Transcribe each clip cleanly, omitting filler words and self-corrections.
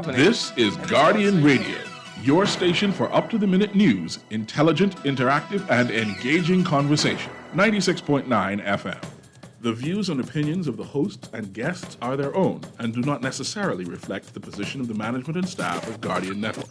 This is Guardian Radio, your station for up-to-the-minute news, intelligent, interactive, and engaging conversation. 96.9 FM. The views and opinions of the hosts and guests are their own and do not necessarily reflect the position of the management and staff of Guardian Network.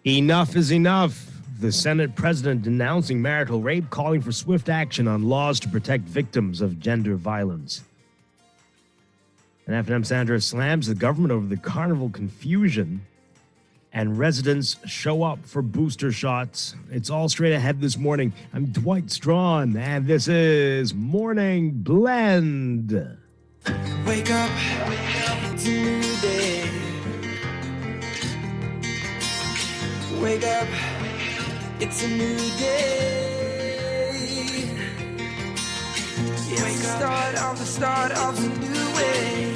Enough is enough. The Senate President denouncing marital rape, calling for swift action on laws to protect victims of gender violence. And F&M Senator slams the government over the carnival confusion, and residents show up for booster shots. It's all straight ahead this morning. I'm Dwight Strachan, and this is Morning Blend. Wake up, it's a new day. Wake up, it's a new day. It's the start of a new way.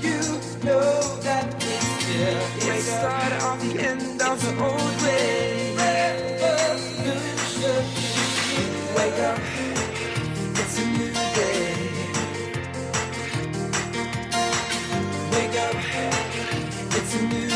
You know that it's here. It's the start of the end of the old way. Revolution. Wake up, it's a new day. Wake up, it's a new day.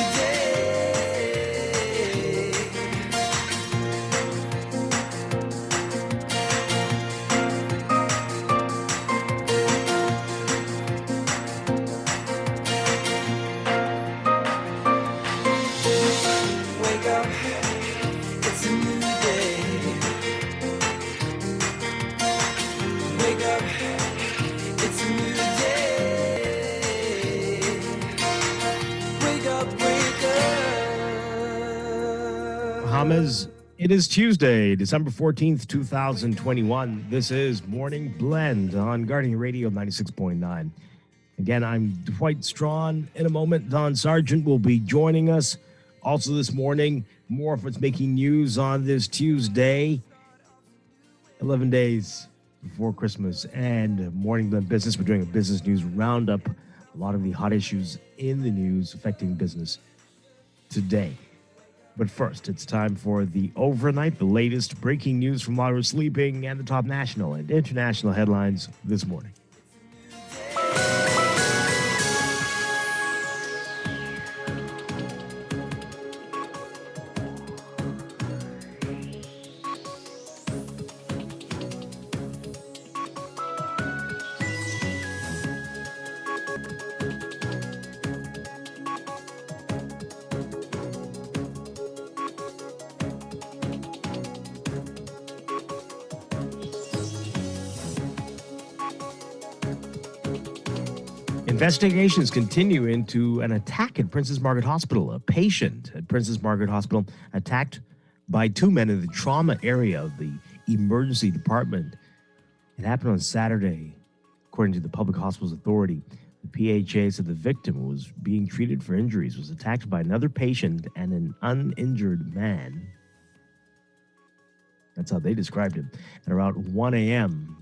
It is Tuesday, December 14th, 2021. This is Morning Blend on Guardian Radio 96.9. Again, I'm Dwight Strachan. In a moment, Don Sargent will be joining us. Also this morning, more of what's making news on this Tuesday, 11 days before Christmas, and Morning Blend Business. We're doing a business news roundup, a lot of the hot issues in the news affecting business today. But first, it's time for the overnight, the latest breaking news from while we're sleeping, and the top national and international headlines this morning. Investigations continue into an attack at Princess Margaret Hospital. A patient at Princess Margaret Hospital attacked by two men in the trauma area of the emergency department. It happened on Saturday, according to the Public Hospitals Authority. The PHA said the victim was being treated for injuries, was attacked by another patient and an uninjured man. That's how they described him. At around 1 a.m.,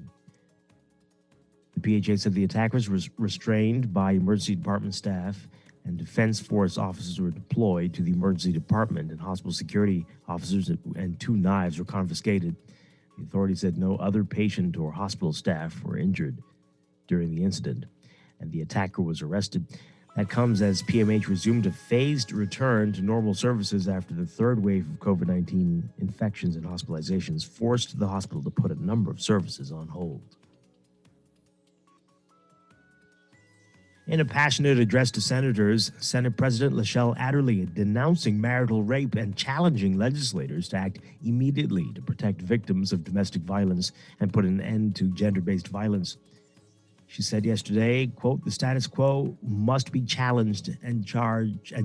the PHA said the attackers were restrained by emergency department staff, and Defense Force officers were deployed to the emergency department, and hospital security officers and two knives were confiscated. The authority said no other patient or hospital staff were injured during the incident, and the attacker was arrested. That comes as PMH resumed a phased return to normal services after the third wave of COVID-19 infections and hospitalizations forced the hospital to put a number of services on hold. In a passionate address to senators, Senate President Michelle Adderley denouncing marital rape and challenging legislators to act immediately to protect victims of domestic violence and put an end to gender-based violence. She said yesterday, quote, "The status quo must be challenged and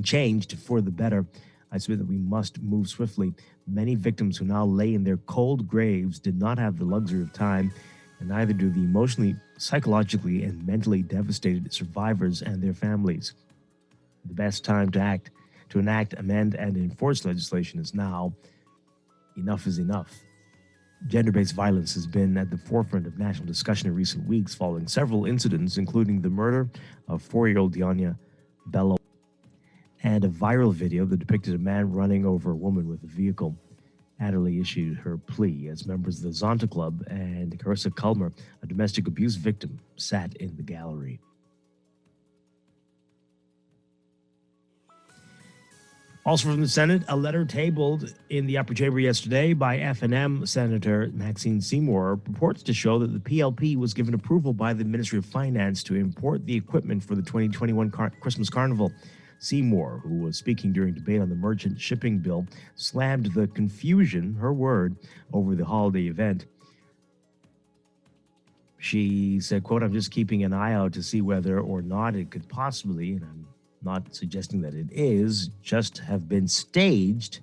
changed for the better. I submit that we must move swiftly. Many victims who now lay in their cold graves did not have the luxury of time, and neither do the emotionally, psychologically, and mentally devastated survivors and their families. The best time to enact, amend, and enforce legislation is now. Enough is enough." Gender-based violence has been at the forefront of national discussion in recent weeks following several incidents, including the murder of 4-year-old Dianya Bello and a viral video that depicted a man running over a woman with a vehicle. Adderley issued her plea as members of the Zonta Club and Carissa Culmer, a domestic abuse victim, sat in the gallery. Also from the Senate, a letter tabled in the upper chamber yesterday by F&M Senator Maxine Seymour purports to show that the PLP was given approval by the Ministry of Finance to import the equipment for the 2021 Christmas Carnival. Seymour, who was speaking during debate on the merchant shipping bill, slammed the confusion, her word, over the holiday event. She said, quote, "I'm just keeping an eye out to see whether or not it could possibly, and I'm not suggesting that it is, just have been staged,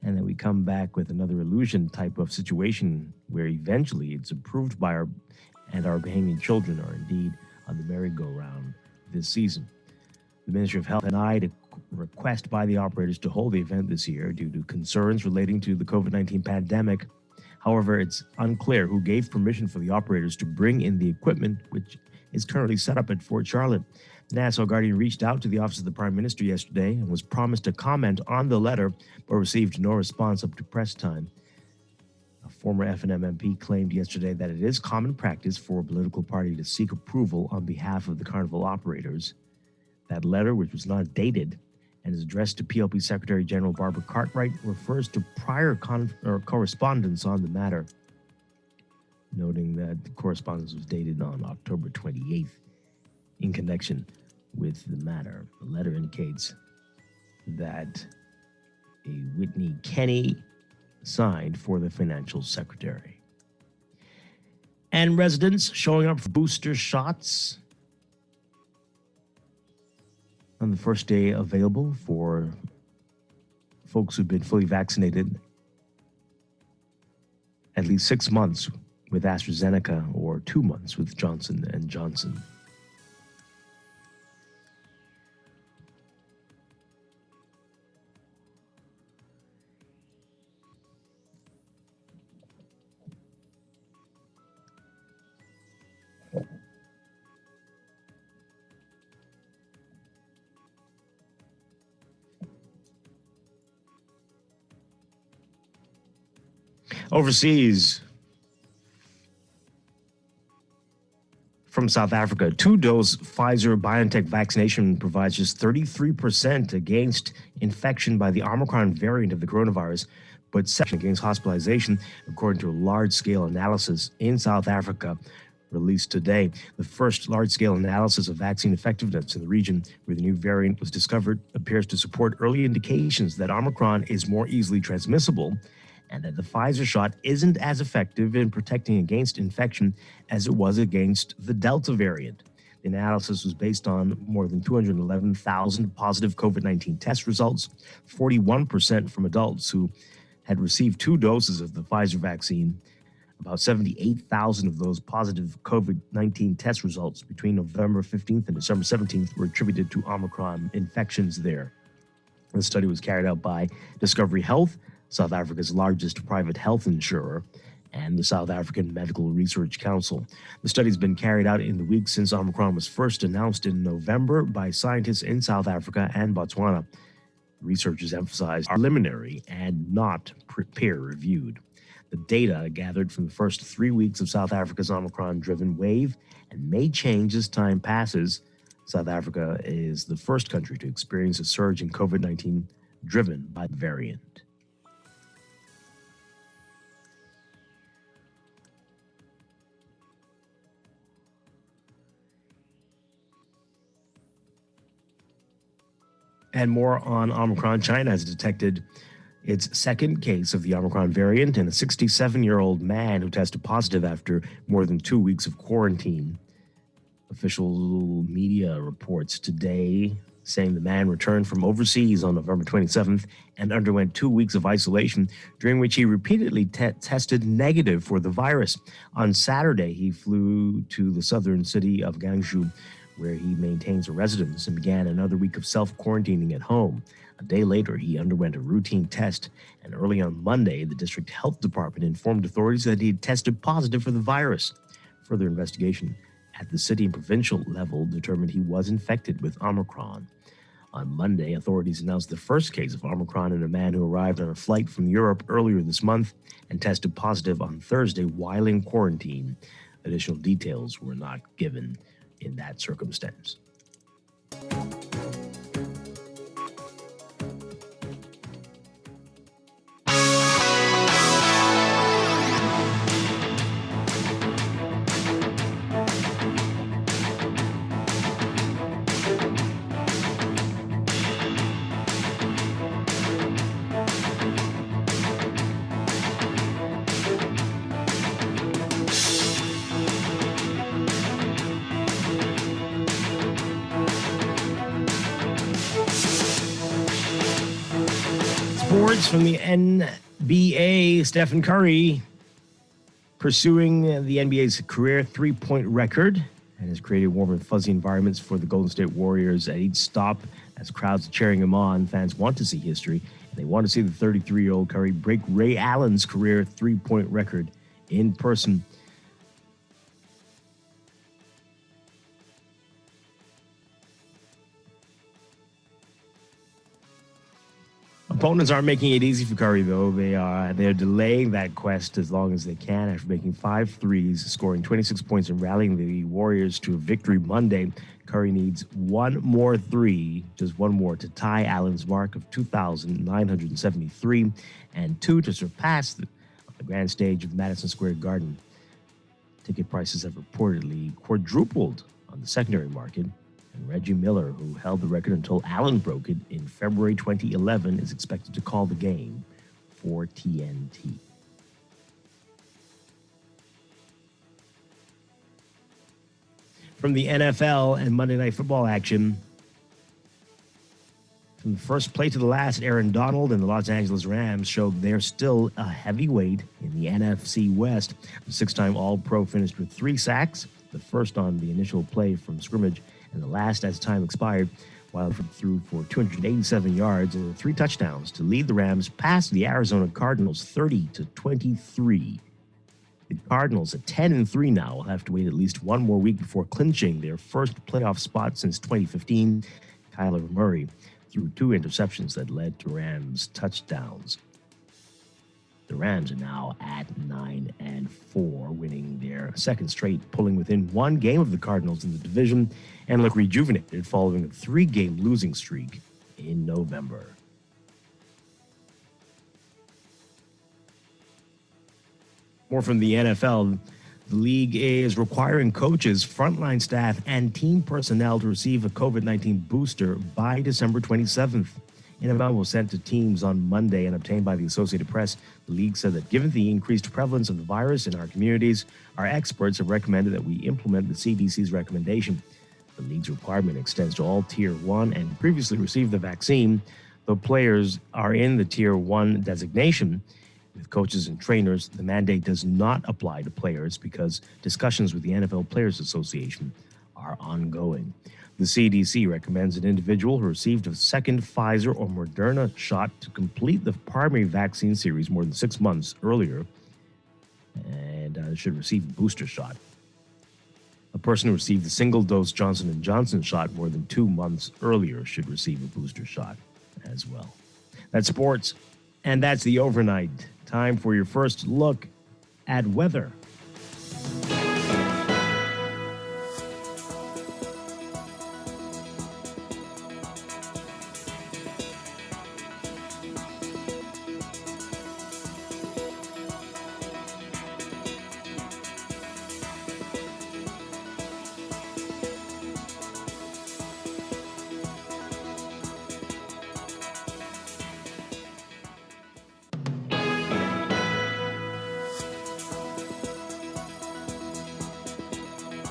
and that we come back with another illusion type of situation where eventually it's approved by our hanging children are indeed on the merry-go-round this season." The Ministry of Health denied a request by the operators to hold the event this year due to concerns relating to the COVID-19 pandemic. However, it's unclear who gave permission for the operators to bring in the equipment, which is currently set up at Fort Charlotte. The Nassau Guardian reached out to the Office of the Prime Minister yesterday and was promised a comment on the letter, but received no response up to press time. A former F&M MP claimed yesterday that it is common practice for a political party to seek approval on behalf of the carnival operators. That letter, which was not dated and is addressed to PLP Secretary General Barbara Cartwright, refers to prior correspondence on the matter, noting that the correspondence was dated on October 28th in connection with the matter. The letter indicates that a Whitney Kenny signed for the financial secretary. And residents showing up for booster shots on the first day available for folks who've been fully vaccinated at least 6 months with AstraZeneca or 2 months with Johnson & Johnson. Overseas, from South Africa, 2-dose Pfizer-BioNTech vaccination provides just 33% against infection by the Omicron variant of the coronavirus, but 7% against hospitalization, according to a large-scale analysis in South Africa released today. The first large-scale analysis of vaccine effectiveness in the region where the new variant was discovered appears to support early indications that Omicron is more easily transmissible and that the Pfizer shot isn't as effective in protecting against infection as it was against the Delta variant. The analysis was based on more than 211,000 positive COVID-19 test results, 41% from adults who had received 2 doses of the Pfizer vaccine. About 78,000 of those positive COVID-19 test results between November 15th and December 17th were attributed to Omicron infections there. The study was carried out by Discovery Health, South Africa's largest private health insurer, and the South African Medical Research Council. The study's been carried out in the weeks since Omicron was first announced in November by scientists in South Africa and Botswana. Researchers emphasized preliminary and not peer-reviewed. The data gathered from the first 3 weeks of South Africa's Omicron-driven wave and may change as time passes. South Africa is the first country to experience a surge in COVID-19 driven by the variant. And more on Omicron, China has detected its second case of the Omicron variant in a 67-year-old man who tested positive after more than 2 weeks of quarantine. Official media reports today saying the man returned from overseas on November 27th and underwent 2 weeks of isolation, during which he repeatedly tested negative for the virus. On Saturday, he flew to the southern city of Guangzhou, where he maintains a residence, and began another week of self-quarantining at home. A day later, he underwent a routine test, and early on Monday, the district health department informed authorities that he had tested positive for the virus. Further investigation at the city and provincial level determined he was infected with Omicron. On Monday, authorities announced the first case of Omicron in a man who arrived on a flight from Europe earlier this month and tested positive on Thursday while in quarantine. Additional details were not given in that circumstance. Sports from the NBA, Stephen Curry pursuing the NBA's career three-point record and has created warm and fuzzy environments for the Golden State Warriors at each stop as crowds are cheering him on. Fans want to see history, and they want to see the 33-year-old Curry break Ray Allen's career three-point record in person. Opponents aren't making it easy for Curry, though. They're delaying that quest as long as they can after making 5 threes, scoring 26 points and rallying the Warriors to a victory Monday. Curry needs one more three, just one more, to tie Allen's mark of 2,973 and 2 to surpass the grand stage of Madison Square Garden. Ticket prices have reportedly quadrupled on the secondary market. And Reggie Miller, who held the record until Allen broke it in February 2011, is expected to call the game for TNT. From the NFL and Monday Night Football action, from the first play to the last, Aaron Donald and the Los Angeles Rams showed they're still a heavyweight in the NFC West. The 6-time All-Pro finished with 3 sacks, the first on the initial play from scrimmage, and the last as time expired, while threw for 287 yards and 3 touchdowns to lead the Rams past the Arizona Cardinals 30-23. The Cardinals at 10-3 now will have to wait at least one more week before clinching their first playoff spot since 2015. Kyler Murray threw 2 interceptions that led to Rams touchdowns. The Rams are now at 9-4, winning their second straight, pulling within 1 game of the Cardinals in the division, and look rejuvenated following a 3-game losing streak in November. More from the NFL. The league is requiring coaches, frontline staff, and team personnel to receive a COVID-19 booster by December 27th. In a memo was sent to teams on Monday and obtained by the Associated Press, the league said that given the increased prevalence of the virus in our communities, our experts have recommended that we implement the CDC's recommendation. The league's requirement extends to all Tier 1 and previously received the vaccine, though players are in the Tier 1 designation. With coaches and trainers, the mandate does not apply to players because discussions with the NFL Players Association are ongoing. The CDC recommends an individual who received a second Pfizer or Moderna shot to complete the primary vaccine series more than 6 months earlier and should receive a booster shot. A person who received the single-dose Johnson & Johnson shot more than 2 months earlier should receive a booster shot as well. That's sports, and that's the overnight. Time for your first look at weather.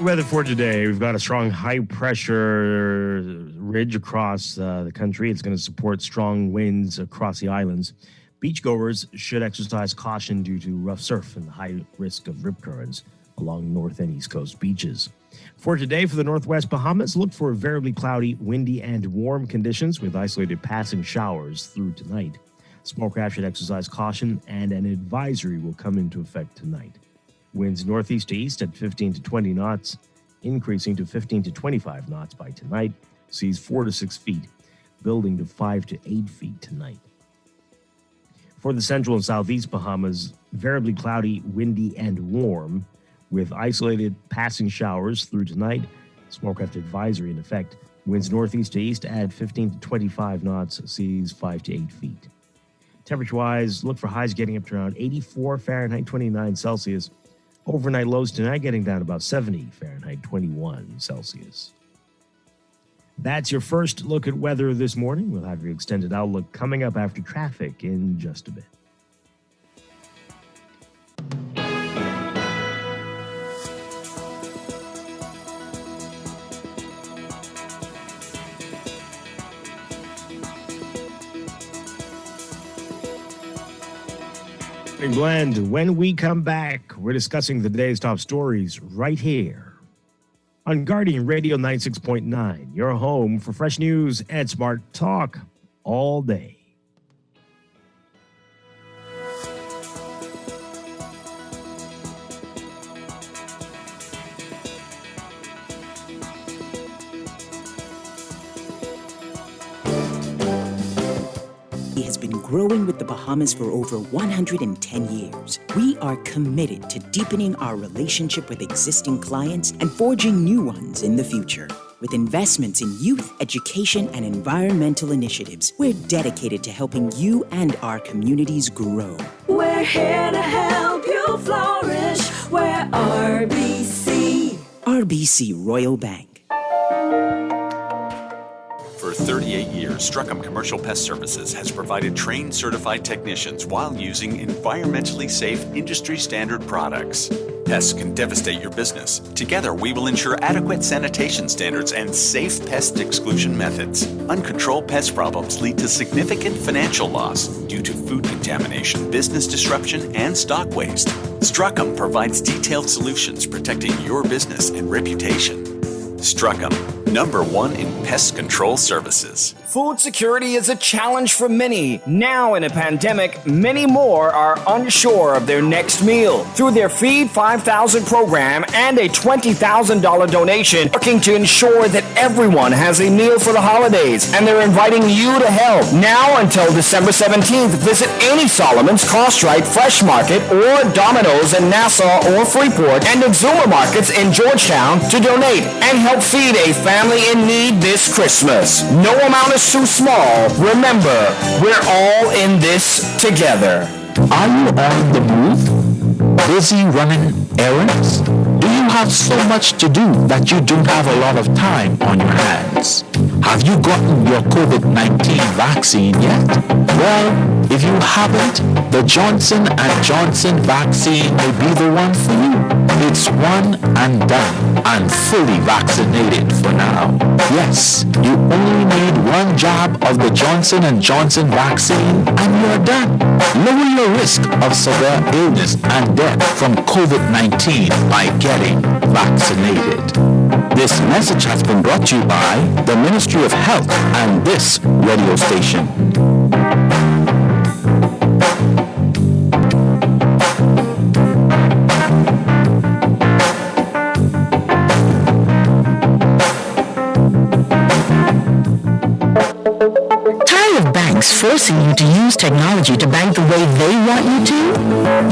Weather for today, we've got a strong high-pressure ridge across the country. It's going to support strong winds across the islands. Beachgoers should exercise caution due to rough surf and the high risk of rip currents along north and east coast beaches. For today, for the northwest Bahamas, look for variably cloudy, windy, and warm conditions with isolated passing showers through tonight. Small craft should exercise caution, and an advisory will come into effect tonight. Winds northeast to east at 15 to 20 knots, increasing to 15 to 25 knots by tonight. Seas 4 to 6 feet, building to 5 to 8 feet tonight. For the central and southeast Bahamas, variably cloudy, windy, and warm, with isolated passing showers through tonight. Smallcraft advisory in effect. Winds northeast to east at 15 to 25 knots, seas 5 to 8 feet. Temperature-wise, look for highs getting up to around 84 Fahrenheit, 29 Celsius. Overnight lows tonight getting down about 70 Fahrenheit, 21 Celsius. That's your first look at weather this morning. We'll have your extended outlook coming up after traffic in just a bit. Blend. When we come back, we're discussing the day's top stories right here on Guardian Radio 96.9, your home for fresh news and smart talk all day. Has been growing with the Bahamas for over 110 years. We are committed to deepening our relationship with existing clients and forging new ones in the future. With investments in youth, education, and environmental initiatives, we're dedicated to helping you and our communities grow. We're here to help you flourish. We're RBC. RBC Royal Bank. For 38 years, Strachan Commercial Pest Services has provided trained certified technicians while using environmentally safe, industry-standard products. Pests can devastate your business. Together, we will ensure adequate sanitation standards and safe pest exclusion methods. Uncontrolled pest problems lead to significant financial loss due to food contamination, business disruption, and stock waste. Strachan provides detailed solutions protecting your business and reputation. Strachan, #1 in pest control services. Food security is a challenge for many. Now in a pandemic, many more are unsure of their next meal. Through their Feed 5,000 program and a $20,000 donation, working to ensure that everyone has a meal for the holidays, and they're inviting you to help. Now until December 17th, visit any Solomon's, Costrite, Fresh Market, or Domino's in Nassau or Freeport, and Exuma Markets in Georgetown to donate and help feed a family in need this Christmas. No amount is too small. Remember, we're all in this together. Are you on the move? Busy running errands? Do you have so much to do that you don't have a lot of time on your hands? Have you gotten your COVID-19 vaccine yet? Well, if you haven't, the Johnson & Johnson vaccine may be the one for you. It's one and done and fully vaccinated for now. Yes, you only need one jab of the Johnson & Johnson vaccine and you're done. Lower your risk of severe illness and death from COVID-19 by getting vaccinated. This message has been brought to you by the Ministry of Health and this radio station. Tired of banks forcing you to use technology to bank the way they want you to?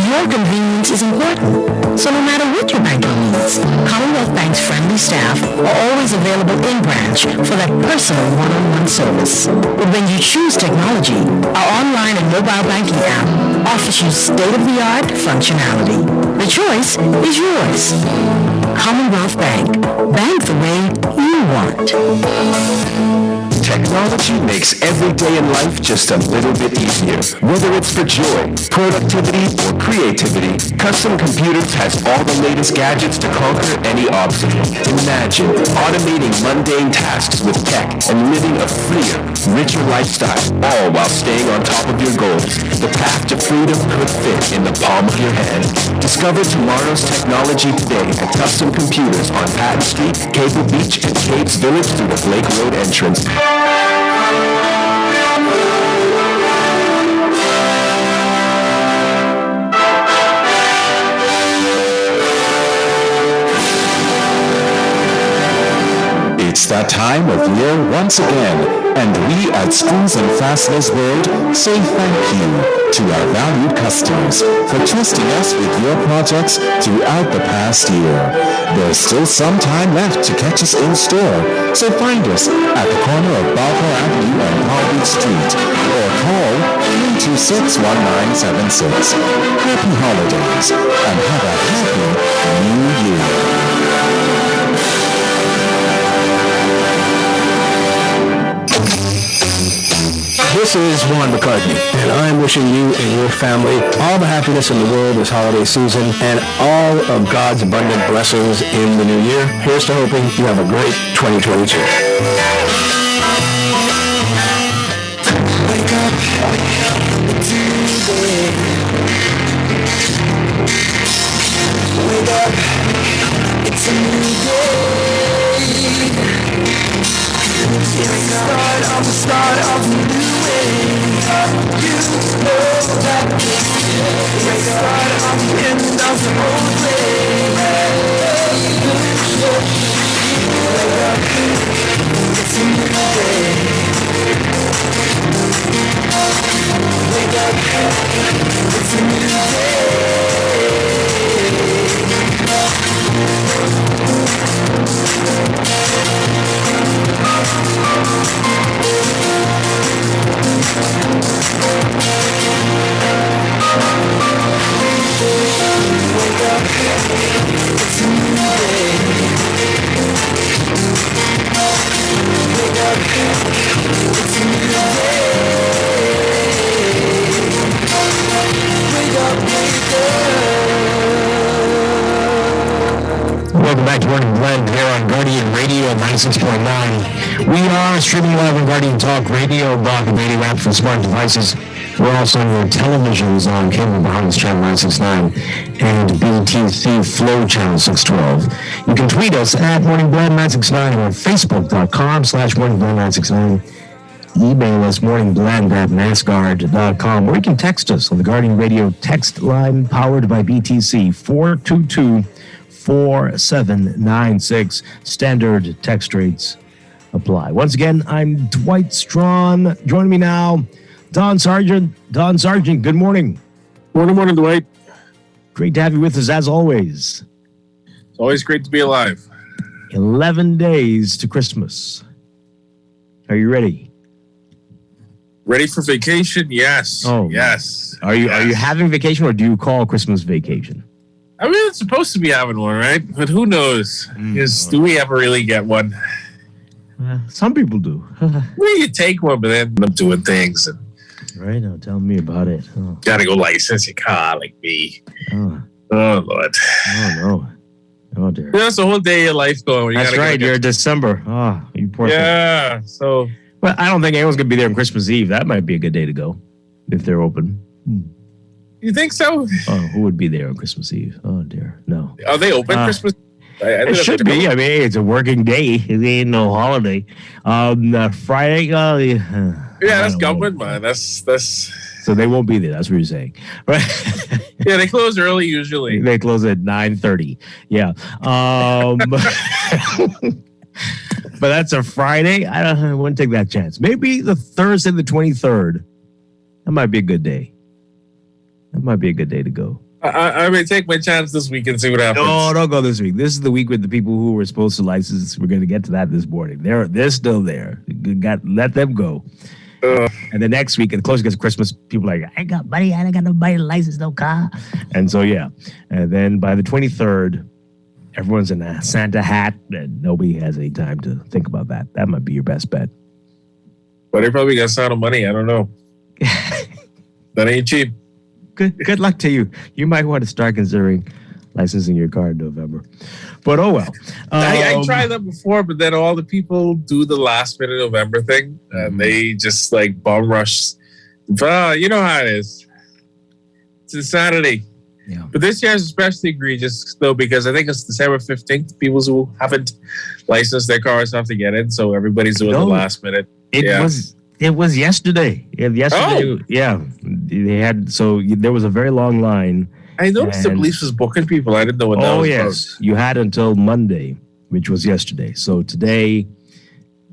Your convenience is important. So no matter what your banking needs, Commonwealth Bank's friendly staff are always available in branch for that personal one-on-one service. But when you choose technology, our online and mobile banking app offers you state-of-the-art functionality. The choice is yours. Commonwealth Bank. Bank the way you want. Technology makes every day in life just a little bit easier. Whether it's for joy, productivity, or creativity, Custom Computers has all the latest gadgets to conquer any obstacle. Imagine automating mundane tasks with tech and living a freer, richer lifestyle, all while staying on top of your goals. The path to freedom could fit in the palm of your hand. Discover tomorrow's technology today at Custom Computers on Patton Street, Cable Beach, and Cades Village through the Blake Road entrance. It's that time of year once again, and we at Screws and Fasteners World say thank you to our valued customers for trusting us with your projects throughout the past year. There's still some time left to catch us in store, so find us at the corner of Balfour Avenue and Palm Beach Street, or call 326-1976. Happy holidays, and have a happy new year. This is Ron McCartney, and I'm wishing you and your family all the happiness in the world this holiday season and all of God's abundant blessings in the new year. Here's to hoping you have a great 2022. Wake up today. Wake up, it's a new day. It's the start of a new way. You know that it's the start of the end of the old way. Wake up, it's a new day. Wake up, it's a new Welcome back to Morning Blend here on Guardian Radio 96.9. We are streaming live on Guardian Talk Radio, block and radio app for smart devices. We're also on your televisions on Cable Bahamas Channel 969 and BTC Flow Channel 612. You can tweet us at Morning Blend 969 or Facebook.com/Morning Blend 969. Email us morningblend@massguard.com, or you can text us on the Guardian Radio text line powered by BTC 422-4796. Standard text rates apply. Once again, I'm Dwight Strachan. Joining me now, Don Sargent. Don Sargent, good morning. Morning, Dwight. Great to have you with us as always. It's always great to be alive. 11 days to Christmas. Are you ready? Ready for vacation? Yes. Oh, yes. Are you having vacation, or do you call Christmas vacation? I mean, it's supposed to be having one, right? But who knows? Do we ever really get one? Some people do. We could take one, but then I'm doing things. And right now, tell me about it. Oh. Gotta go license your car like me. Oh, Lord. Oh, no. Oh, dear. That's the whole day of your life going. That's right. You're December. Oh, you poor thing. Yeah. So. Well, I don't think anyone's going to be there on Christmas Eve. That might be a good day to go if they're open. You think so? Oh, who would be there on Christmas Eve? Oh, dear. No. Are they open Christmas? It should be. I mean, it's a working day. It ain't no holiday. Friday. Yeah, that's government, man. That's. So they won't be there. That's what you're saying, right? Yeah, they close early usually. They close at 9:30. Yeah. But that's a Friday. I wouldn't take that chance. Maybe the Thursday, the 23rd. That might be a good day. That might be a good day to go. I may take my chance this week and see what happens. No, don't go this week. This is the week with the people who were supposed to license. We're going to get to that this morning. They're still there. Let them go. And the next week, and closer gets to Christmas, people are like, I ain't got money. I ain't got no money to license no car. And so, yeah. And then by the 23rd, everyone's in a Santa hat, and nobody has any time to think about that. That might be your best bet. But they probably got some money. I don't know. That ain't cheap. Good luck to you. You might want to start considering licensing your car in November. But oh well. I tried that before, but then all the people do the last minute November thing, and they just like bum rush. You know how it is. It's insanity. Yeah. But this year is especially egregious, though, because I think it's December 15th. People who haven't licensed their cars have to get in, so everybody's doing the last minute. It was yesterday. Yeah. They had there was a very long line. I noticed the police was booking people. I didn't know what that was. Oh yes, you had until Monday, which was yesterday. So today,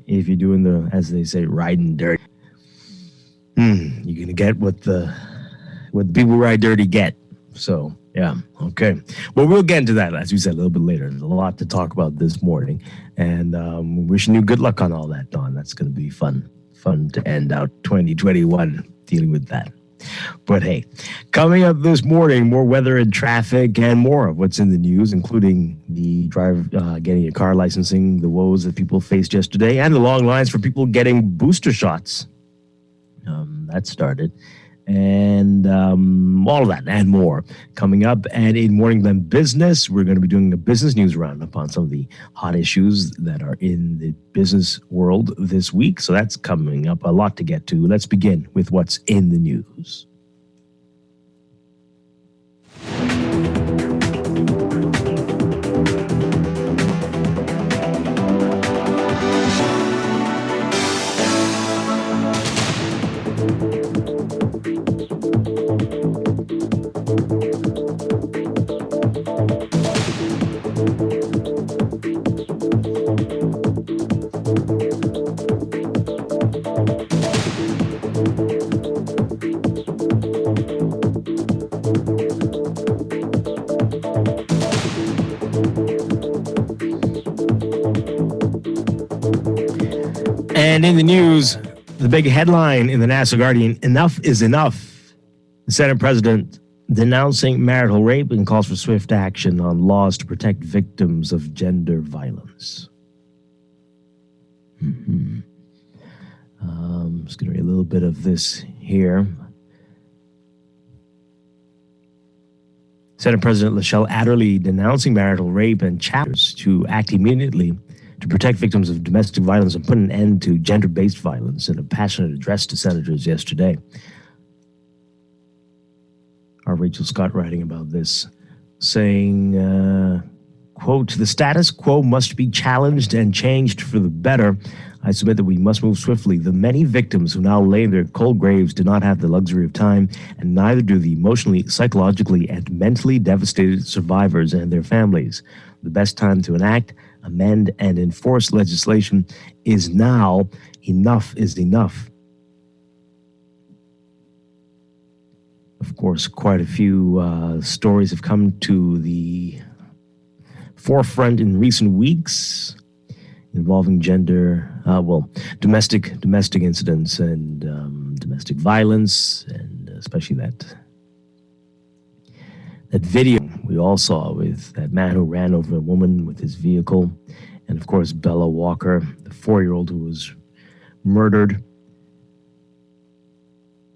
if you're doing the, as they say, riding dirty, you're gonna get what the people who ride dirty get. So yeah, okay. Well, we'll get into that, as we said, a little bit later. There's a lot to talk about this morning, and wishing you good luck on all that, Don. That's going to be fun to end out 2021 dealing with that. But hey, coming up this morning, more weather and traffic and more of what's in the news, including the getting a car licensing, the woes that people faced yesterday, and the long lines for people getting booster shots. That started. And all of that and more coming up. And in Morning Blend Business, we're going to be doing a business news roundup on some of the hot issues that are in the business world this week. So that's coming up, a lot to get to. Let's begin with what's in the news. And in the news, the big headline in the National Guardian, enough is enough. The Senate President denouncing marital rape and calls for swift action on laws to protect victims of gender violence. I'm just going to read a little bit of this here. Senate President Michelle Adderley denouncing marital rape and chapters to act immediately to protect victims of domestic violence and put an end to gender-based violence in a passionate address to senators yesterday. Our Rachel Scott writing about this, saying, quote, "The status quo must be challenged and changed for the better. I submit that we must move swiftly. The many victims who now lay in their cold graves do not have the luxury of time, and neither do the emotionally, psychologically, and mentally devastated survivors and their families. The best time to enact, amend, and enforce legislation is now. Enough is enough." Of course, quite a few stories have come to the forefront in recent weeks involving domestic incidents and domestic violence, and especially that video we all saw with that man who ran over a woman with his vehicle, and of course Bella Walker, the 4-year-old who was murdered.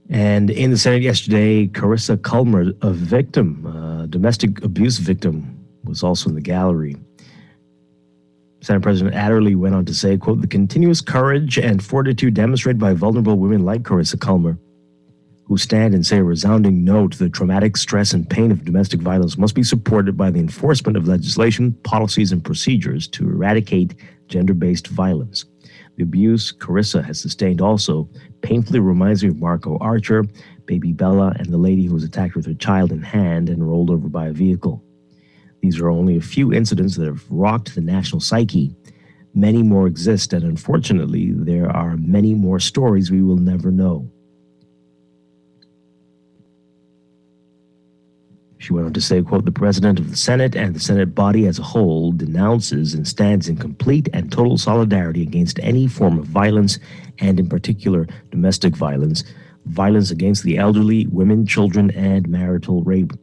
And in the Senate yesterday, Carissa Culmer, a domestic abuse victim, was also in the gallery. Senate President Adderley went on to say, quote, "The continuous courage and fortitude demonstrated by vulnerable women like Carissa Culmer, who stand and say a resounding no to the traumatic stress and pain of domestic violence, must be supported by the enforcement of legislation, policies, and procedures to eradicate gender-based violence. The abuse Carissa has sustained also painfully reminds me of Marco Archer, baby Bella, and the lady who was attacked with her child in hand and rolled over by a vehicle. These are only a few incidents that have rocked the national psyche. Many more exist, and unfortunately, there are many more stories we will never know." She went on to say, quote, "The President of the Senate and the Senate body as a whole denounces and stands in complete and total solidarity against any form of violence, and in particular, domestic violence, violence against the elderly, women, children, and marital rape.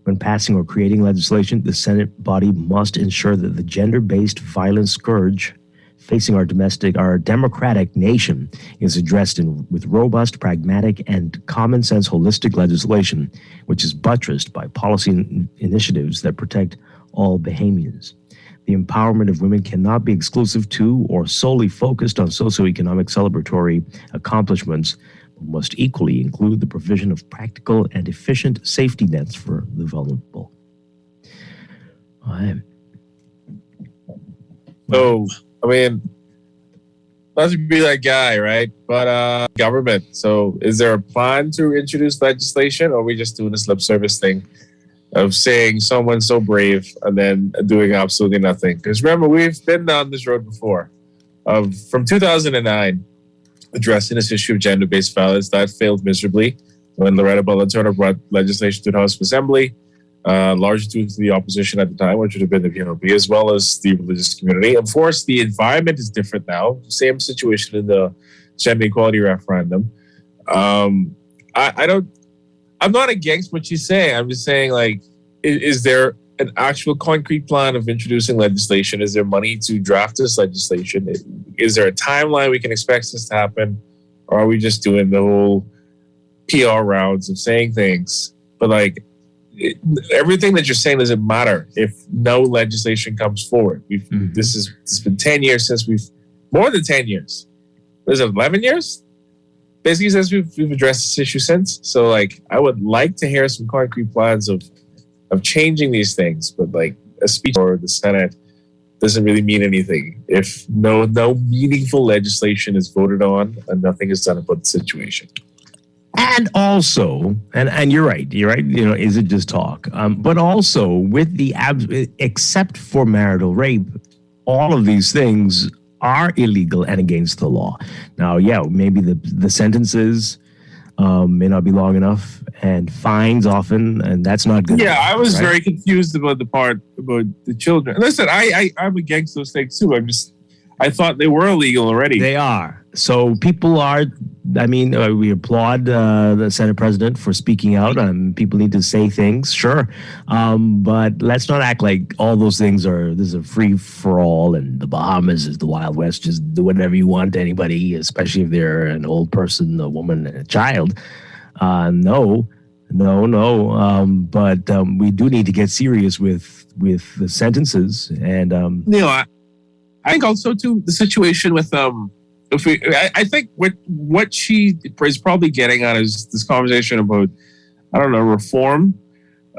When passing or creating legislation, the Senate body must ensure that the gender-based violence scourge facing our democratic nation is addressed with robust, pragmatic, and common sense holistic legislation, which is buttressed by policy initiatives that protect all Bahamians. The empowerment of women cannot be exclusive to or solely focused on socioeconomic celebratory accomplishments, but must equally include the provision of practical and efficient safety nets for the vulnerable. So, I mean, not to be that guy, right? But government. So, is there a plan to introduce legislation, or are we just doing this lip service thing of saying someone's so brave and then doing absolutely nothing? Because remember, we've been down this road before. From 2009, addressing this issue of gender-based violence, that failed miserably when Loretta Butler Turner brought legislation to the House of Assembly, largely due to the opposition at the time, which would have been the PNP, as well as the religious community. Of course, the environment is different now. Same situation in the gender equality referendum. I'm not against what you say. I'm just saying, like, is there an actual concrete plan of introducing legislation? Is there money to draft this legislation? Is there a timeline we can expect this to happen? Or are we just doing the whole PR rounds of saying things? But, like, everything that you're saying doesn't matter if no legislation comes forward. It's been 10 years since more than 10 years. What is it, 11 years? Basically says we've addressed this issue since. So, like, I would like to hear some concrete plans of changing these things, but, like, a speech or the Senate doesn't really mean anything if no meaningful legislation is voted on and nothing is done about the situation. And also, and you're right, is it just talk? But also, with except for marital rape, all of these things are illegal and against the law. Now, yeah, maybe the sentences may not be long enough, and fines often, and that's not good. Yeah, enough, I was right? very confused about the part about the children. Listen, I'm against those things too. I thought they were illegal already. They are. So people are, we applaud the Senate president for speaking out. People need to say things, sure. But let's not act like all those things this is a free for all and the Bahamas is the Wild West. Just do whatever you want to anybody, especially if they're an old person, a woman, and a child. No. But we do need to get serious with the sentences. And, I think also too the situation with I think what she is probably getting at is this conversation about reform.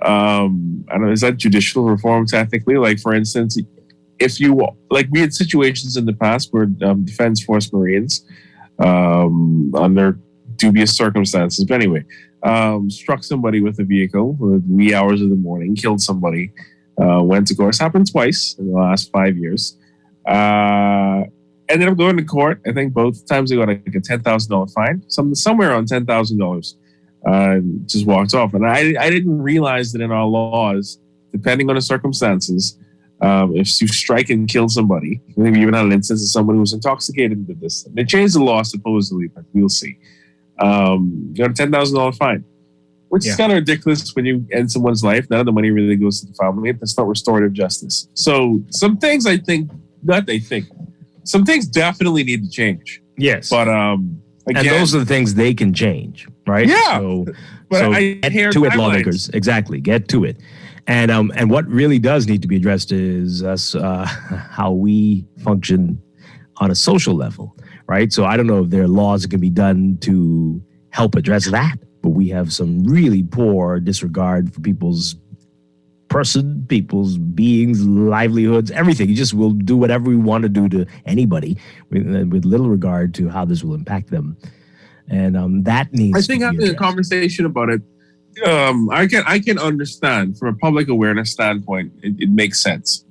I don't know, is that judicial reform technically? Like, for instance, if we had situations in the past where Defense Force Marines under dubious circumstances, but anyway, struck somebody with a vehicle in the wee hours of the morning, killed somebody, went to court. It's happened twice in the last 5 years. Ended up going to court. I think both times they got like a $10,000 fine, somewhere around $10,000. Just walked off, and I didn't realize that in our laws, depending on the circumstances, if you strike and kill somebody, I think we even had an instance of someone who was intoxicated and did this. They changed the law supposedly, but we'll see. You got a $10,000 fine, which is kind of ridiculous when you end someone's life. None of the money really goes to the family. That's not restorative justice. So some things some things definitely need to change. Yes. But again, and those are the things they can change, right? Yeah. So get to it, lawmakers. Exactly. Get to it. And what really does need to be addressed is how we function on a social level, right? So I don't know if there are laws that can be done to help address that, but we have some really poor disregard for people's beings, livelihoods, everything. You just will do whatever we want to do to anybody with little regard to how this will impact them. And that needs I think having a conversation about it, I can understand from a public awareness standpoint, it makes sense.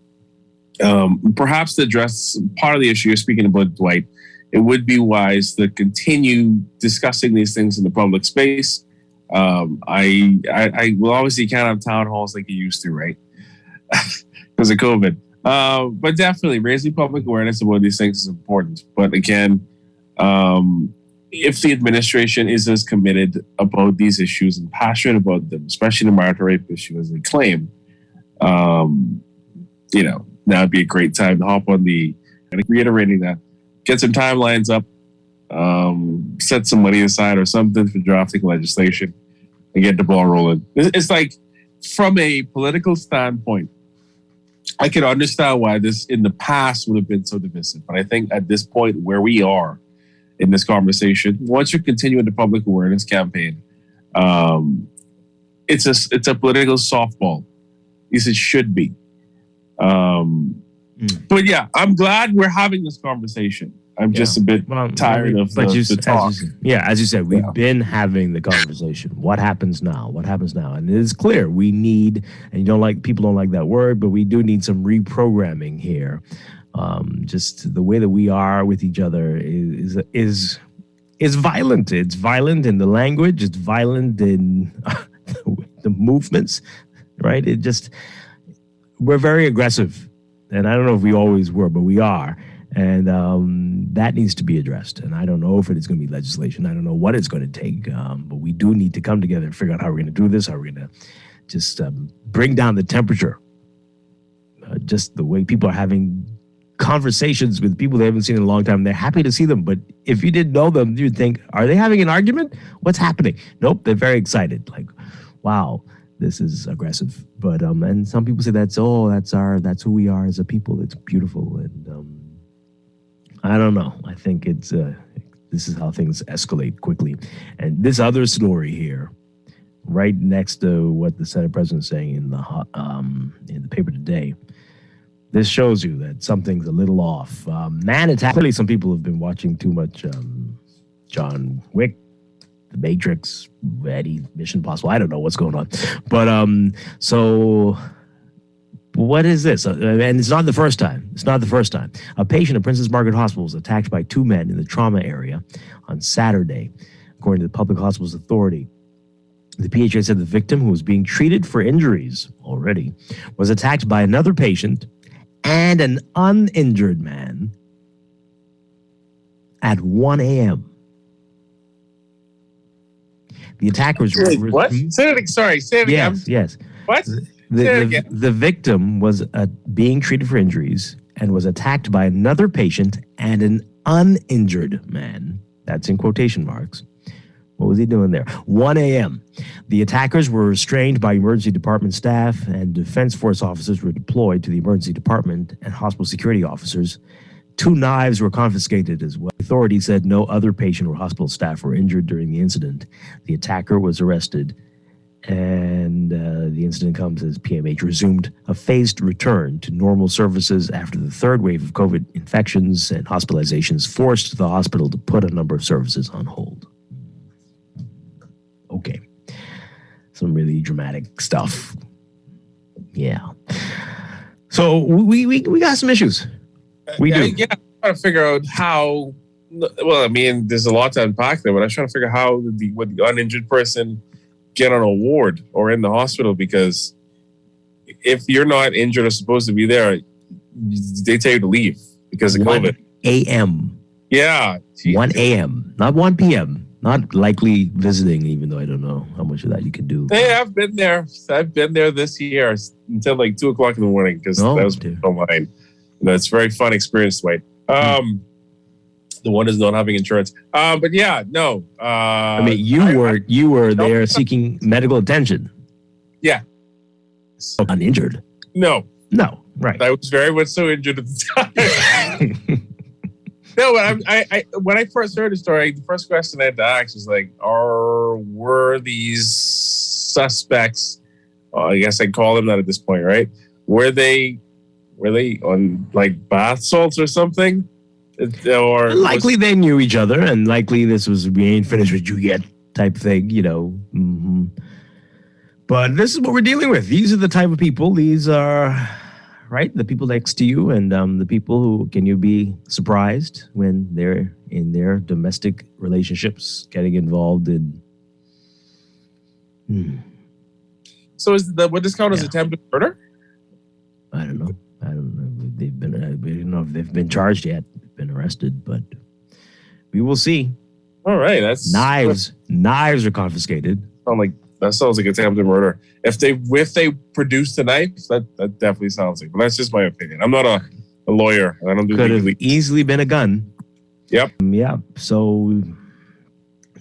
Perhaps to address part of the issue you're speaking about, Dwight, it would be wise to continue discussing these things in the public space. I will obviously can't have town halls like you used to, right? Because of COVID. But definitely raising public awareness about these things is important. But again, if the administration is as committed about these issues and passionate about them, especially the marital rape issue as they claim, now would be a great time to hop on the And reiterating that, get some timelines up, set some money aside or something for drafting legislation and get the ball rolling. It's like, from a political standpoint, I can understand why this in the past would have been so divisive. But I think at this point where we are in this conversation, once you continue the public awareness campaign, it's a political softball. At least it should be. But yeah, I'm glad we're having this conversation. I'm just a bit tired of the talk. As you said, we've been having the conversation. What happens now? What happens now? And it is clear we need, and people don't like that word, but we do need some reprogramming here. Just the way that we are with each other is violent. It's violent in the language. It's violent in the movements, right? We're very aggressive. And I don't know if we always were, but we are. And that needs to be addressed. And I don't know if it is going to be legislation. I don't know what it's going to take. But we do need to come together and figure out how we're going to do this, how we're going to just bring down the temperature. Just the way people are having conversations with people they haven't seen in a long time. They're happy to see them. But if you didn't know them, you'd think, are they having an argument? What's happening? Nope, they're very excited. Like, wow, this is aggressive. But and some people say that's who we are as a people. It's beautiful. And I don't know. I think this is how things escalate quickly. And this other story here, right next to what the Senate president is saying in the paper today, this shows you that something's a little off. Man attack. Clearly, some people have been watching too much John Wick, The Matrix, Eddie, Mission Impossible. I don't know what's going on. But so what is this? And it's not the first time. It's not the first time. A patient at Princess Margaret Hospital was attacked by two men in the trauma area on Saturday, according to the Public Hospitals Authority. The PHA said the victim, who was being treated for injuries already, was attacked by another patient and an uninjured man at 1 a.m. The attackers were... What? Say it again. Yes. What? The victim was being treated for injuries and was attacked by another patient and an uninjured man. That's in quotation marks. What was he doing there? 1 a.m. The attackers were restrained by emergency department staff, and defense force officers were deployed to the emergency department, and hospital security officers. 2 knives were confiscated as well. Authorities said no other patient or hospital staff were injured during the incident. The attacker was arrested, and the incident comes as PMH resumed a phased return to normal services after the third wave of COVID infections and hospitalizations forced the hospital to put a number of services on hold. Okay. Some really dramatic stuff. Yeah. So we got some issues. We do. Yeah, I'm trying to figure out how. Well, I mean, there's a lot to unpack there, but I'm trying to figure out how would the uninjured person get on a ward or in the hospital, because if you're not injured or supposed to be there, they tell you to leave because of COVID. 1 a.m. Yeah. 1 a.m. Not 1 p.m. Not likely visiting, even though I don't know how much of that you can do. Hey, I've been there. I've been there this year until like 2 o'clock in the morning because that was online. That's a very fun experience, Dwight. The one is not having insurance. But yeah, no. I mean, you were there seeking medical attention. Yeah. Uninjured. No, right. I was very much so injured at the time. No, but when I first heard the story, the first question I had to ask was like, were these suspects? I guess I'd call them that at this point, right? Were they on like bath salts or something? Or likely they knew each other, and likely this was we ain't finished with you yet type thing, you know. Mm-hmm. But this is what we're dealing with. These are the type of people. These are right, the people next to you, and the people who can you be surprised when they're in their domestic relationships getting involved in. So would this count as attempted murder? I don't know. They've been. I don't know if they've been charged yet. Been arrested, but we will see. All right, that's knives. Knives are confiscated. That sounds like attempted murder. If they produce the knife, that definitely sounds like. But that's just my opinion. I'm not a lawyer. I don't do Could have legalese. easily been a gun. Yep. Yeah. So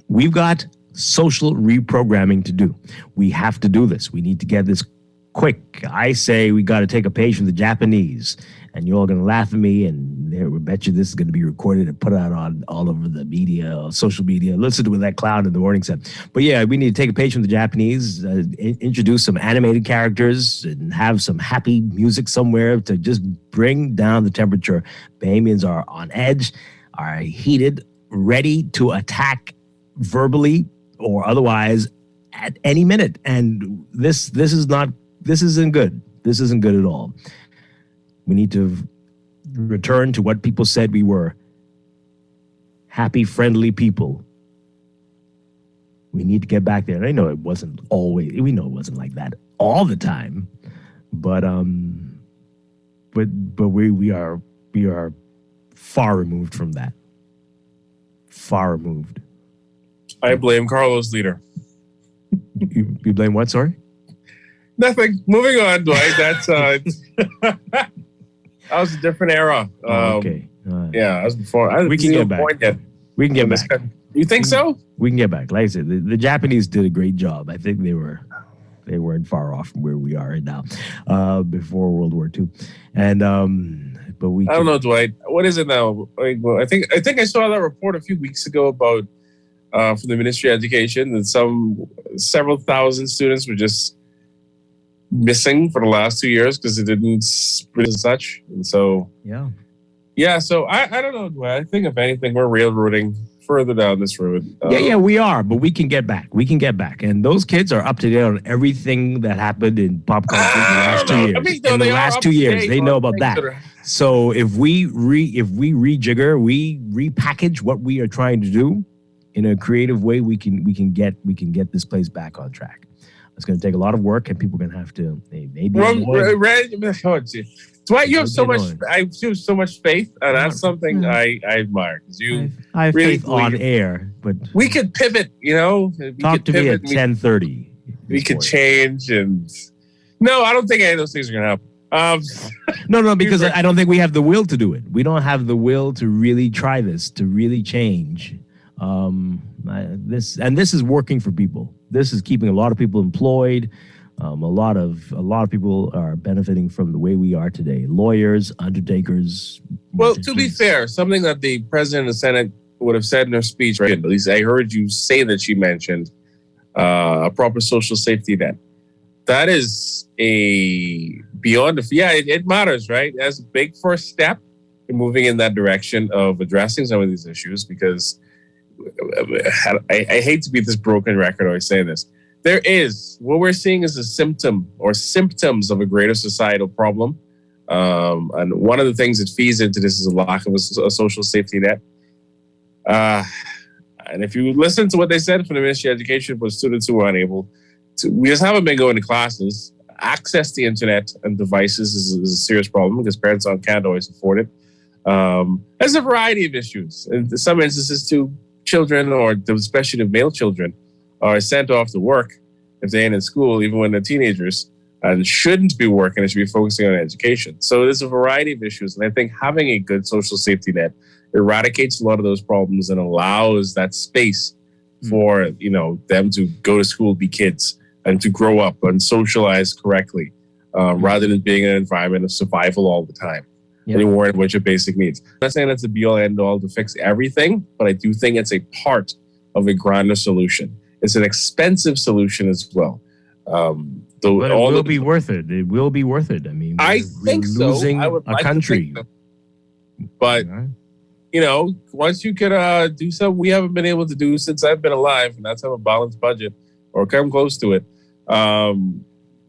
we've got social reprogramming to do. We have to do this. We need to get this quick. I say we got to take a page from the Japanese, and you're all going to laugh at me, and I bet you this is going to be recorded and put out on all over the media, social media. Listen to what that clown in the morning said. But yeah, we need to take a page from the Japanese, introduce some animated characters, and have some happy music somewhere to just bring down the temperature. Bahamians are on edge, are heated, ready to attack verbally or otherwise at any minute. And this isn't good. This isn't good at all. We need to return to what people said we were. Happy, friendly people. We need to get back there. And I know it wasn't always, we know it wasn't like that all the time. But we are far removed from that. Far removed. I blame Carlos Leader. You blame what, sorry? Nothing. Moving on, Dwight. That's that was a different era. Okay. Yeah, that was before. We can get back. We can get back. You think so? We can get back. Like I said, the Japanese did a great job. I think they weren't far off from where we are right now, before World War II. And but we. I don't know, Dwight. What is it now? I think I saw that report a few weeks ago about from the Ministry of Education that several thousand students were just missing for the last 2 years because it didn't spread as such. And so so I don't know, Dwight. I think if anything, we're railroading further down this road. We are, but we can get back. And those kids are up to date on everything that happened in pop culture in the last 2 years. In the last 2 years, they know about that. So if we rejigger, we repackage what we are trying to do in a creative way, we can get this place back on track. It's going to take a lot of work, and people are going to have to maybe. Dwight, you have so much. I have so much faith, and that's something I admire because you. I have faith on air, but we could pivot. Talk to me at 10:30. We could change, and no, I don't think any of those things are going to happen. No, because I don't think we have the will to do it. We don't have the will to really try this, to really change. This is working for people. This is keeping a lot of people employed. A lot of people are benefiting from the way we are today. Lawyers, undertakers. Well, to be fair, something that the president of the Senate would have said in her speech, right? At least I heard you say that she mentioned a proper social safety net. That is it matters, right? That's a big first step in moving in that direction of addressing some of these issues because I hate to be this broken record always saying this. What we're seeing is a symptom or symptoms of a greater societal problem. And one of the things that feeds into this is a lack of a social safety net. And if you listen to what they said from the Ministry of Education for students who are unable to, we just haven't been going to classes. Access to the internet and devices is a serious problem because parents can't always afford it. There's a variety of issues. In some instances, too, children, or especially the male children, are sent off to work if they ain't in school, even when they're teenagers, and shouldn't be working. They should be focusing on education. So there's a variety of issues. And I think having a good social safety net eradicates a lot of those problems and allows that space for, them to go to school, be kids, and to grow up and socialize correctly, rather than being in an environment of survival all the time. And you're worried about your basic needs. I'm not saying that's the be-all, end-all to fix everything, but I do think it's a part of a grander solution. It's an expensive solution as well. But it will be worth it. It will be worth it. I mean, I think so. Losing a country. But, once you could do something we haven't been able to do since I've been alive, and that's have a balanced budget or come close to it,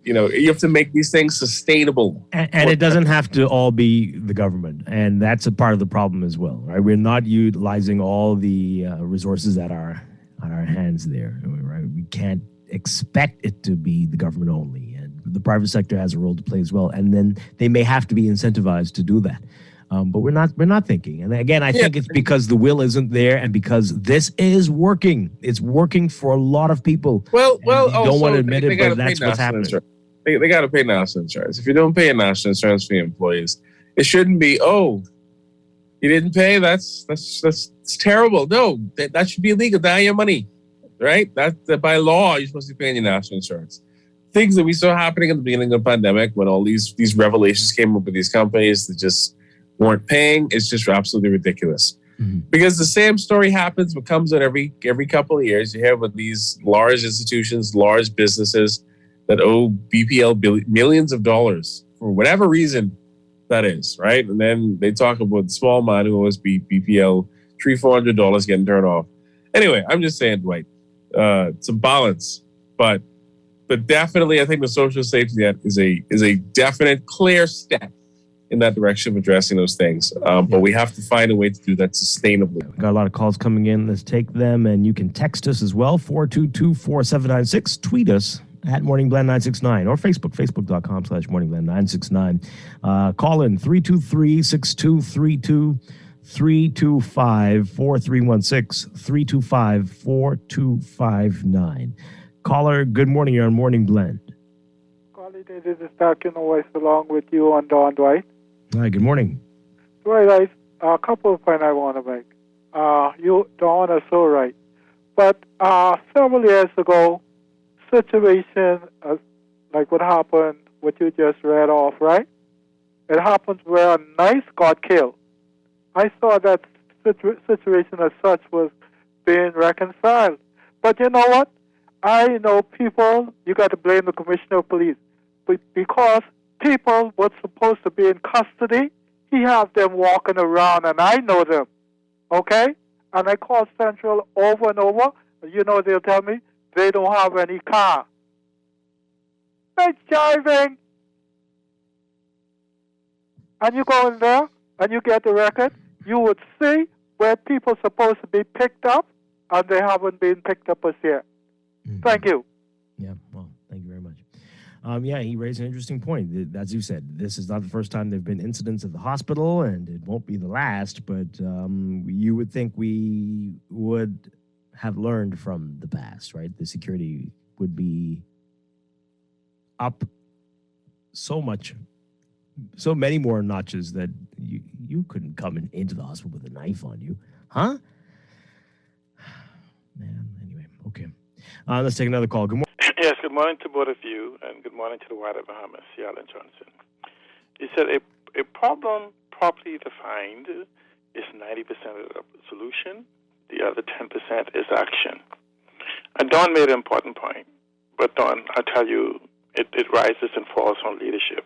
you have to make these things sustainable. And it doesn't have to all be the government. And that's a part of the problem as well, right? We're not utilizing all the resources that are on our hands there, right? We can't expect it to be the government only. And the private sector has a role to play as well. And then they may have to be incentivized to do that. But we're not thinking. And again, I think it's because the will isn't there and because this is working. It's working for a lot of people. Well, don't want to admit it, but that's what's happening. They got to pay national insurance. If you don't pay national insurance for your employees, It shouldn't be, oh, you didn't pay? That's terrible. No, that should be illegal. Deny your money, right? That by law, you're supposed to be paying your national insurance. Things that we saw happening at the beginning of the pandemic when all these revelations came up with these companies that just weren't paying, it's just absolutely ridiculous. Mm-hmm. Because the same story happens, what comes out every couple of years. You have with these large institutions, large businesses that owe BPL millions of dollars for whatever reason that is, right? And then they talk about the small man who owes BPL $300-400 getting turned off. Anyway, I'm just saying, Dwight, some balance, but definitely, I think the social safety net is a definite, clear step in that direction of addressing those things. But we have to find a way to do that sustainably. We've got a lot of calls coming in. Let's take them, and you can text us as well, 422-4796. Tweet us at MorningBlend969 or Facebook.com/MorningBlend969. Call in 323-6232. 325-4316, 325-4259. Caller, good morning. You're on Morning Blend. Callie, this is Strachan voice along with you on Don Dwight. Hi, good morning. Dwight, a couple of points I want to make. You, Don, are so right. But several years ago, situation like what happened, what you just read off, right? It happened where a nice got killed. I saw that situation as such was being reconciled. But you know what? I know people, you got to blame the commissioner of police. Because people were supposed to be in custody, he have them walking around, and I know them. Okay? And I call Central over and over. You know, they'll tell me they don't have any car. They're driving. And you go in there, and you get the record, you would see where people are supposed to be picked up, and they haven't been picked up as yet. Mm-hmm. Thank you. Yeah, well, thank you very much. He raised an interesting point. As you said, this is not the first time there have been incidents at the hospital, and it won't be the last, but you would think we would have learned from the past, right? The security would be up so many more notches that you couldn't come into the hospital with a knife on you. Huh? Man, anyway, okay. Let's take another call. Good morning. Yes, good morning to both of you, and good morning to the White Bahamas, Alan Johnson. You said a problem properly defined is 90% of the solution. The other 10% is action. And Don made an important point, but Don, I tell you, it rises and falls on leadership.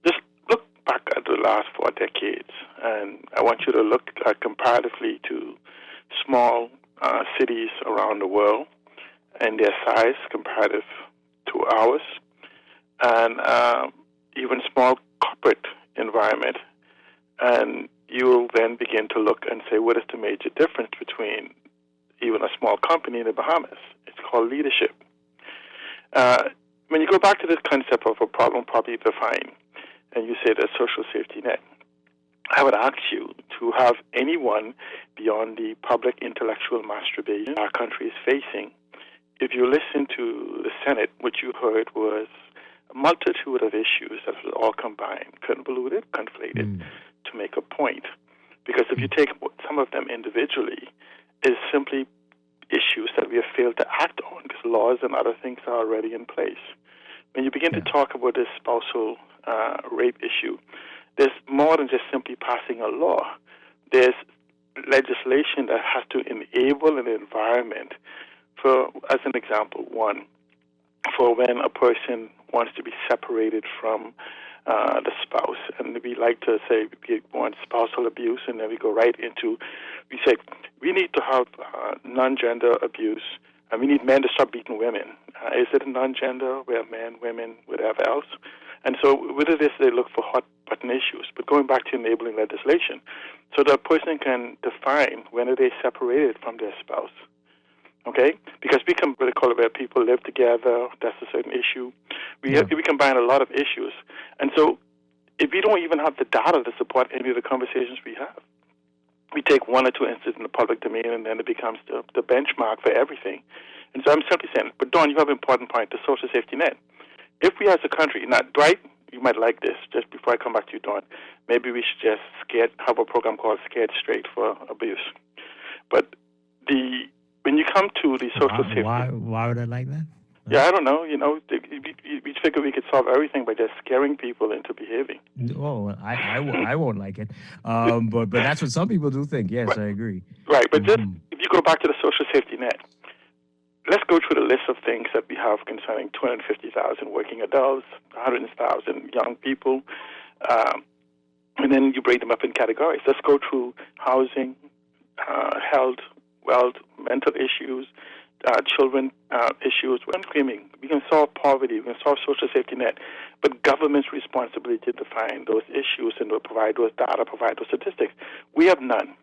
Just look back at the last 4 decades, and I want you to look comparatively to small cities around the world and their size comparative to ours, and even small corporate environment. And you will then begin to look and say, what is the major difference between even a small company in the Bahamas? It's called leadership. When you go back to this concept of a problem properly defined, and you say the social safety net, I would ask you to have anyone beyond the public intellectual masturbation our country is facing. If you listen to the Senate, what you heard was a multitude of issues that was all combined, convoluted, conflated, to make a point. Because if you take some of them individually, it's simply issues that we have failed to act on because laws and other things are already in place. When you begin to talk about this spousal rape issue, there's more than just simply passing a law. There's legislation that has to enable an environment for, as an example, one, for when a person wants to be separated from the spouse. And we like to say we want spousal abuse, and then we go right into, we say, we need to have non-gender abuse, and we need men to stop beating women. Is it a non-gender where men, women, whatever else? And so with this, they look for hot button issues. But going back to enabling legislation, so that a person can define when are they separated from their spouse. Okay? Because we can really call it where people live together, that's a certain issue. We combine a lot of issues. And so if we don't even have the data to support any of the conversations we have, we take one or two instances in the public domain, and then it becomes the benchmark for everything. And so I'm simply saying, but Dawn, you have an important point, the social safety net. If we as a country, now, Dwight, you might like this. Just before I come back to you, Dawn, maybe we should just have a program called Scared Straight for abuse. But when you come to the social safety... Why would I like that? Yeah, I don't know. We figure we could solve everything by just scaring people into behaving. Oh, I won't like it. But that's what some people do think. Yes, I agree. Right, but just if you go back to the social safety net, let's go through the list of things that we have concerning 250,000 working adults, 100,000 young people, and then you break them up in categories. Let's go through housing, health, wealth, mental issues, children issues. We're screaming. We can solve poverty. We can solve social safety net. But government's responsibility to define those issues and to provide those data, provide those statistics. We have none.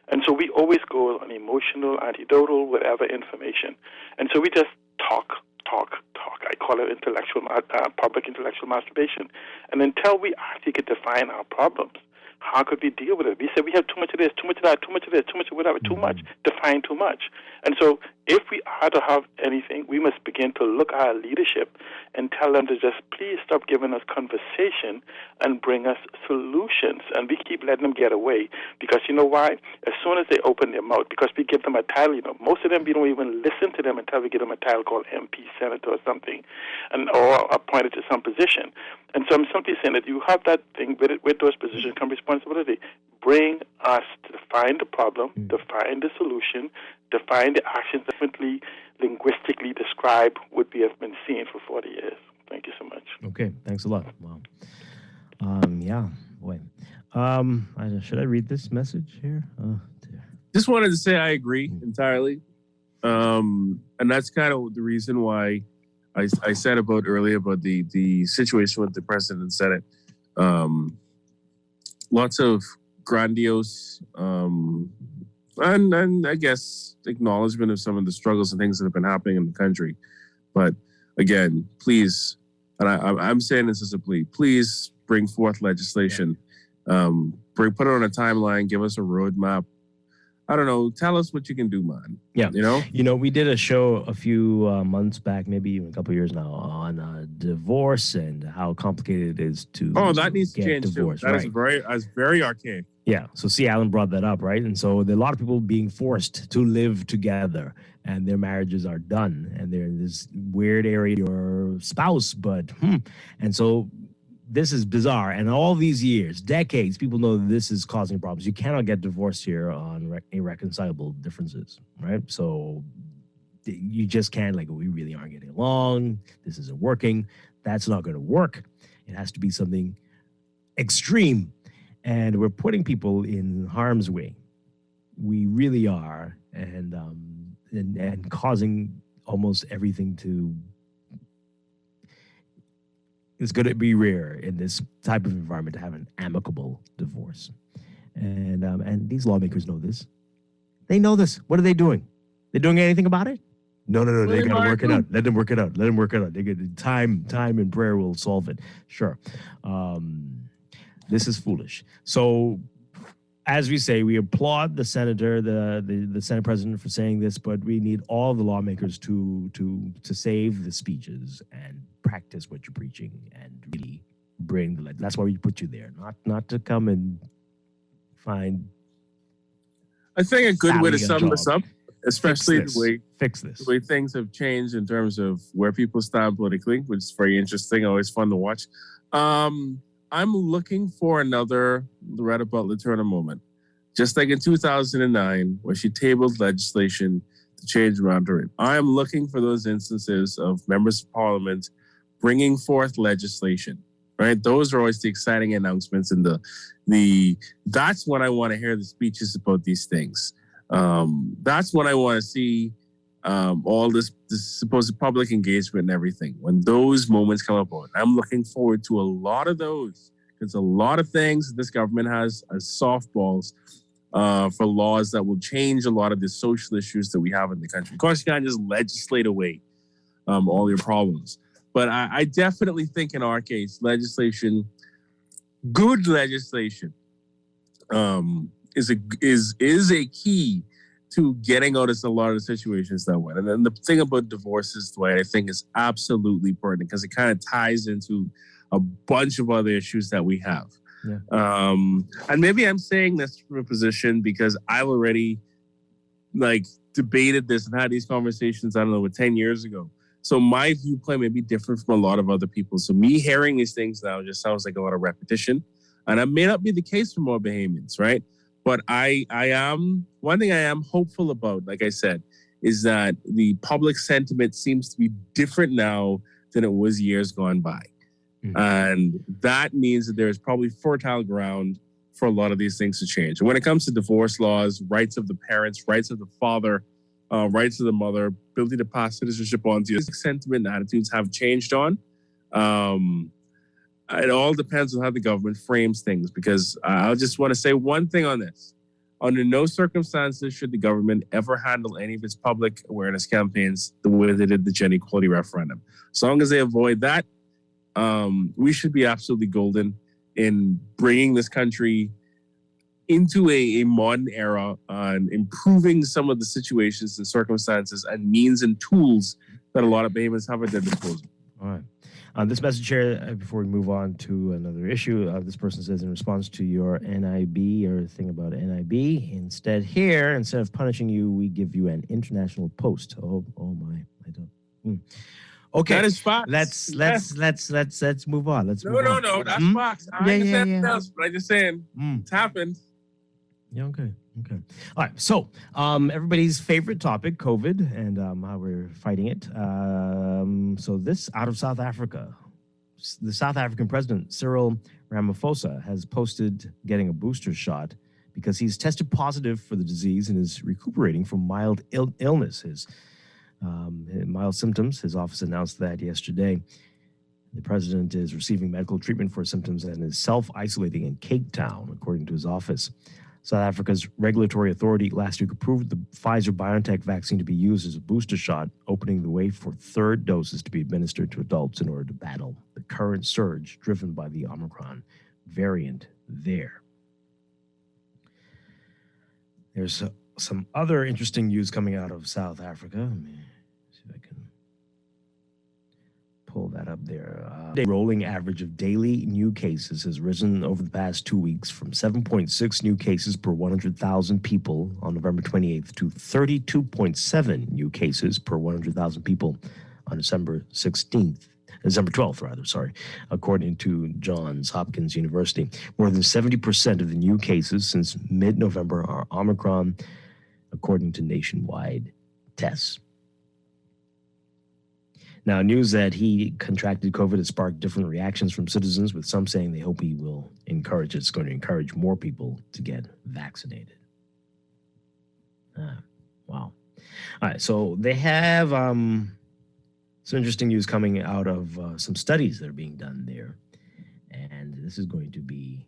And so we always go on emotional, anecdotal, whatever information. And so we just talk. I call it public intellectual masturbation. And until we actually could define our problems, how could we deal with it? We said we have too much of this, too much of that, too much of this, too much of whatever, too much, define too much. And so if we are to have anything, we must begin to look at our leadership and tell them to just please stop giving us conversation and bring us solutions. And we keep letting them get away because you know why? As soon as they open their mouth, because we give them a title, most of them, we don't even listen to them until we give them a title called MP, Senator or something, or appointed to some position. And so I'm simply saying that you have that thing with those positions come responsibility. Bring us to define the problem, define the solution, define the actions differently, linguistically describe what we have been seeing for 40 years. Thank you so much. Okay, thanks a lot. Wow. Yeah, boy. Should I read this message here? Oh, dear. Just wanted to say I agree entirely. And that's kind of the reason why I said earlier about the situation with the president and Senate. Lots of grandiose and I guess acknowledgement of some of the struggles and things that have been happening in the country. But again, please, and I'm saying this as a plea, please bring forth legislation. Put it on a timeline, give us a roadmap. I don't know. Tell us what you can do, man. Yeah. We did a show a few months back, maybe even a couple of years now, on divorce and how complicated it is to that needs to change divorce. Too. That's very archaic. Yeah. So C. Allen brought that up, right? And so there are a lot of people being forced to live together and their marriages are done and they're in this weird area or spouse, but and so this is bizarre. And all these years, decades, people know that this is causing problems. You cannot get divorced here on irreconcilable differences, right? So you just can't, we really aren't getting along. This isn't working. That's not going to work. It has to be something extreme. And we're putting people in harm's way. We really are. And causing almost everything to... It's going to be rare in this type of environment to have an amicable divorce. And these lawmakers know this. They know this. What are they doing? They doing anything about it? No. They got to work it out. Let them work it out. They get time and prayer will solve it. Sure. This is foolish. So, as we say, we applaud the senator, the Senate president for saying this, but we need all the lawmakers to save the speeches and practice what you're preaching and really bring the. That's why we put you there, not to come and find. I think a good way to sum this up, especially the way things have changed in terms of where people stand politically, which is very interesting, always fun to watch. I'm looking for another Loretta Butler Turner moment, just like in 2009, where she tabled legislation to change around her. I am looking for those instances of members of parliament bringing forth legislation, right? Those are always the exciting announcements, and that's when I want to hear the speeches about these things. That's when I want to see all this supposed public engagement and everything. When those moments come up, I'm looking forward to a lot of those, because a lot of things this government has as softballs for laws that will change a lot of the social issues that we have in the country. Of course, you can't just legislate away all your problems. But I definitely think in our case, good legislation, is a key to getting out of a lot of the situations that went. And then the thing about divorces, Dwight, I think is absolutely pertinent because it kind of ties into a bunch of other issues that we have. Yeah. And maybe I'm saying this from a position because I've already debated this and had these conversations, I don't know, 10 years ago. So my viewpoint may be different from a lot of other people. So me hearing these things now just sounds like a lot of repetition. And that may not be the case for more Bahamians, right? But I am, one thing I am hopeful about, like I said, is that the public sentiment seems to be different now than it was years gone by. Mm-hmm. And that means that there's probably fertile ground for a lot of these things to change. And when it comes to divorce laws, rights of the parents, rights of the father, rights of the mother, ability to pass citizenship on to you, sentiment and attitudes have changed on. It all depends on how the government frames things, because I just want to say one thing on this. Under no circumstances should the government ever handle any of its public awareness campaigns the way they did the gender equality referendum. As long as they avoid that, we should be absolutely golden in bringing this country into a modern era and improving some of the situations and circumstances and means and tools that a lot of Bahamians have at their disposal. All right. This message here, before we move on to another issue, this person says, in response to your NIB or thing about NIB, instead of punishing you, we give you an international post. Oh my, I don't. Okay, that is Fox. Let's move on. Let's move on. No. That's Fox. I ain't saying anything else, but I'm just saying it's happened. Yeah. Okay. All right. So, everybody's favorite topic, COVID, and how we're fighting it. So this out of South Africa, the South African president Cyril Ramaphosa has posted getting a booster shot because he's tested positive for the disease and is recuperating from mild illness. His mild symptoms. His office announced that yesterday. The president is receiving medical treatment for symptoms and is self-isolating in Cape Town, according to his office. South Africa's regulatory authority last week approved the Pfizer-BioNTech vaccine to be used as a booster shot, opening the way for third doses to be administered to adults in order to battle the current surge driven by the Omicron variant there. There's some other interesting news coming out of South Africa. Let me see if I can pull that up there. The rolling average of daily new cases has risen over the past 2 weeks from 7.6 new cases per 100,000 people on November 28th to 32.7 new cases per 100,000 people on December 12th, according to Johns Hopkins University. More than 70% of the new cases since mid-November are Omicron, according to nationwide tests. Now, news that he contracted COVID has sparked different reactions from citizens, with some saying they hope it's going to encourage more people to get vaccinated. Wow. All right, so they have some interesting news coming out of some studies that are being done there. And this is going to be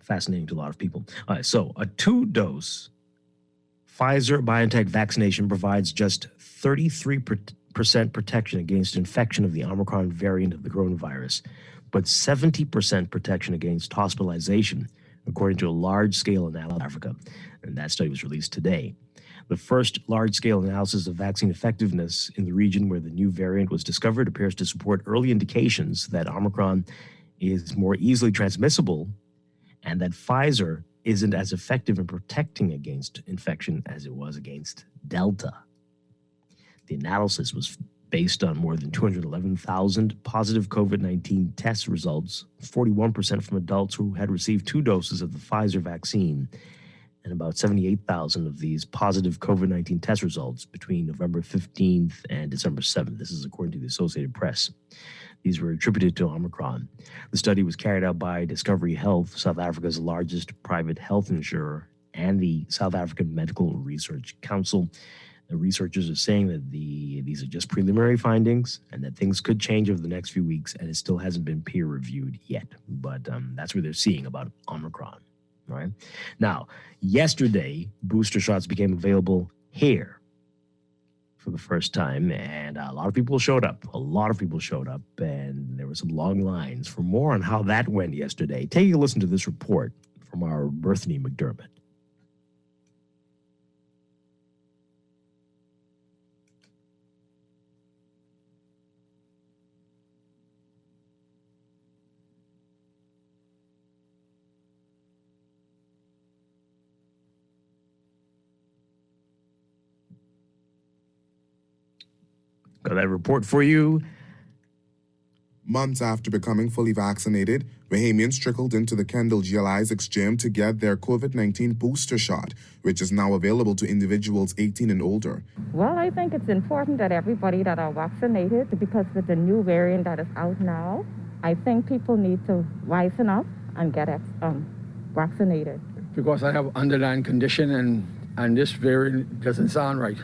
fascinating to a lot of people. All right, so a 2-dose Pfizer-BioNTech vaccination provides just 33% protection against infection of the Omicron variant of the coronavirus, but 70% protection against hospitalization, according to a large-scale analysis in Africa. And that study was released today. The first large-scale analysis of vaccine effectiveness in the region where the new variant was discovered appears to support early indications that Omicron is more easily transmissible and that Pfizer isn't as effective in protecting against infection as it was against Delta. The analysis was based on more than 211,000 positive COVID-19 test results, 41% from adults who had received 2 doses of the Pfizer vaccine, and about 78,000 of these positive COVID-19 test results between November 15th and December 7th. This is according to the Associated Press. These were attributed to Omicron. The study was carried out by Discovery Health, South Africa's largest private health insurer, and the South African Medical Research Council. The researchers are saying that these are just preliminary findings and that things could change over the next few weeks, and it still hasn't been peer-reviewed yet. But that's what they're seeing about Omicron, right? Now, yesterday, booster shots became available here for the first time, and a lot of people showed up. And there were some long lines. For more on how that went yesterday, take a listen to this report from our Berthany McDermott. Got that report for you. Months after becoming fully vaccinated, Bahamians trickled into the Kendall GL Isaacs gym to get their COVID-19 booster shot, which is now available to individuals 18 and older. Well, I think it's important that everybody that are vaccinated, because with the new variant that is out now, I think people need to wisen up and get vaccinated. Because I have underlying condition and this variant doesn't sound right.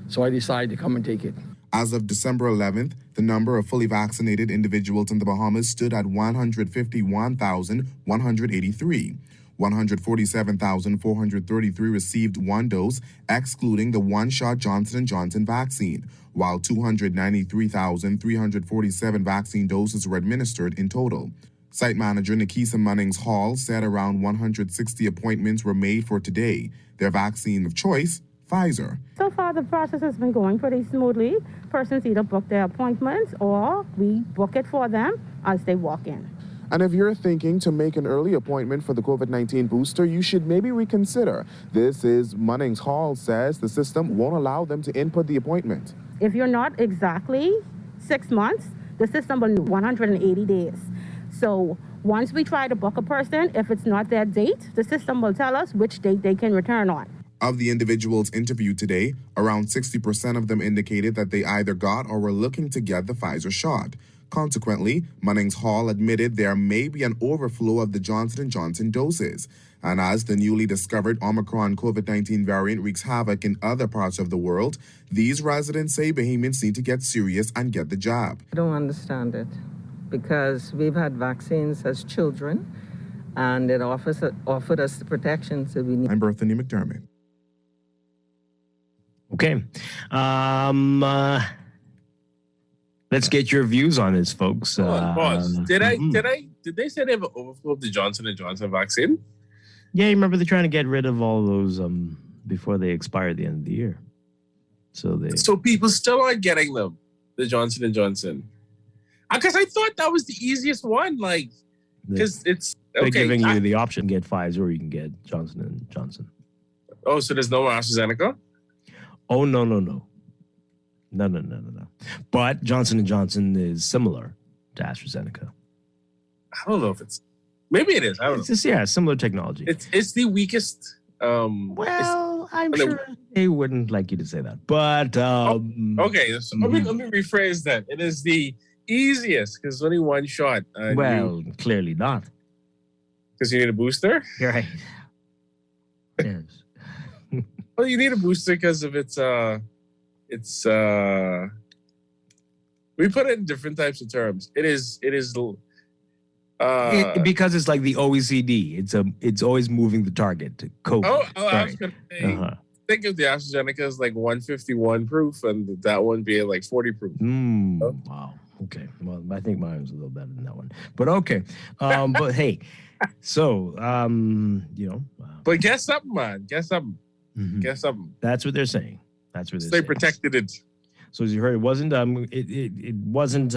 So I decided to come and take it. As of December 11th, the number of fully vaccinated individuals in the Bahamas stood at 151,183. 147,433 received one dose, excluding the one-shot Johnson & Johnson vaccine, while 293,347 vaccine doses were administered in total. Site manager Nikisa Munnings Hall said around 160 appointments were made for today. Their vaccine of choice, Pfizer. So far, the process has been going pretty smoothly. Persons either book their appointments or we book it for them as they walk in. And if you're thinking to make an early appointment for the COVID-19 booster, you should maybe reconsider. This is Munnings Hall says the system won't allow them to input the appointment. If you're not exactly 6 months, the system will do 180 days. So once we try to book a person, if it's not their date, the system will tell us which date they can return on. Of the individuals interviewed today, around 60% of them indicated that they either got or were looking to get the Pfizer shot. Consequently, Munnings Hall admitted there may be an overflow of the Johnson & Johnson doses. And as the newly discovered Omicron COVID-19 variant wreaks havoc in other parts of the world, these residents say Bahamians need to get serious and get the jab. I don't understand it because we've had vaccines as children and it offered us the protections that we need. I'm Berthany McDermott. Okay. Let's get your views on this, folks. Boss, did they say they have an overflow of the Johnson & Johnson vaccine? Yeah, you remember they're trying to get rid of all those before they expire at the end of the year. So people still aren't getting them, the Johnson & Johnson. Because I thought that was the easiest one, like, because it's they're giving you the option to get Pfizer or you can get Johnson & Johnson. Oh, so there's no AstraZeneca? Oh, no. But Johnson & Johnson is similar to AstraZeneca. I don't know if it's... Maybe it is. I don't know. Just, similar technology. It's the weakest... well, I'm sure they wouldn't like you to say that. But... okay, so let me rephrase that. It is the easiest because only one shot. Clearly not. Because you need a booster? Right. Yes. Well, you need a booster because of its we put it in different types of terms. It is because it's like the OECD. It's always moving the target to COVID. I was gonna say, think of the AstraZeneca as like 151 proof and that one being like 40 proof. Wow. Okay. Well, I think mine was a little better than that one. But okay. But hey, so but guess something, man. Guess something. Mm-hmm. Guess something. That's what they're saying. That's what they're Stay saying. protected. So as you heard, it wasn't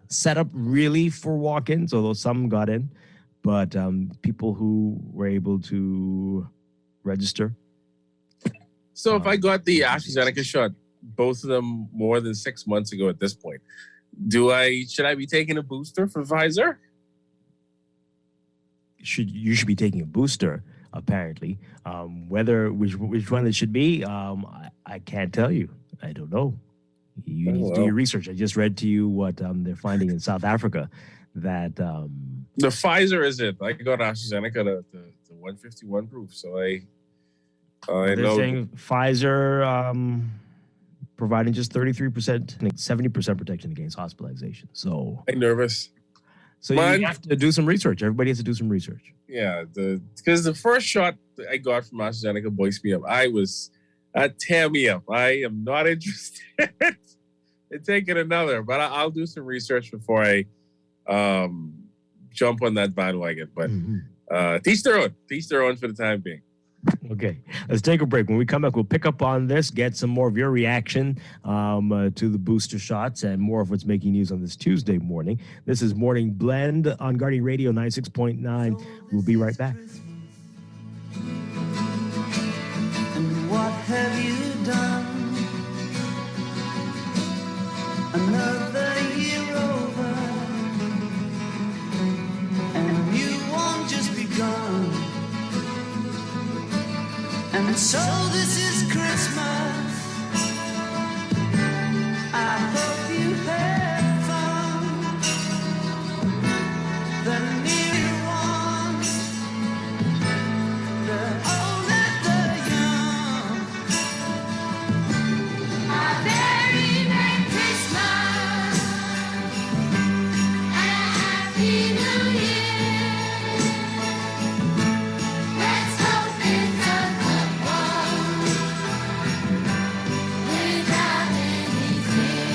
set up really for walk-ins, although some got in, but people who were able to register. So if I got the AstraZeneca shot, both of them more than 6 months ago at this point, should I be taking a booster for Pfizer? You should be taking a booster. Apparently, which one it should be, I can't tell you. I don't know. You need to do your research. I just read to you what they're finding in South Africa that the Pfizer is it. I got AstraZeneca the 151 proof, so I they're know saying Pfizer providing just 33%, 70% protection against hospitalization. So I'm nervous. So you have to do some research. Everybody has to do some research. Yeah, because the first shot I got from AstraZeneca voiced me up. Tear me up. I am not interested in taking another, but I'll do some research before I jump on that bandwagon. But teach their own for the time being. Okay, let's take a break. When we come back, we'll pick up on this, get some more of your reaction to the booster shots and more of what's making news on this Tuesday morning. This is Morning Blend on Guardian Radio 96.9. We'll be right back. And what have you done? Another year over, and a new one just begun. And so this is Christmas. I hope you had fun. The new ones, the old and the young. A very Merry Christmas and a Happy New Year. Let's hope it's a good one without any fear.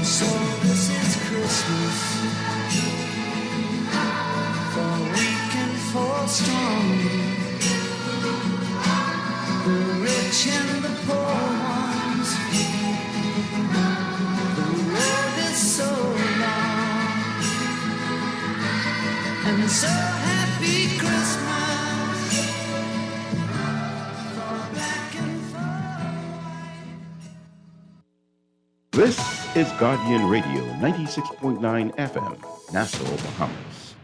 So this is Christmas for weak and for strong, the rich and the poor ones. The road is so long, and so happy Christmas for black and for This is Guardian Radio, 96.9 FM, Nassau, Bahamas.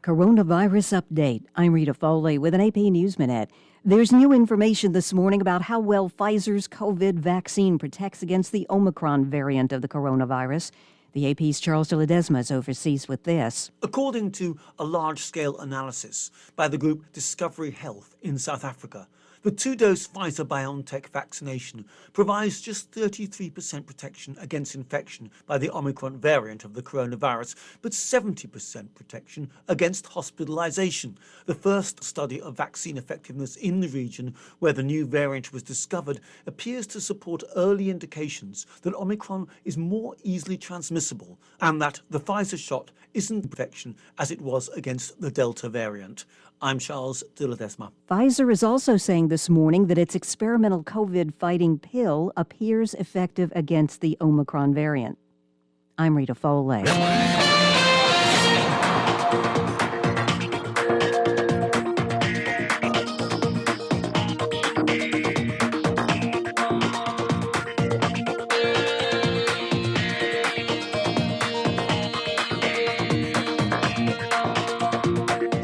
Coronavirus update. I'm Rita Foley with an AP News Minute. There's new information this morning about how well Pfizer's COVID vaccine protects against the Omicron variant of the coronavirus. The AP's Charles de Ledesma is overseas with this. According to a large-scale analysis by the group Discovery Health in South Africa, the two-dose Pfizer-BioNTech vaccination provides just 33% protection against infection by the Omicron variant of the coronavirus, but 70% protection against hospitalization. The first study of vaccine effectiveness in the region where the new variant was discovered appears to support early indications that Omicron is more easily transmissible and that the Pfizer shot isn't protection as it was against the Delta variant. I'm Charles de Ledesma. Pfizer is also saying this morning that its experimental COVID fighting pill appears effective against the Omicron variant. I'm Rita Foley.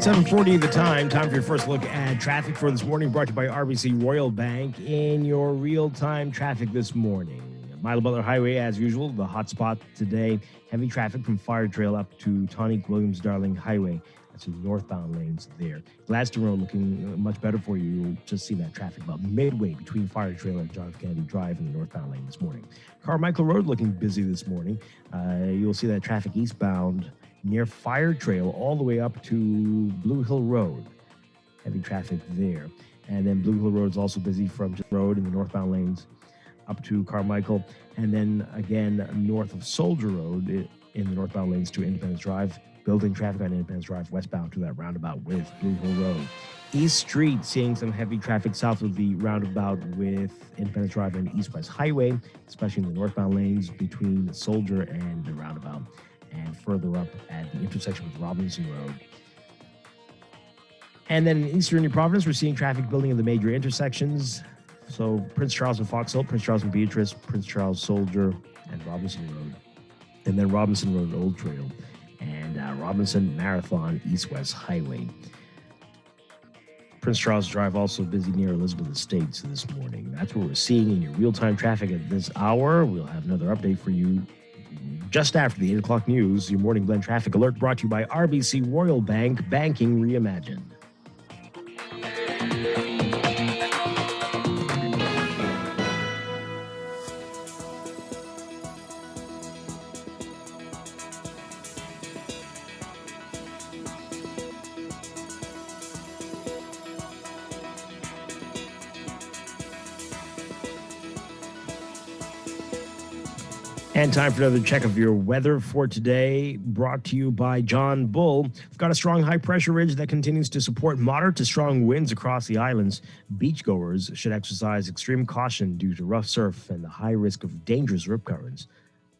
7:40 the time for your first look at traffic for this morning, brought to you by RBC Royal Bank. In your real-time traffic this morning, Milo Butler Highway, as usual, the hot spot today. Heavy traffic from Fire Trail up to Tonic Williams Darling Highway. That's the northbound lanes there. Gladstone Road looking much better for you. You'll just see that traffic about midway between Fire Trail and John F. Kennedy Drive in the northbound lane this morning. Carmichael Road looking busy this morning. You'll see that traffic eastbound near Fire Trail all the way up to Blue Hill Road. Heavy traffic there. And then Blue Hill Road is also busy from Road in the northbound lanes up to Carmichael. And then again, north of Soldier Road in the northbound lanes to Independence Drive. Building traffic on Independence Drive westbound to that roundabout with Blue Hill Road. East Street seeing some heavy traffic south of the roundabout with Independence Drive and East-West Highway, especially in the northbound lanes between Soldier and the roundabout, and further up at the intersection with Robinson Road. And then in eastern New Providence, we're seeing traffic building in the major intersections. So Prince Charles and Fox Hill, Prince Charles and Beatrice, Prince Charles Soldier, and Robinson Road. And then Robinson Road Old Trail, and Robinson Marathon East-West Highway. Prince Charles Drive also busy near Elizabeth Estates this morning. That's what we're seeing in your real-time traffic at this hour. We'll have another update for you just after the 8 o'clock news. Your Morning Blend Traffic Alert brought to you by RBC Royal Bank, banking reimagined. And time for another check of your weather for today, brought to you by John Bull. We've got a strong high-pressure ridge that continues to support moderate to strong winds across the islands. Beachgoers should exercise extreme caution due to rough surf and the high risk of dangerous rip currents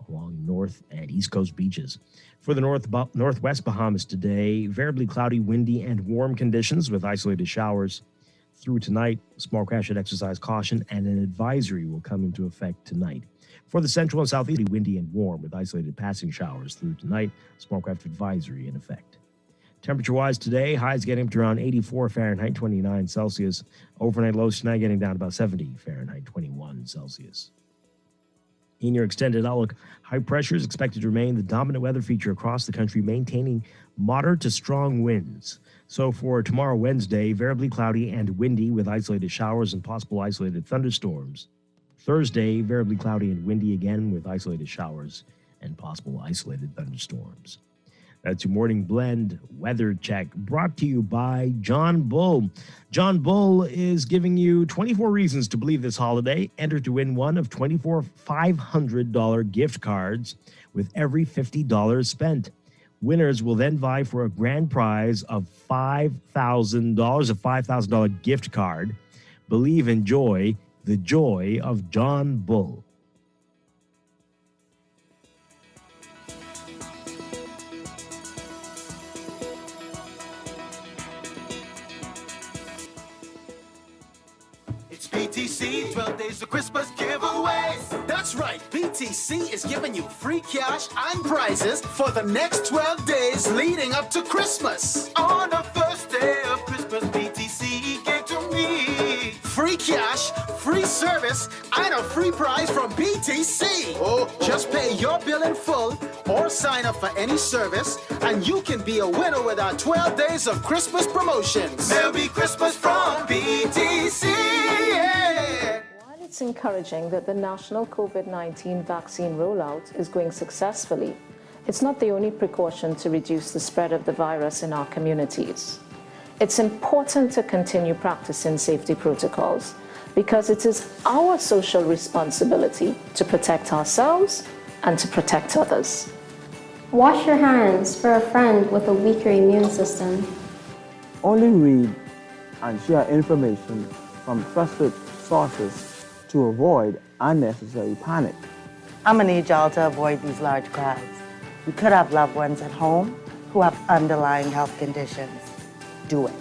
along north and east coast beaches. For the northwest Bahamas today, variably cloudy, windy, and warm conditions with isolated showers. through tonight. Small crash should exercise caution, and an advisory will come into effect tonight. For the central and southeast, windy and warm with isolated passing showers through tonight. Small craft advisory in effect. Temperature-wise today, highs getting up to around 84 Fahrenheit, 29 Celsius. Overnight lows tonight getting down to about 70 Fahrenheit, 21 Celsius. In your extended outlook, high pressure is expected to remain the dominant weather feature across the country, maintaining moderate to strong winds. So for tomorrow, Wednesday, variably cloudy and windy with isolated showers and possible isolated thunderstorms. Thursday, variably cloudy and windy again with isolated showers and possible isolated thunderstorms. That's your morning blend weather check brought to you by John Bull. John Bull is giving you 24 reasons to believe this holiday. Enter to win one of 24 $500 gift cards with every $50 spent. Winners will then vie for a grand prize of $5,000, a $5,000 gift card. Believe, enjoy the joy of John Bull. BTC, 12 days of Christmas giveaways. That's right, BTC is giving you free cash and prizes for the next 12 days leading up to Christmas. On the first day of Christmas, BTC gave to me free cash, free service, and a free prize from BTC. Oh, just pay your bill in full or sign up for any service, and you can be a winner with our 12 days of Christmas promotions. There'll be Christmas from BTC. Yeah. While it's encouraging that the national COVID-19 vaccine rollout is going successfully, it's not the only precaution to reduce the spread of the virus in our communities. It's important to continue practicing safety protocols because it is our social responsibility to protect ourselves and to protect others. Wash your hands for a friend with a weaker immune system. Only read and share information from trusted sources to avoid unnecessary panic. I'm gonna need y'all to avoid these large crowds. You could have loved ones at home who have underlying health conditions. Do it.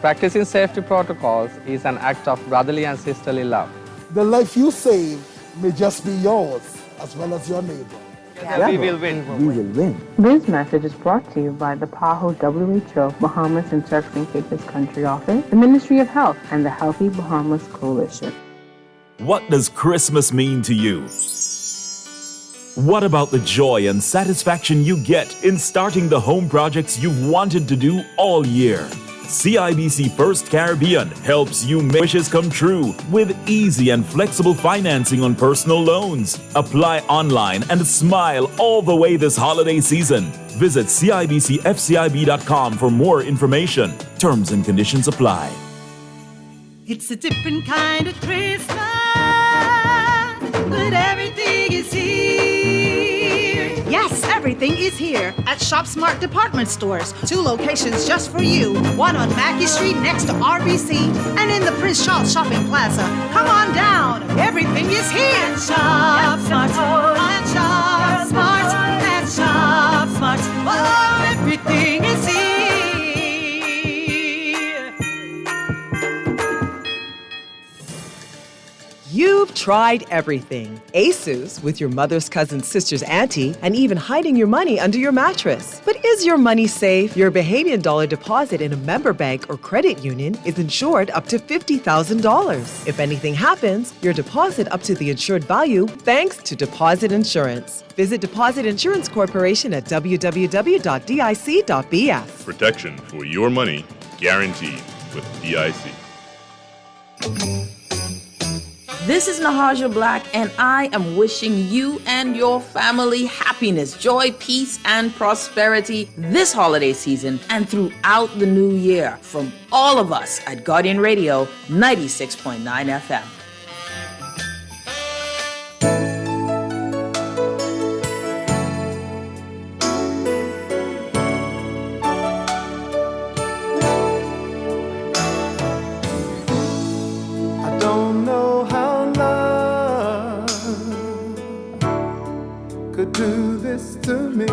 Practicing safety protocols is an act of brotherly and sisterly love. The life you save may just be yours as well as your neighbor. We will win. We will win. This message is brought to you by the PAHO WHO Bahamas and Turks and Caicos Country Office, the Ministry of Health, and the Healthy Bahamas Coalition. What does Christmas mean to you? What about the joy and satisfaction you get in starting the home projects you've wanted to do all year? CIBC First Caribbean helps you make wishes come true with easy and flexible financing on personal loans. Apply online and smile all the way this holiday season. Visit CIBCFCIB.com for more information. Terms and conditions apply. It's a different kind of Christmas, but everything is here. Yes, everything is here at Shop Smart Department Stores. 2 locations just for you. One on Mackey Street next to RBC, and in the Prince Charles Shopping Plaza. Come on down. Everything is here. At Shop Smart. At Shop Smart. At Shop Smart. Oh, everything is here. You've tried everything. ASUS with your mother's cousin's sister's auntie, and even hiding your money under your mattress. But is your money safe? Your Bahamian dollar deposit in a member bank or credit union is insured up to $50,000. If anything happens, your deposit up to the insured value thanks to Deposit Insurance. Visit Deposit Insurance Corporation at www.dic.bs. Protection for your money guaranteed with DIC. This is Nahaja Black, and I am wishing you and your family happiness, joy, peace, and prosperity this holiday season and throughout the new year from all of us at Guardian Radio 96.9 FM. Do this to me.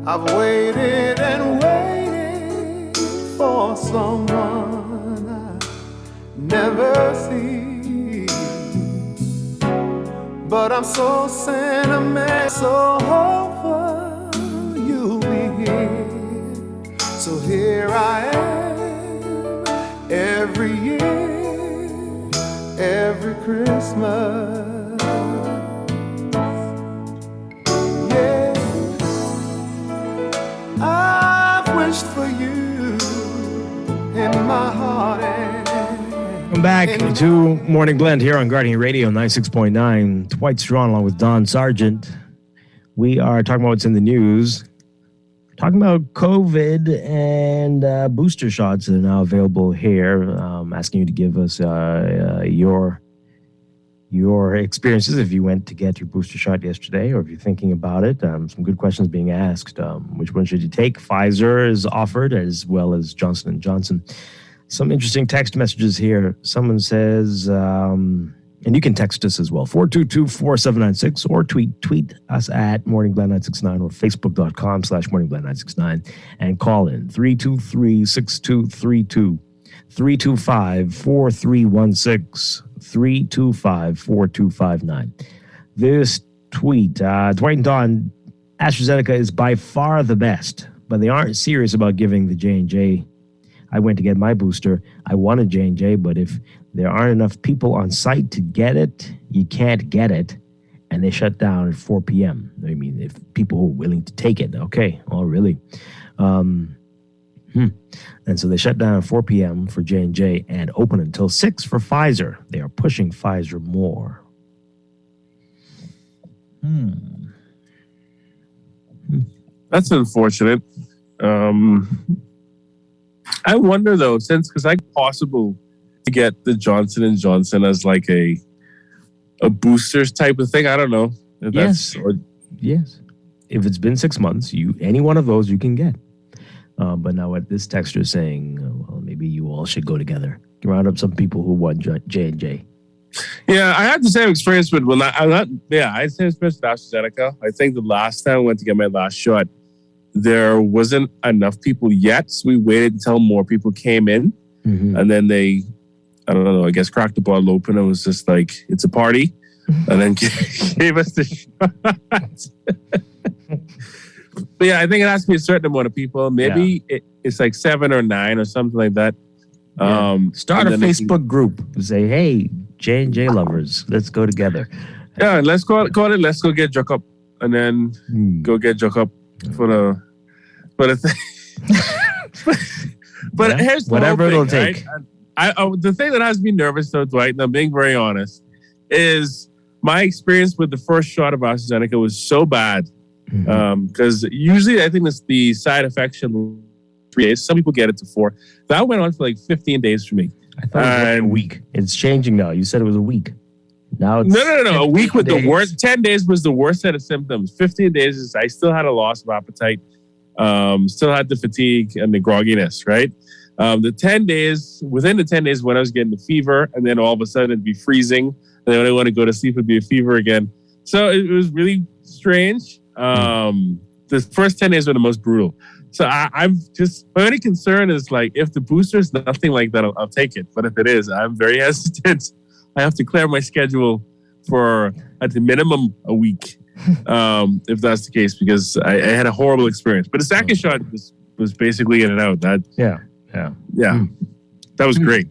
I've waited and waited for someone I never see. But I'm so sentimental, so hopeful you'll be here. So here I am, every year, every Christmas. Yeah, I've wished for you in my heart. Welcome back to Morning Blend here on Guardian Radio 96.9. Dwight Strachan along with Don Sargent. We are talking about what's in the news. Talking about COVID and booster shots that are now available here. Asking you to give us your experiences if you went to get your booster shot yesterday or if you're thinking about it. Some good questions being asked. Which one should you take? Pfizer is offered as well as Johnson & Johnson. Some interesting text messages here. Someone says, and you can text us as well, 422-4796, or tweet us at morningblend969 or facebook.com/morningblend969 and call in 323-6232, 325-4316, 325-4259. This tweet, Dwight and Don, AstraZeneca is by far the best, but they aren't serious about giving the J&J. I went to get my booster. I wanted J&J, but if there aren't enough people on site to get it, you can't get it. And they shut down at 4 p.m. I mean, if people were willing to take it, okay. Oh, really? And so they shut down at 4 p.m. for J&J and open until 6 for Pfizer. They are pushing Pfizer more. That's unfortunate. I wonder though, because I possible to get the Johnson & Johnson as like a boosters type of thing. I don't know. If Yes. Yes. If it's been 6 months, any one of those you can get. But now what this texter is saying, well, maybe you all should go together. Round up some people who want J&J. Yeah, I had the same experience with I had the same experience with AstraZeneca. I think the last time I went to get my last shot, there wasn't enough people yet, so we waited until more people came in, and then they, I don't know, I guess cracked the bottle open and was just like, it's a party, and then gave us the shot. But yeah, I think it has to be a certain amount of people. Maybe it's like 7 or 9 or something like that. Start a Facebook group. Say, hey, J&J lovers, let's go together. Yeah, let's call it. Let's go get Jock Up, and then go get Jock Up for the thing. but here's the whatever whole it'll thing, take. Right? The thing that has me nervous though, Dwight, and I'm being very honest, is my experience with the first shot of AstraZeneca was so bad. Because usually I think it's the side effects 3 days. Some people get it to 4. That went on for like 15 days for me. I thought it was like a week. It's changing now. You said it was a week. Now it's no. A week with the worst. 10 days was the worst set of symptoms. 15 days is I still had a loss of appetite. Still had the fatigue and the grogginess, right? Within the 10 days when I was getting the fever, and then all of a sudden it'd be freezing, and then when I want to go to sleep it'd be a fever again. So it was really strange. The first 10 days were the most brutal. So I'm just, my only concern is like, if the booster is nothing like that, I'll take it. But if it is, I'm very hesitant. I have to clear my schedule for at the minimum a week, if that's the case, because I had a horrible experience. But the second shot was basically in and out. That that was great.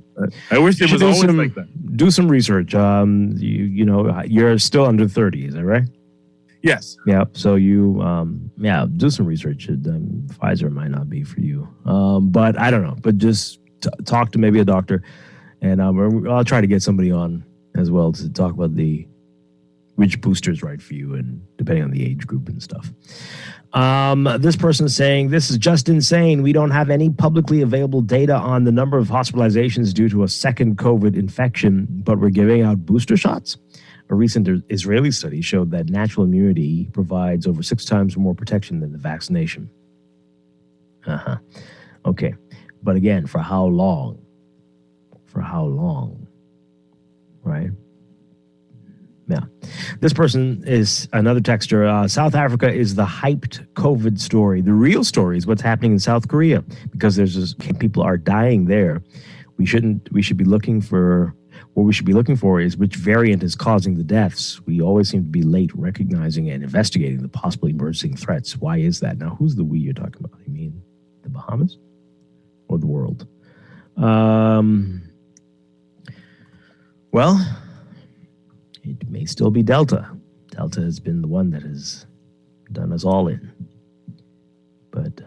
I wish it was always like that. Do some research. You know, you're still under 30, is that right? Yes. Yeah. So you, do some research. Pfizer might not be for you, but I don't know. But just talk to maybe a doctor, and I'll try to get somebody on as well to talk about which booster is right for you, and depending on the age group and stuff. This person is saying, this is just insane. We don't have any publicly available data on the number of hospitalizations due to a second COVID infection, but we're giving out booster shots. A recent Israeli study showed that natural immunity provides over 6 times more protection than the vaccination. Okay. But again, for how long? For how long? Right? Yeah. This person is another texter. South Africa is the hyped COVID story. The real story is what's happening in South Korea, because people are dying there. We should be looking for is which variant is causing the deaths. We always seem to be late recognizing and investigating the possibly emerging threats. Why is that? Now, who's the we you're talking about? You mean the Bahamas or the world? Well, it may still be Delta. Delta has been the one that has done us all in. But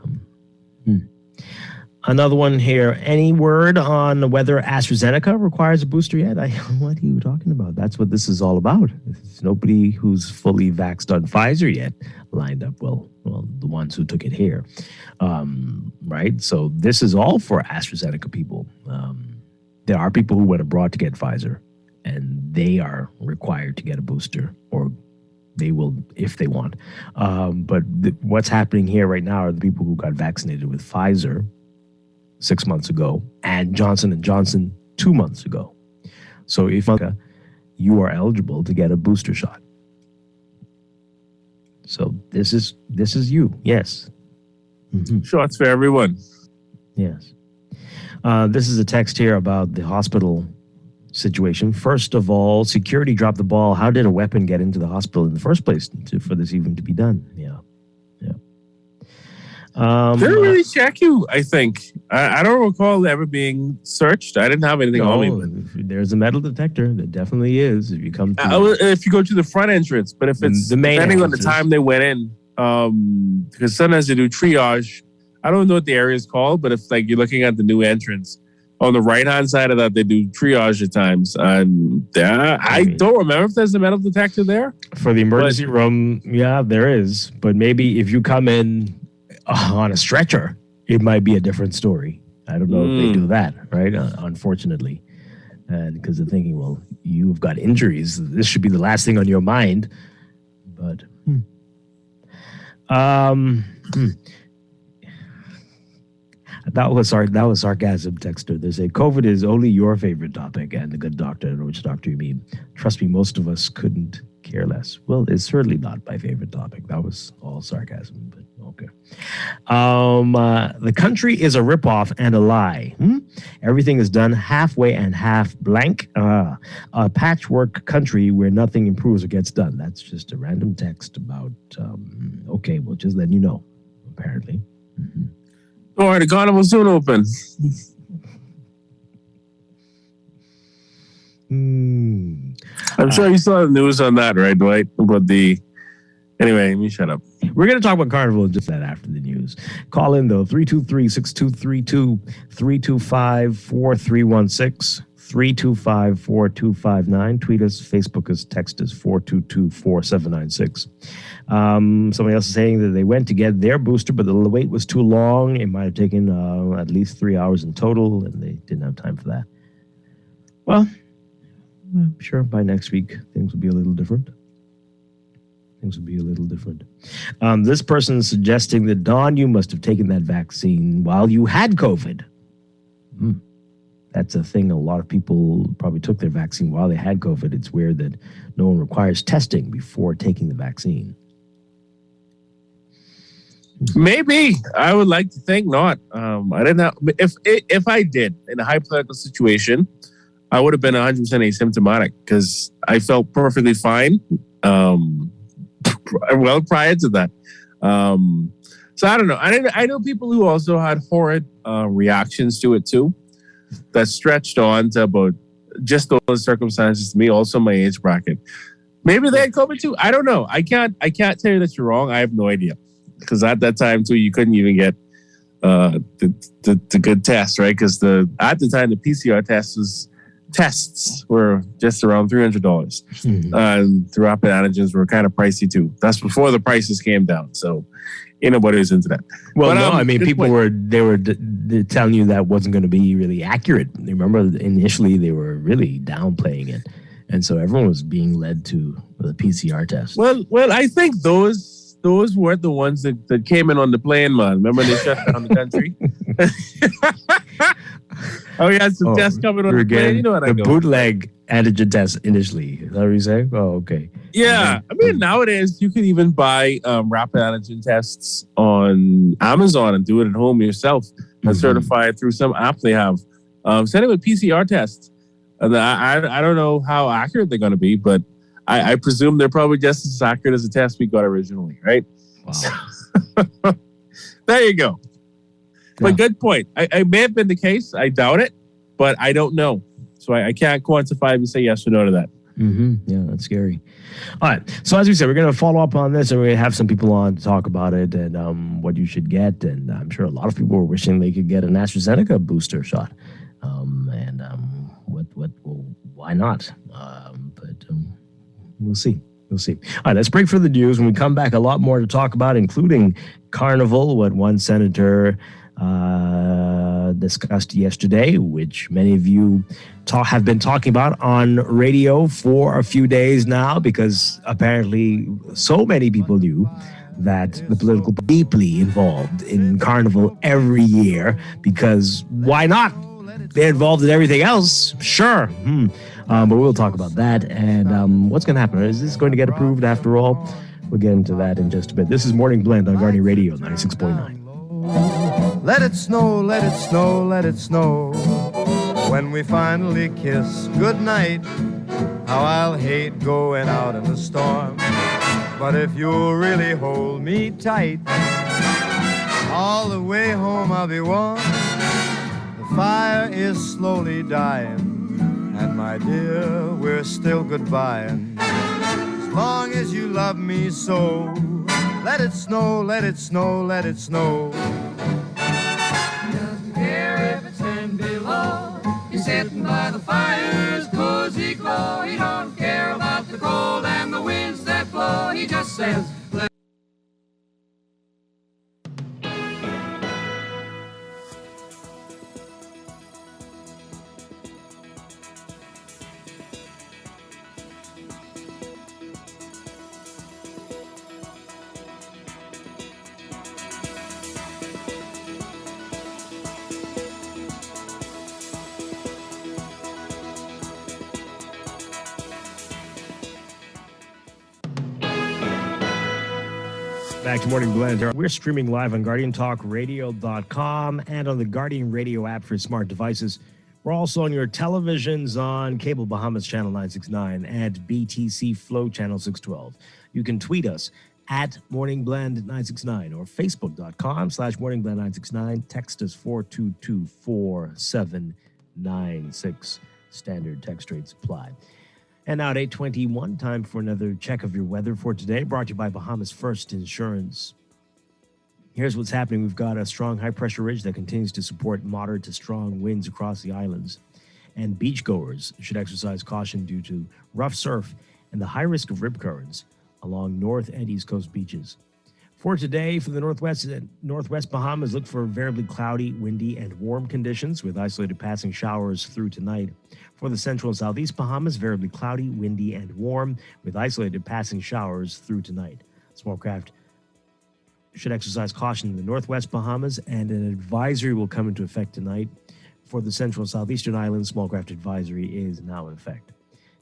another one here. Any word on whether AstraZeneca requires a booster yet? What are you talking about? That's what this is all about. There's nobody who's fully vaxxed on Pfizer yet lined up. Well, the ones who took it here, right? So this is all for AstraZeneca people. There are people who went abroad to get Pfizer, and they are required to get a booster, or they will if they want. But what's happening here right now are the people who got vaccinated with Pfizer 6 months ago and Johnson & Johnson 2 months ago. So if you are eligible to get a booster shot. So this is you. Yes. Mm-hmm. Shots for everyone. Yes. This is a text here about the hospital situation. First of all, security dropped the ball. How did a weapon get into the hospital in the first place for this even to be done? Yeah. They didn't really check you, I think. I don't recall ever being searched. I didn't have anything on me. But there's a metal detector. There definitely is. If you come if you go to the front entrance, but if it's the main depending on the time they went in, because sometimes they do triage. I don't know what the area is called, but if like you're looking at the new entrance, on the right-hand side of that, they do triage at times. And I don't remember if there's a metal detector there. For the emergency room, yeah, there is. But maybe if you come in on a stretcher, it might be a different story. I don't know if they do that, right? Unfortunately. And because they're thinking, well, you've got injuries. This should be the last thing on your mind. But, That was sarcasm, texter. They say COVID is only your favorite topic, and the good doctor. I don't know which doctor you mean. Trust me, most of us couldn't care less. Well, it's certainly not my favorite topic. That was all sarcasm, but okay. The country is a ripoff and a lie. Everything is done halfway and half blank. A patchwork country where nothing improves or gets done. That's just a random text about, okay, well, just letting you know, apparently. Mm-hmm. All right, the carnival soon open. I'm sure you saw the news on that, right, Dwight? About anyway, let me shut up. We're going to talk about carnival just that after the news. Call in, though, 323-6232, 325-4316, 325-4259. Tweet us, Facebook us, text us, 422-4796. Somebody else is saying that they went to get their booster, but the wait was too long. It might have taken at least 3 hours in total, and they didn't have time for that. Well, I'm sure by next week things will be a little different. This person is suggesting that, Dawn, you must have taken that vaccine while you had COVID. That's a thing. A lot of people probably took their vaccine while they had COVID. It's weird that no one requires testing before taking the vaccine. Maybe. I would like to think not. I didn't have. If I did, in a hypothetical situation, I would have been 100% asymptomatic because I felt perfectly fine. Well, prior to that. So I don't know. I know people who also had horrid reactions to it too. That stretched on to about just those circumstances to me, also my age bracket. Maybe they had COVID too. I don't know. I can't tell you that you're wrong. I have no idea. Because at that time too, you couldn't even get the good test, right? Because at the time the PCR tests were just around $300. And the rapid antigens were kind of pricey too. That's before the prices came down. So ain't nobody was into that. Well, but, no, I mean, people were telling you that wasn't going to be really accurate. Remember, initially they were really downplaying it, and so everyone was being led to the PCR test. Well, I think those weren't the ones that came in on the plane, man. Remember they shut down the country? Oh, yeah, some tests coming on the plane. You know what I the go. bootleg antigen test initially. Is that what you're saying? Oh, okay. Yeah, I mean, nowadays you can even buy rapid antigen tests on Amazon and do it at home yourself and certify it through some app they have. Same with PCR tests. I don't know how accurate they're going to be, but I presume they're probably just as accurate as the test we got originally, right? Wow. There you go. But good point. I may have been the case. I doubt it, but I don't know. So I can't quantify and say yes or no to that. Yeah, that's scary. All right. So as we said, we're going to follow up on this and we're going to have some people on to talk about it and what you should get. And I'm sure a lot of people were wishing they could get an AstraZeneca booster shot. Why not? But we'll see. We'll see. All right, let's break for the news. When we come back, a lot more to talk about, including Carnival, what one senator discussed yesterday, which many of you have been talking about on radio for a few days now, because apparently so many people knew that the political deeply involved in Carnival every year, because why not? They're involved in everything else, sure. But we'll talk about that and what's going to happen. Is this going to get approved after all? We'll get into that in just a bit. This is Morning Blend on Guardian Radio 96.9. Let it snow, let it snow, let it snow. When we finally kiss goodnight, how I'll hate going out in the storm. But if you'll really hold me tight, all the way home I'll be warm. The fire is slowly dying, and my dear, we're still goodbying. As long as you love me so, let it snow, let it snow, let it snow. Doesn't care if it's 10 below. He's sitting by the fire's cozy glow. He don't care about the cold and the winds that blow. He just says, Back to Morning Blend. We're streaming live on GuardianTalkRadio.com and on the Guardian Radio app for smart devices. We're also on your televisions on Cable Bahamas Channel 969 and BTC Flow Channel 612. You can tweet us at Morning Blend 969 or Facebook.com/Morning Blend 969. Text us 422-4796. Standard text rates apply. And now at 8:21, time for another check of your weather for today, brought to you by Bahamas First Insurance. Here's what's happening. We've got a strong high-pressure ridge that continues to support moderate to strong winds across the islands. And beachgoers should exercise caution due to rough surf and the high risk of rip currents along North and East Coast beaches. For today, for the Northwest Bahamas, look for variably cloudy, windy, and warm conditions with isolated passing showers through tonight. For the Central and Southeast Bahamas, variably cloudy, windy, and warm with isolated passing showers through tonight. Small craft should exercise caution in the Northwest Bahamas, and an advisory will come into effect tonight. For the Central and Southeastern Islands, small craft advisory is now in effect.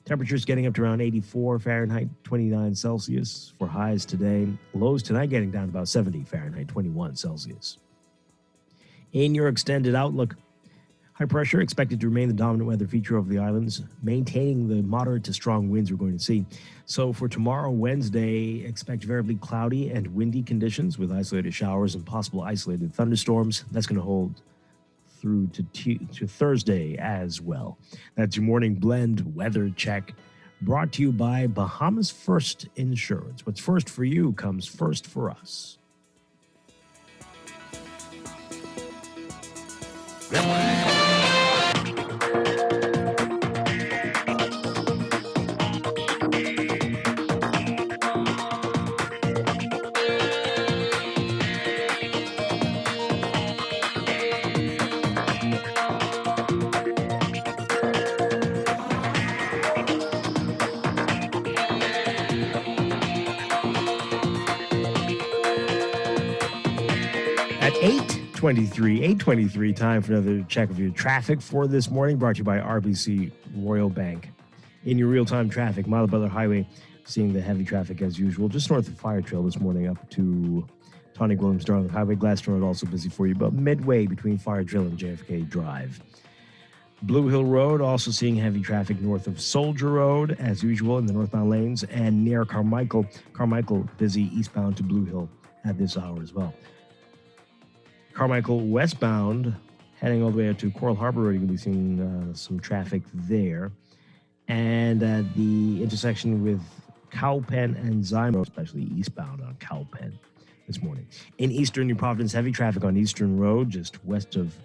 Temperatures getting up to around 84 Fahrenheit, 29 Celsius for highs today. Lows tonight getting down to about 70 Fahrenheit, 21 Celsius. In your extended outlook, high pressure expected to remain the dominant weather feature over the islands, maintaining the moderate to strong winds we're going to see. So for tomorrow, Wednesday, expect variably cloudy and windy conditions with isolated showers and possible isolated thunderstorms. That's going to hold through to Thursday as well. That's your Morning Blend weather check, brought to you by Bahamas First Insurance. What's first for you comes first for us. 8:23, time for another check of your traffic for this morning, brought to you by RBC Royal Bank. In your real-time traffic, Mile Butler Highway, seeing the heavy traffic as usual, just north of Fire Trail this morning up to Tawny Williams Darling Highway. Gladstone Road also busy for you, but midway between Fire Trail and JFK Drive. Blue Hill Road also seeing heavy traffic north of Soldier Road as usual in the northbound lanes, and near Carmichael busy eastbound to Blue Hill at this hour as well. Carmichael westbound, heading all the way out to Coral Harbor Road, you're going to be seeing some traffic there. And at the intersection with Cowpen and Zyme Road, especially eastbound on Cowpen this morning. In eastern New Providence, heavy traffic on Eastern Road, just west of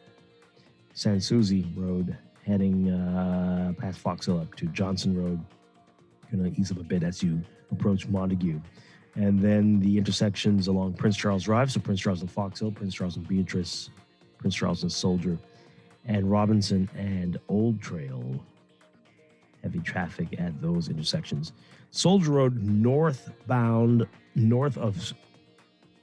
San Souci Road, heading past Fox Hill up to Johnson Road. Going to ease up a bit as you approach Montague. And then the intersections along Prince Charles Drive, so Prince Charles and Fox Hill, Prince Charles and Beatrice, Prince Charles and Soldier, and Robinson and Old Trail. Heavy traffic at those intersections. Soldier Road northbound, north of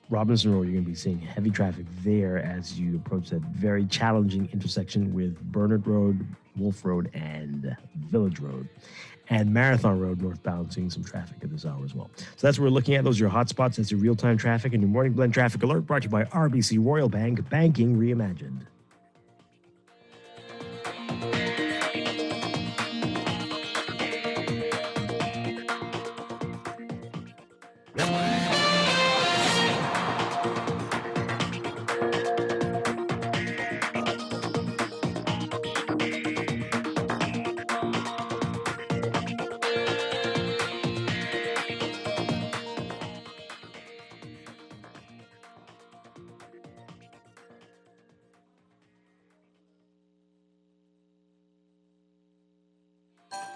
Robinson Road, you're going to be seeing heavy traffic there as you approach that very challenging intersection with Bernard Road, Wolf Road, and Village Road. And Marathon Road northbound, seeing some traffic at this hour as well. So that's what we're looking at. Those are your hot spots. That's your real-time traffic and your morning blend traffic alert, brought to you by RBC Royal Bank, banking reimagined.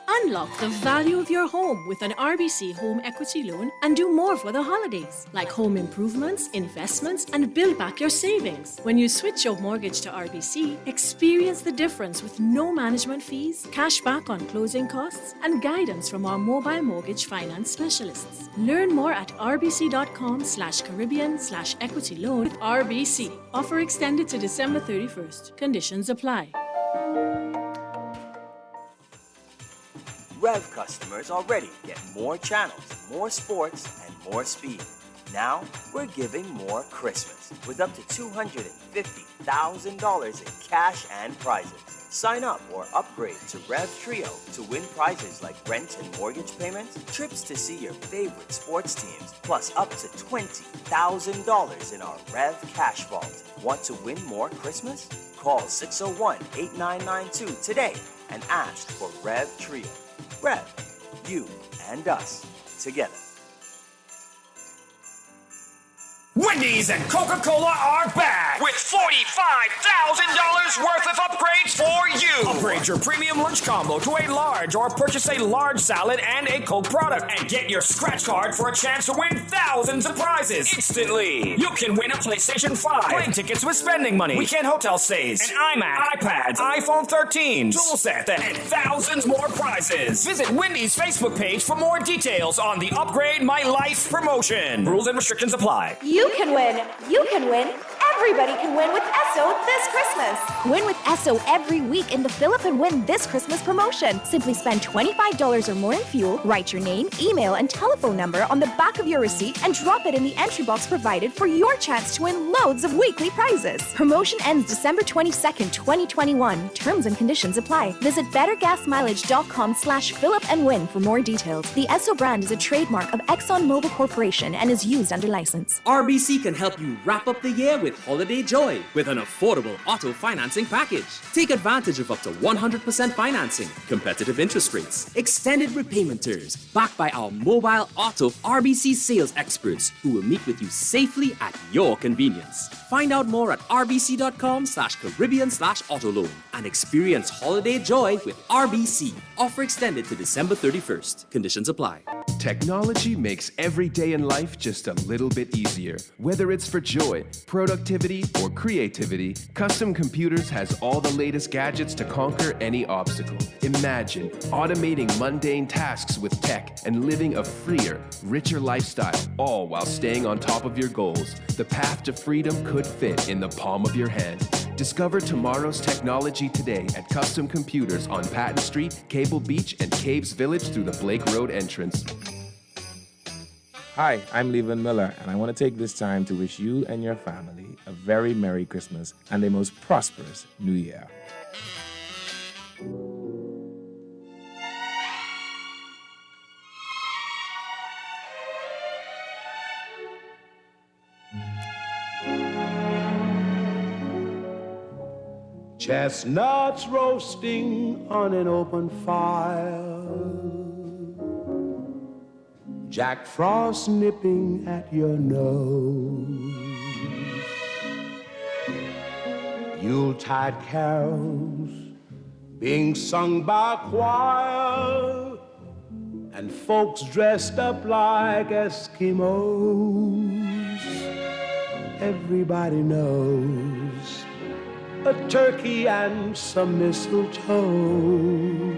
Unlock the value of your home with an RBC home equity loan and do more for the holidays, like home improvements, investments, and build back your savings. When you switch your mortgage to RBC, experience the difference with no management fees, cash back on closing costs, and guidance from our mobile mortgage finance specialists. Learn more at rbc.com/Caribbean/equity loan with RBC. Offer extended to December 31st. Conditions apply. Rev customers already get more channels, more sports, and more speed. Now, we're giving more Christmas with up to $250,000 in cash and prizes. Sign up or upgrade to Rev Trio to win prizes like rent and mortgage payments, trips to see your favorite sports teams, plus up to $20,000 in our Rev Cash Vault. Want to win more Christmas? Call 601-8992 today and ask for Rev Trio. Rev, you and us together. Wendy's and Coca-Cola are back with $45,000 worth of upgrades for you. Upgrade your premium lunch combo to a large or purchase a large salad and a Coke product and get your scratch card for a chance to win thousands of prizes instantly. You can win a PlayStation 5, plane tickets with spending money, weekend hotel stays, an iMac, iPads, iPhone 13, tool set, and thousands more prizes. Visit Wendy's Facebook page for more details on the Upgrade My Life promotion. Rules and restrictions apply. You can win. You can win. Everybody can win with Esso this Christmas. Win with Esso every week in the Fill Up and Win this Christmas promotion. Simply spend $25 or more in fuel, write your name, email, and telephone number on the back of your receipt, and drop it in the entry box provided for your chance to win loads of weekly prizes. Promotion ends December 22nd, 2021. Terms and conditions apply. Visit bettergasmileage.com/fill-up-and-win for more details. The Esso brand is a trademark of ExxonMobil Corporation and is used under license. RBC can help you wrap up the year with Holiday Joy with an affordable auto financing package. Take advantage of up to 100% financing, competitive interest rates, extended repayment terms, backed by our mobile auto RBC sales experts who will meet with you safely at your convenience. Find out more at rbc.com/Caribbean/autoloan and experience Holiday Joy with RBC. Offer extended to December 31st. Conditions apply. Technology makes every day in life just a little bit easier. Whether it's for joy, productivity, or creativity, Custom Computers has all the latest gadgets to conquer any obstacle. Imagine automating mundane tasks with tech and living a freer, richer lifestyle, all while staying on top of your goals. The path to freedom could fit in the palm of your hand. Discover tomorrow's technology today at Custom Computers on Patton Street, Cable Beach, and Caves Village through the Blake Road entrance. Hi, I'm Levan Miller, and I want to take this time to wish you and your family a very Merry Christmas and a most prosperous New Year. Chestnuts roasting on an open fire, Jack Frost nipping at your nose, Yuletide carols being sung by a choir, and folks dressed up like Eskimos. Everybody knows a turkey and some mistletoe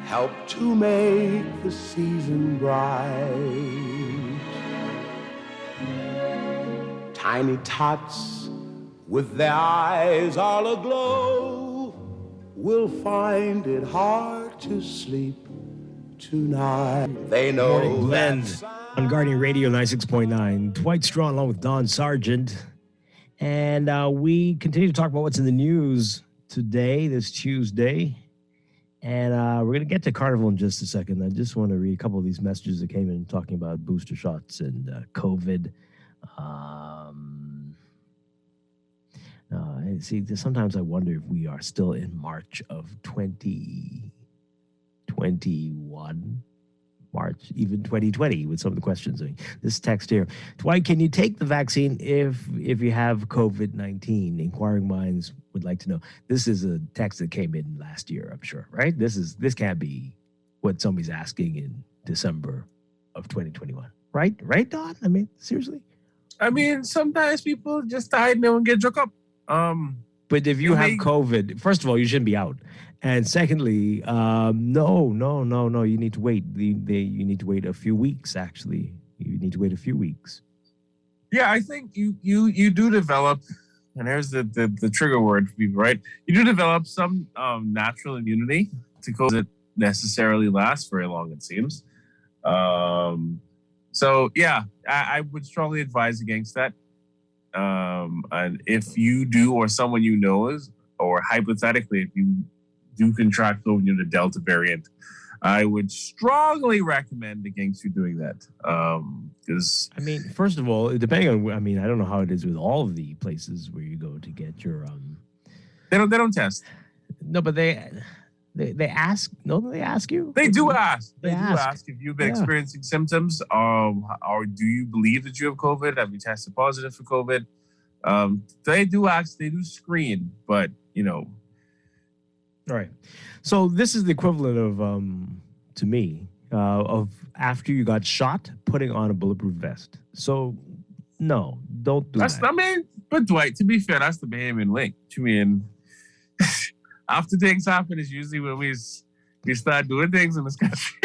help to make the season bright. Tiny tots with their eyes all aglow will find it hard to sleep tonight. They know Morning Blend on Guardian Radio 96.9. Dwight Strachan along with Don Sargent. And we continue to talk about what's in the news today, this Tuesday. And we're going to get to Carnival in just a second. I just want to read a couple of these messages that came in talking about booster shots and COVID. See, sometimes I wonder if we are still in March of 2021. March, even 2020, with some of the questions. I mean, this text here, Dwight, can you take the vaccine if you have COVID-19? Inquiring minds would like to know. This is a text that came in last year, I'm sure, right? This can't be what somebody's asking in December of 2021, right? Right, Don? I mean, seriously. I mean, sometimes people just hide and they won't get drunk up. But if you have COVID, first of all, you shouldn't be out. And secondly, no, you need to wait. You need to wait a few weeks, actually. You need to wait a few weeks. Yeah, I think you do develop, and here's the trigger word for people, right? You do develop some natural immunity to COVID that necessarily lasts very long, it seems. So, yeah, I would strongly advise against that. And if you do, or someone you know is, or hypothetically, if you do contract COVID, the Delta variant, I would strongly recommend against you doing that. Because I mean, first of all, depending on, I mean, I don't know how it is with all of the places where you go to get your They don't test. No, but they ask. No, they ask you. They do ask. They do ask if you've been experiencing symptoms, or do you believe that you have COVID? Have you tested positive for COVID? They do ask. They do screen, but All right. So this is the equivalent of, to me, of after you got shot, putting on a bulletproof vest. So no, don't do that. I mean, but Dwight, to be fair, that's the Bahamian link. I mean, after things happen is usually when we start doing things in this country.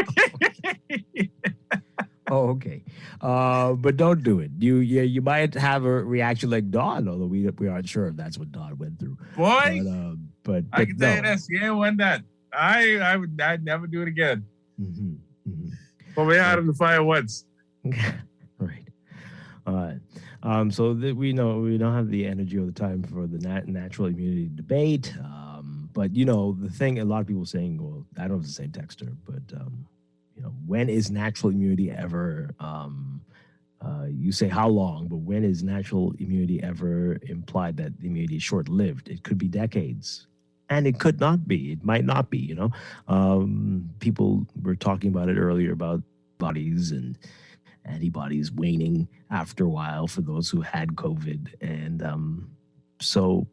Oh, okay. But don't do it. You might have a reaction like Don, although we aren't sure if that's what Don went through. Boy, but I can tell you this. Yeah, one that I'd never do it again. Well, we had him to fire once. Right. All right. So we know we don't have the energy or the time for the natural immunity debate. But the thing, a lot of people saying, well, I don't have the same texter, but when is natural immunity ever? You say how long, but when is natural immunity ever implied that the immunity is short-lived? It could be decades, and it could not be. It might not be. People were talking about it earlier about bodies and antibodies waning after a while for those who had COVID, and so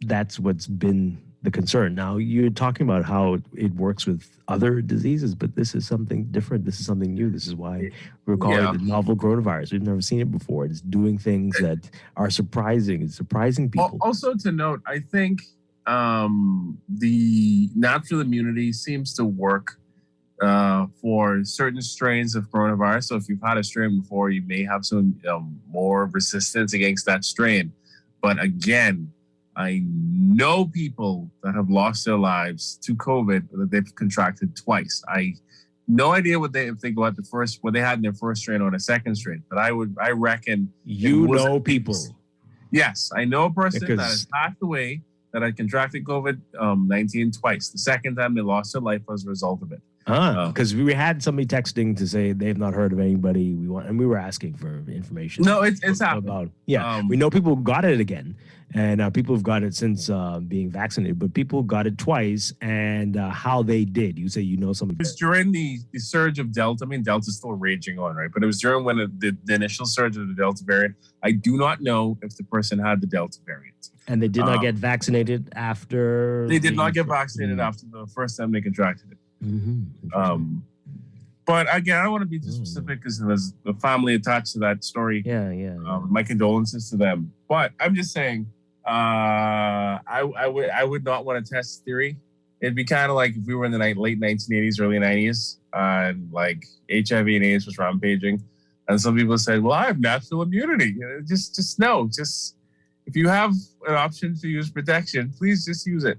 that's what's been the concern. Now, you're talking about how it works with other diseases, but this is something different. This is something new. This is why we're calling it the novel coronavirus. We've never seen it before. It's doing things that are surprising. It's surprising people. Also to note, I think the natural immunity seems to work for certain strains of coronavirus. So if you've had a strain before, you may have some more resistance against that strain. But again, I know people that have lost their lives to COVID that they've contracted twice. I no idea if they go at what they had in their first strain or the second strain, but I reckon people. Yes, I know a person that has passed away that had contracted COVID-19 twice. The second time they lost their life as a result of it. Because we had somebody texting to say they've not heard of anybody and we were asking for information. No, it's happened. We know people got it again, and people have got it since being vaccinated. But people got it twice, and how they did. You say you know somebody. It was during the surge of Delta. I mean, Delta's still raging on, right? But it was during when the initial surge of the Delta variant. I do not know if the person had the Delta variant. And they did not get vaccinated after. They did not get vaccinated after the first time they contracted it. Mm-hmm. But again, I don't want to be too specific because there's a family attached to that story. My condolences to them. But I'm just saying, I would not want to test theory. It'd be kind of like if we were in the late 1980s, early 90s, and like HIV and AIDS was rampaging, and some people said, "Well, I have natural immunity." Just no. Just if you have an option to use protection, please just use it.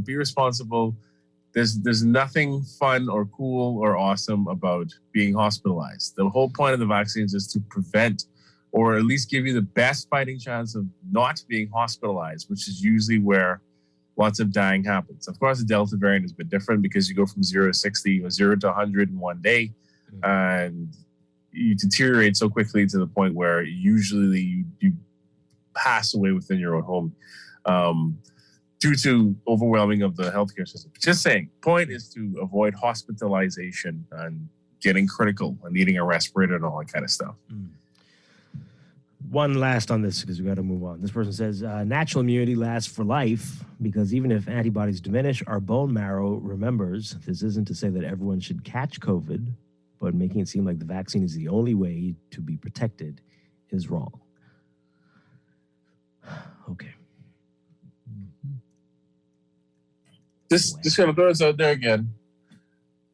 Be responsible. There's nothing fun or cool or awesome about being hospitalized. The whole point of the vaccines is to prevent or at least give you the best fighting chance of not being hospitalized, which is usually where lots of dying happens. Of course, the Delta variant has been different because you go from 0 to 60 or 0 to 100 in one day, and you deteriorate so quickly to the point where usually you pass away within your own home. Due to overwhelming of the healthcare system. Just saying, point is to avoid hospitalization and getting critical and needing a respirator and all that kind of stuff. One last on this because we got to move on. This person says natural immunity lasts for life because even if antibodies diminish, our bone marrow remembers. This isn't to say that everyone should catch COVID, but making it seem like the vaccine is the only way to be protected is wrong. Okay. Just gonna throw this out there again.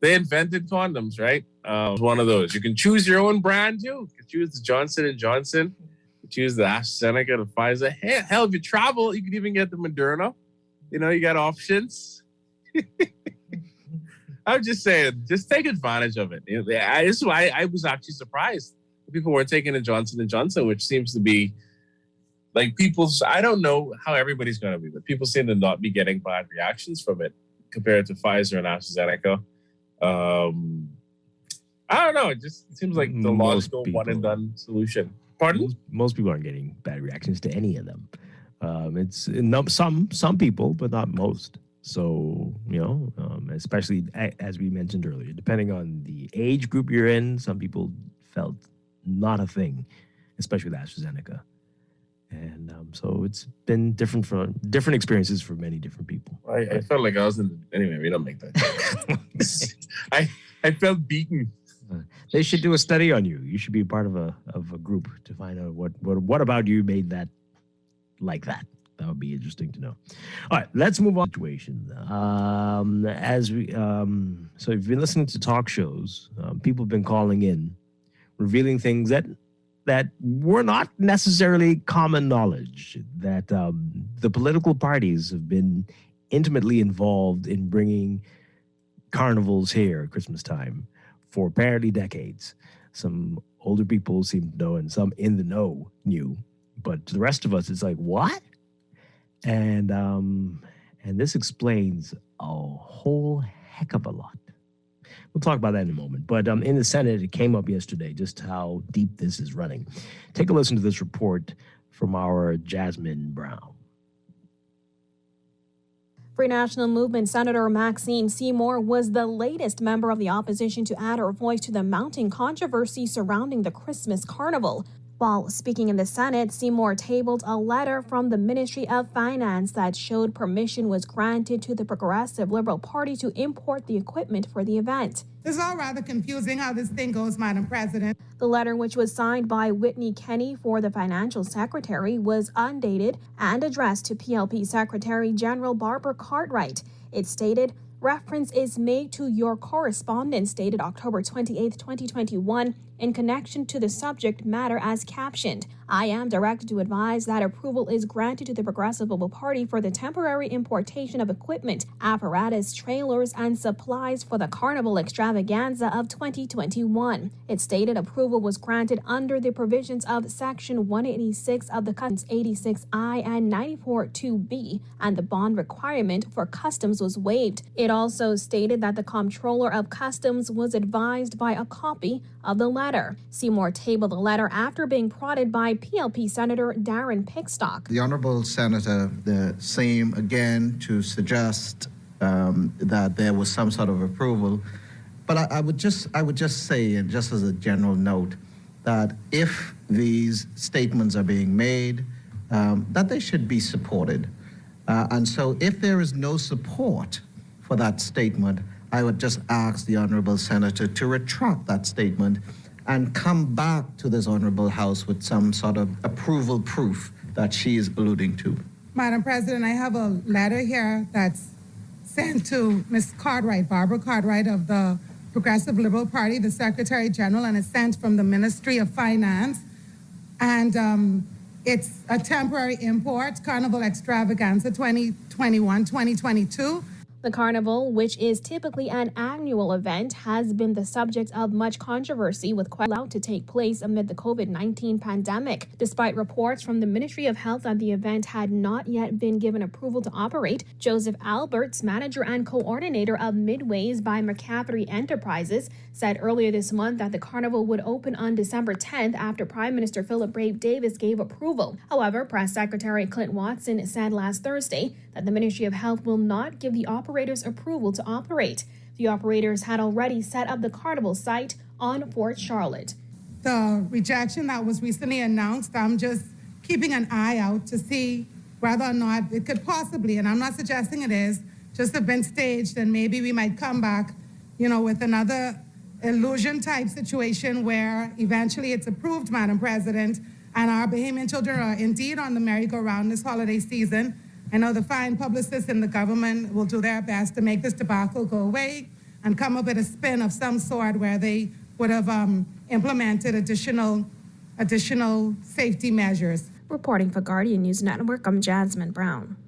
They invented condoms, right? It's one of those. You can choose your own brand too. You can choose the Johnson & Johnson. You can choose the AstraZeneca, the Pfizer. Hell, if you travel, you can even get the Moderna. You got options. I'm just saying, just take advantage of it. This is why I was actually surprised people weren't taking the Johnson & Johnson, which seems to be like I don't know how everybody's going to be, but people seem to not be getting bad reactions from it compared to Pfizer and AstraZeneca. I don't know. It just seems like the logical one and done solution. Pardon? Most people aren't getting bad reactions to any of them. It's some people, but not most. So, especially as we mentioned earlier, depending on the age group you're in, some people felt not a thing, especially with AstraZeneca. And so it's been different experiences for many different people. I felt like I was anyway, we don't make that. I felt beaten. They should do a study on you. You should be a part of a group to find out what about you made that like that. That would be interesting to know. All right, let's move on to situation. So if you've been listening to talk shows, people have been calling in, revealing things that were not necessarily common knowledge, that the political parties have been intimately involved in bringing carnivals here at Christmas time for apparently decades. Some older people seem to know and some in the know knew, but to the rest of us, it's like, what? And this explains a whole heck of a lot. We'll talk about that in a moment. But in the Senate, it came up yesterday just how deep this is running. Take a listen to this report from our Jasmine Brown. Free National Movement Senator Maxine Seymour was the latest member of the opposition to add her voice to the mounting controversy surrounding the Christmas carnival. While speaking in the Senate, Seymour tabled a letter from the Ministry of Finance that showed permission was granted to the Progressive Liberal Party to import the equipment for the event. It's all rather confusing how this thing goes, Madam President. The letter, which was signed by Whitney Kenny for the Financial Secretary, was undated and addressed to PLP Secretary General Barbara Cartwright. It stated, "Reference is made to your correspondence dated October 28, 2021, in connection to the subject matter as captioned. I am directed to advise that approval is granted to the Progressive Liberal Party for the temporary importation of equipment, apparatus, trailers, and supplies for the Carnival Extravaganza of 2021. It stated approval was granted under the provisions of Section 186 of the Customs 86I and 94-2B, and the bond requirement for customs was waived. It also stated that the Comptroller of Customs was advised by a copy of the letter. Seymour tabled the letter after being prodded by PLP Senator Darren Pickstock. The Honourable Senator seemed again to suggest that there was some sort of approval. But I would just say, and just as a general note, that if these statements are being made, that they should be supported. And so if there is no support for that statement, I would just ask the Honourable Senator to retract that statement and come back to this Honourable House with some sort of approval proof that she is alluding to. Madam President, I have a letter here that's sent to Ms. Cartwright, Barbara Cartwright of the Progressive Liberal Party, the Secretary General, and it's sent from the Ministry of Finance. And it's a temporary import, Carnival Extravaganza 2021-2022. The carnival, which is typically an annual event, has been the subject of much controversy, with quite allowed to take place amid the COVID-19 pandemic. Despite reports from the Ministry of Health that the event had not yet been given approval to operate, Joseph Alberts, manager and coordinator of Midways by McCaffrey Enterprises, said earlier this month that the carnival would open on December 10th after Prime Minister Philip Brave Davis gave approval. However, Press Secretary Clint Watson said last Thursday that the Ministry of Health will not give the operators approval to operate. The operators had already set up the carnival site on Fort Charlotte. The rejection that was recently announced, I'm just keeping an eye out to see whether or not it could possibly, and I'm not suggesting it is, just have been staged, and maybe we might come back, with another illusion type situation where eventually it's approved, Madam President, and our Bahamian children are indeed on the merry-go-round this holiday season. I know the fine publicists in the government will do their best to make this debacle go away and come up with a spin of some sort where they would have implemented additional safety measures. Reporting for Guardian News Network, I'm Jasmine Brown.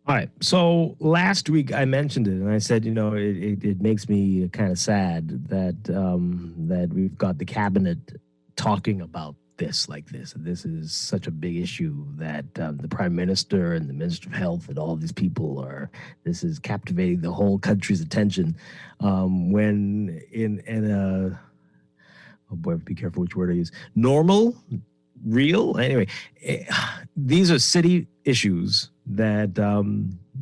All right. So last week I mentioned it, and I said, it makes me kind of sad that we've got the cabinet talking about this like this. And this is such a big issue that the Prime Minister and the Minister of Health and all these people this is captivating the whole country's attention. When in a, oh boy, be careful which word I use, normal, real, anyway, these are city issues that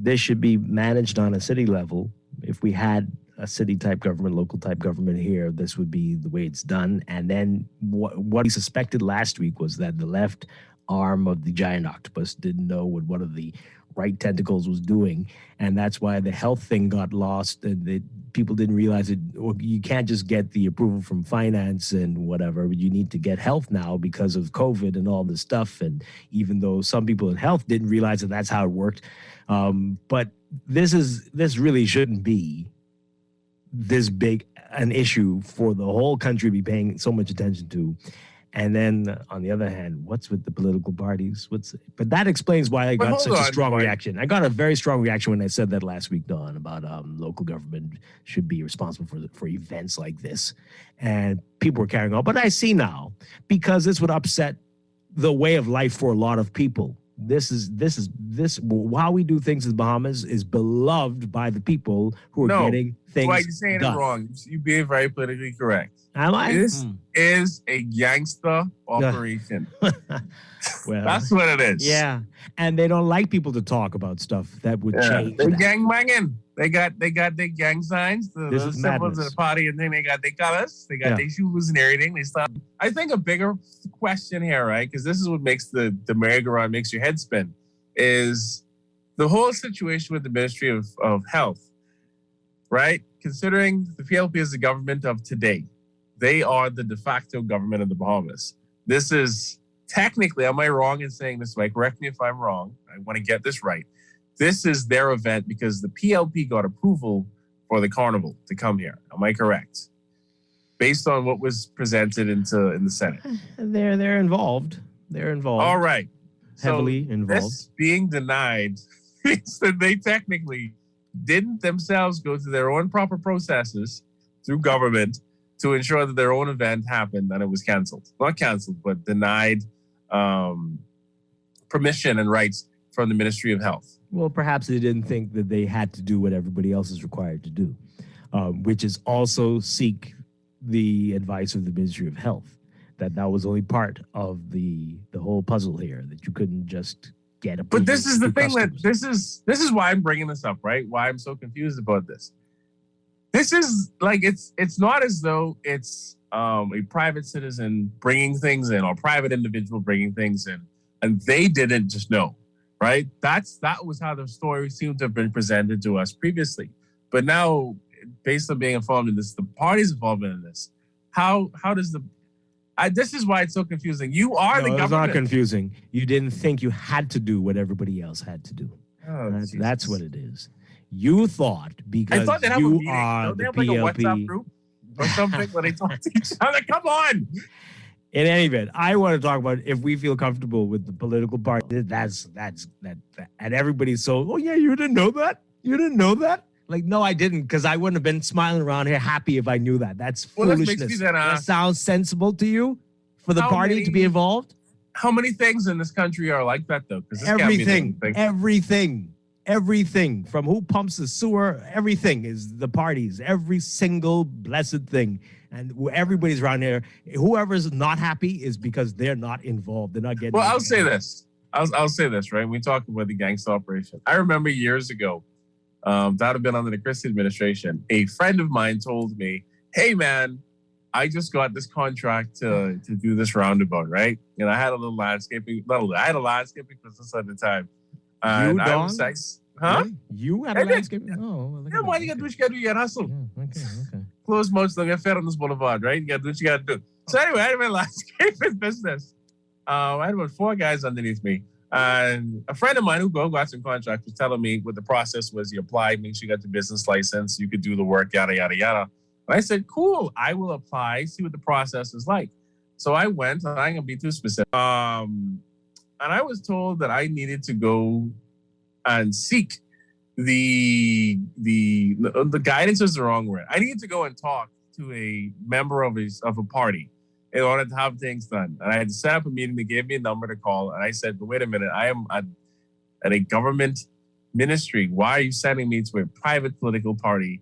they should be managed on a city level. If we had a city-type government, local-type government here, this would be the way it's done. And then what we suspected last week was that the left arm of the giant octopus didn't know what one of the right tentacles was doing. And that's why the health thing got lost, and people didn't realize it. You can't just get the approval from finance and whatever. You need to get health now because of COVID and all this stuff. And even though some people in health didn't realize that that's how it worked. But this really shouldn't be this big an issue for the whole country to be paying so much attention to. And then on the other hand, what's with the political parties? But that explains why I got such a strong reaction. I got a very strong reaction when I said that last week, Dawn, about local government should be responsible for events like this. And people were carrying on. But I see now, because this would upset the way of life for a lot of people. This how we do things in the Bahamas is beloved by the people who are getting things Dwight, you're saying done. it wrong. You're being very politically correct. Am I? This is a gangster operation. Well, that's what it is. Yeah, and they don't like people to talk about stuff that would change. They that. gang banging. They got their gang signs, the This is symbols of madness. the party, and then they got their colors, they got their shoes and everything. They stop. I think a bigger question here, right? Because this is what makes the merry-go-round makes your head spin, is the whole situation with the Ministry of Health, right? Considering the PLP is the government of today, they are the de facto government of the Bahamas. This is technically, am I wrong in saying this, Mike? Correct me if I'm wrong. I want to get this right. This is their event because the PLP got approval for the carnival to come here. Am I correct? Based on what was presented in the Senate. They're involved. They're involved. All right. Heavily involved. This being denied means that they technically didn't themselves go through their own proper processes through government to ensure that their own event happened and it was canceled. Not canceled, but denied permission and rights from the Ministry of Health. Well, perhaps they didn't think that they had to do what everybody else is required to do, which is also seek the advice of the Ministry of Health. That was only part of the whole puzzle here. That you couldn't just get a. But this is the thing this is why I'm bringing this up, right? Why I'm so confused about this. This is like it's not as though it's a private citizen bringing things in or private individual bringing things in, and they didn't just know. Right? That was how the story seemed to have been presented to us previously. But now, based on being involved in this, the party's involved in this. How does this is why it's so confusing. You are the government. It's not confusing. You didn't think you had to do what everybody else had to do. Oh, that's what it is. You thought because I thought they'd have a you meeting. are Don't they the have like a WhatsApp PLP. group or something where they talk to each other? Come on. In any event, I want to talk about if we feel comfortable with the political party. That's that. And everybody's so, oh yeah, you didn't know that? You didn't know that? Like, no, I didn't, because I wouldn't have been smiling around here happy if I knew that. That's foolishness. That makes me then that sounds sensible to you for the party to be involved? How many things in this country are like that though? Because Everything from who pumps the sewer, everything is the parties, every single blessed thing. And everybody's around here. Whoever's not happy is because they're not involved. They're not getting. Well, I'll say this. I'll say this, right? We talk about the gangster operation. I remember years ago, that had been under the Christie administration. A friend of mine told me, "Hey, man, I just got this contract to do this roundabout, right? And I had a little landscaping. I had a landscaping business at the time. And I was like, huh? Really? You had a landscaping? Oh, yeah. Why you gotta do what you gotta do? You gotta hustle. Okay. Close most of them. Fair on this boulevard, right? You gotta do what you gotta do. So anyway, I had my landscaping business. I had about 4 guys underneath me. And a friend of mine who got some contracts was telling me what the process was. You applied, make sure you got the business license, you could do the work, yada, yada, yada. And I said, cool, I will apply, see what the process is like. So I went, and I'm going to be too specific. And I was told that I needed to go and seek the guidance is the wrong word. I needed to go and talk to a member of a party in order to have things done. And I had to set up a meeting. They gave me a number to call. And I said, but wait a minute, I am at a government ministry. Why are you sending me to a private political party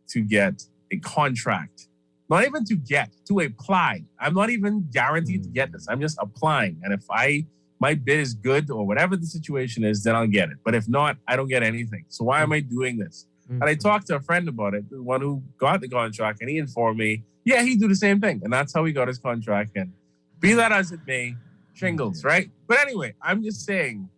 to get a contract? Not even to apply. I'm not even guaranteed to get this. I'm just applying. And if my bid is good or whatever the situation is, then I'll get it. But if not, I don't get anything. So why am I doing this? And I talked to a friend about it, the one who got the contract, and he informed me, yeah, he'd do the same thing. And that's how he got his contract. And be that as it may, shingles, right? But anyway, I'm just saying,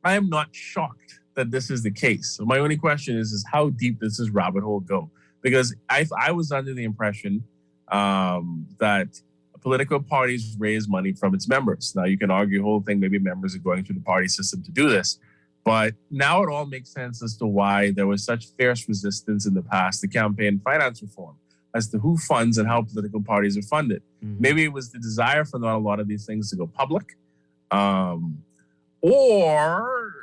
I am not shocked that this is the case. So my only question is how deep does this rabbit hole go? Because I was under the impression that political parties raise money from its members. Now, you can argue the whole thing, maybe members are going through the party system to do this. But now it all makes sense as to why there was such fierce resistance in the past to campaign finance reform, as to who funds and how political parties are funded. Maybe it was the desire for not a lot of these things to go public. Or,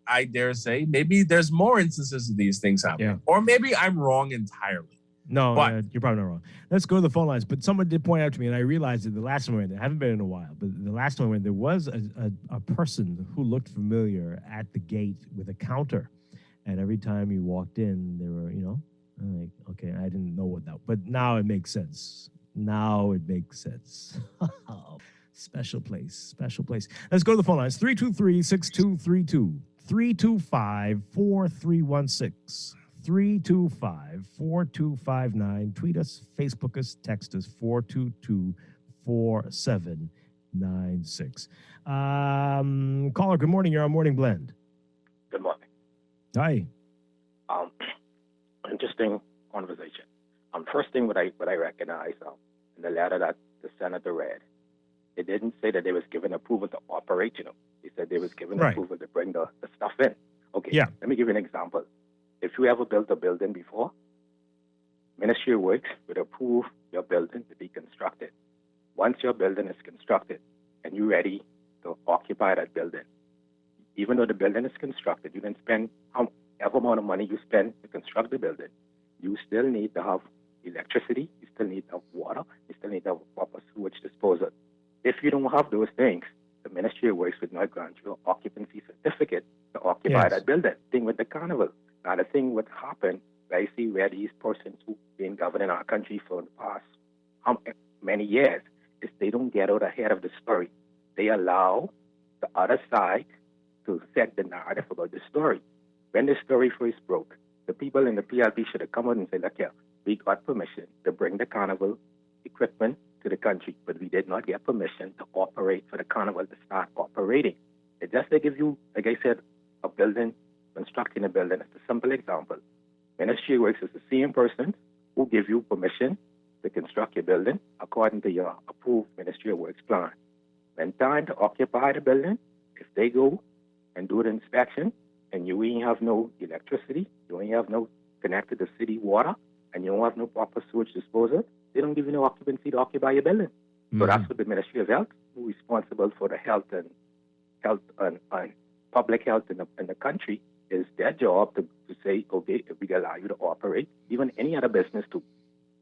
I dare say, maybe there's more instances of these things happening. Yeah. Or maybe I'm wrong entirely. No, you're probably not wrong. Let's go to the phone lines. But someone did point out to me, and I realized that the last time I went, I haven't been in a while, but the last time I went, there was a person who looked familiar at the gate with a counter. And every time you walked in, there were, I'm like, okay, I didn't know what that, but now it makes sense. Now it makes sense. Special place, special place. Let's go to the phone lines. 323-6232, 325-4316, 325-4259. Tweet us, Facebook us, text us, 422-4796. Caller, good morning. You're on Morning Blend. Good morning. Hi. Interesting conversation. First thing what I recognize in the letter that the senator read, it didn't say that they was given approval to operate. They said they was given approval to bring the stuff in. Okay. Yeah. Let me give you an example. If you ever built a building before, Ministry of Works would approve your building to be constructed. Once your building is constructed and you're ready to occupy that building, even though the building is constructed, you can spend however amount of money you spend to construct the building, you still need to have electricity, you still need to have water, you still need to have proper sewage disposal. If you don't have those things, the Ministry of Works would not grant you an occupancy certificate to occupy that building. Thing with the carnival. Now, the thing what happened, I see where these persons who've been governing our country for the past many years, is they don't get out ahead of the story. They allow the other side to set the narrative about the story. When the story first broke, the people in the PLP should have come out and said, look here, we got permission to bring the carnival equipment to the country, but we did not get permission to operate for the carnival to start operating. It just they give you, like I said, a building, constructing a building. It's a simple example. Ministry of Works is the same person who give you permission to construct your building according to your approved Ministry of Works plan. When time to occupy the building, if they go and do the inspection and you ain't have no electricity, you ain't have no connected to city water, and you don't have no proper sewage disposal, they don't give you no occupancy to occupy your building. So that's what the Ministry of Health, who is responsible for the health and public health in the country, is their job to say, okay, if we allow you to operate, even any other business too,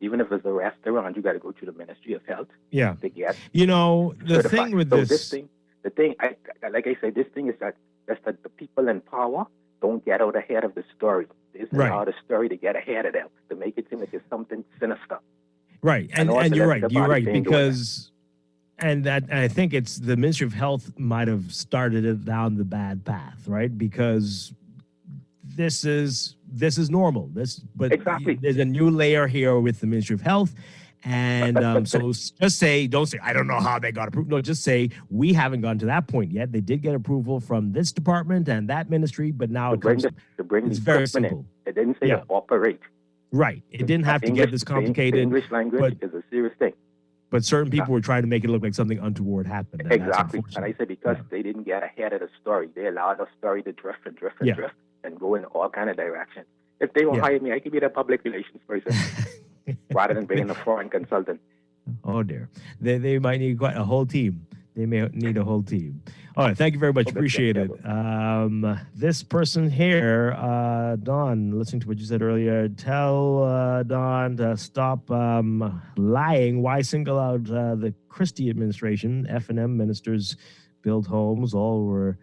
even if it's a restaurant, you got to go to the Ministry of Health. Yeah. To get the thing with this like I said, this thing is that the people in power don't get out ahead of the story. They allow the story to get ahead of them, to make it seem like it's something sinister. Right. And you're right, because and I think it's the Ministry of Health might have started it down the bad path, right? Because this is normal. Exactly. There's a new layer here with the Ministry of Health. And so just don't say, I don't know how they got approved. No, just say, we haven't gotten to that point yet. They did get approval from this department and that ministry, but now it's very simple. It didn't say to operate. Right. It didn't have to get this complicated. The English language is a serious thing. But certain people were trying to make it look like something untoward happened. And exactly. And I said because they didn't get ahead of the story. They allowed the story to drift and go in all kind of directions. If they will hire me, I could be the public relations person rather than being a foreign consultant. Oh, dear. They might need quite a whole team. They may need a whole team. All right. Thank you very much. Appreciate it. This person here, Don, listening to what you said earlier, tell Don to stop lying. Why single out the Christie administration? F&M ministers build homes. All were...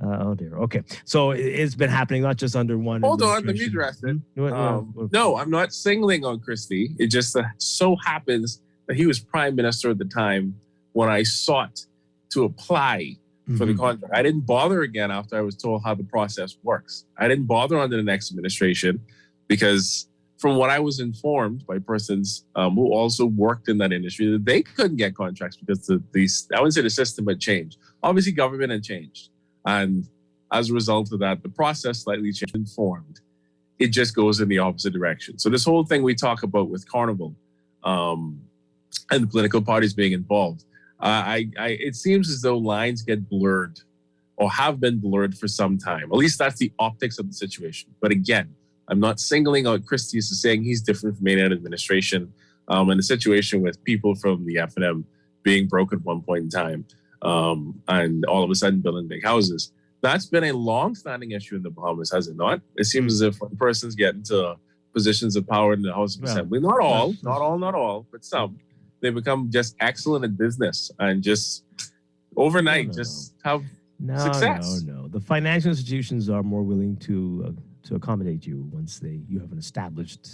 oh, dear. Okay. So it's been happening not just under one Hold on. Let me address it. No, I'm not singling on Christie. It just so happens that he was prime minister at the time when I sought to apply for the contract. I didn't bother again after I was told how the process works. I didn't bother under the next administration because from what I was informed by persons who also worked in that industry, that they couldn't get contracts because I wouldn't say the system had changed. Obviously, government had changed. And as a result of that, the process slightly changed and formed. It just goes in the opposite direction. So this whole thing we talk about with Carnival and the political parties being involved, it seems as though lines get blurred or have been blurred for some time. At least that's the optics of the situation. But again, I'm not singling out Christie as saying he's different from any other administration. And the situation with people from the F&M being broke at one point in time and all of a sudden building big houses. That's been a long-standing issue in the Bahamas, has it not? It seems as if when persons get into positions of power in the House of Assembly, not all, but some, they become just excellent at business and just overnight just have success. No. The financial institutions are more willing to to accommodate you once you have an established.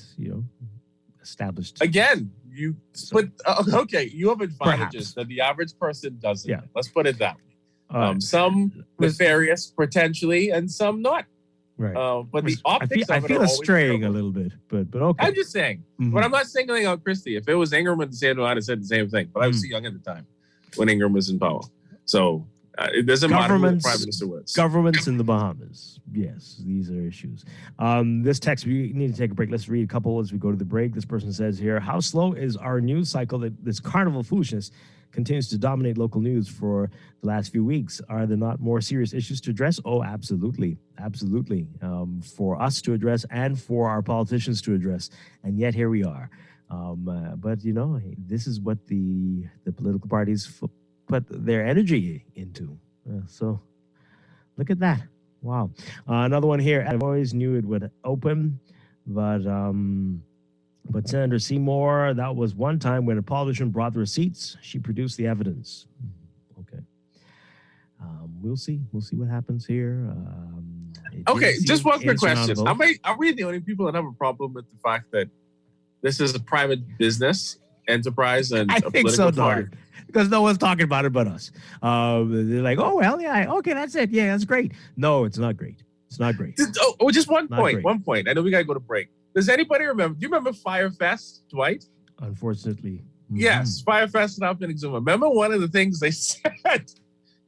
Again, you put okay. You have advantages that the average person doesn't. Yeah. Let's put it that way. Some nefarious potentially, and some not. Right. But the optics I of it feel are it's always straying terrible. a little bit, but okay. I'm just saying. But I'm not singling out Christie. If it was Ingram at the same time, I'd have said the same thing. But I was too young at the time when Ingram was in power. So it doesn't matter who the prime minister was. Governments in the Bahamas. Yes, these are issues. This text, we need to take a break. Let's read a couple as we go to the break. This person says here, how slow is our news cycle that this carnival foolishness continues to dominate local news for the last few weeks? Are there not more serious issues to address? Oh, absolutely. Absolutely. For us to address and for our politicians to address. And yet here we are. But, this is what the political parties put their energy into. So look at that. Wow. Another one here. I always knew it would open, but Senator Seymour, that was one time when a politician brought the receipts. She produced the evidence. Okay. We'll see. We'll see what happens here. Okay, just one quick question. Are we the only people that have a problem with the fact that this is a private business enterprise and I a think political so, party? Dwight, because no one's talking about it but us. They're like, oh, well, yeah, okay, that's it. Yeah, that's great. No, it's not great. It's not great. Just one Not point. great. One point. I know we got to go to break. Does anybody remember? Do you remember Firefest, Dwight? Unfortunately. Yes, Firefest and Outfitting Zuma. Remember one of the things they said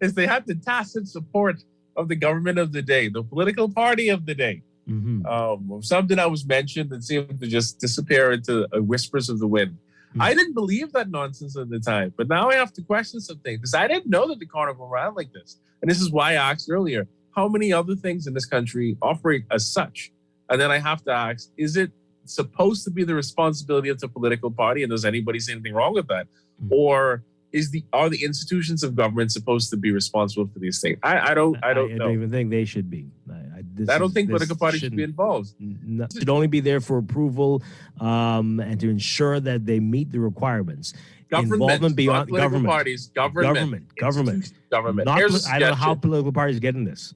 is they had the tacit support of the government of the day, the political party of the day. Something that was mentioned and seemed to just disappear into whispers of the wind. I didn't believe that nonsense at the time, but now I have to question some things because I didn't know that the carnival ran like this. And this is why I asked earlier, how many other things in this country operate as such? And then I have to ask, is it supposed to be the responsibility of the political party? And does anybody see anything wrong with that? Or are the institutions of government supposed to be responsible for these things? I don't know. I don't even think they should be. I don't think political parties should be involved. Should only be there for approval and to ensure that they meet the requirements. Involvement beyond political government. parties, government. Not, I don't know how political parties get in this.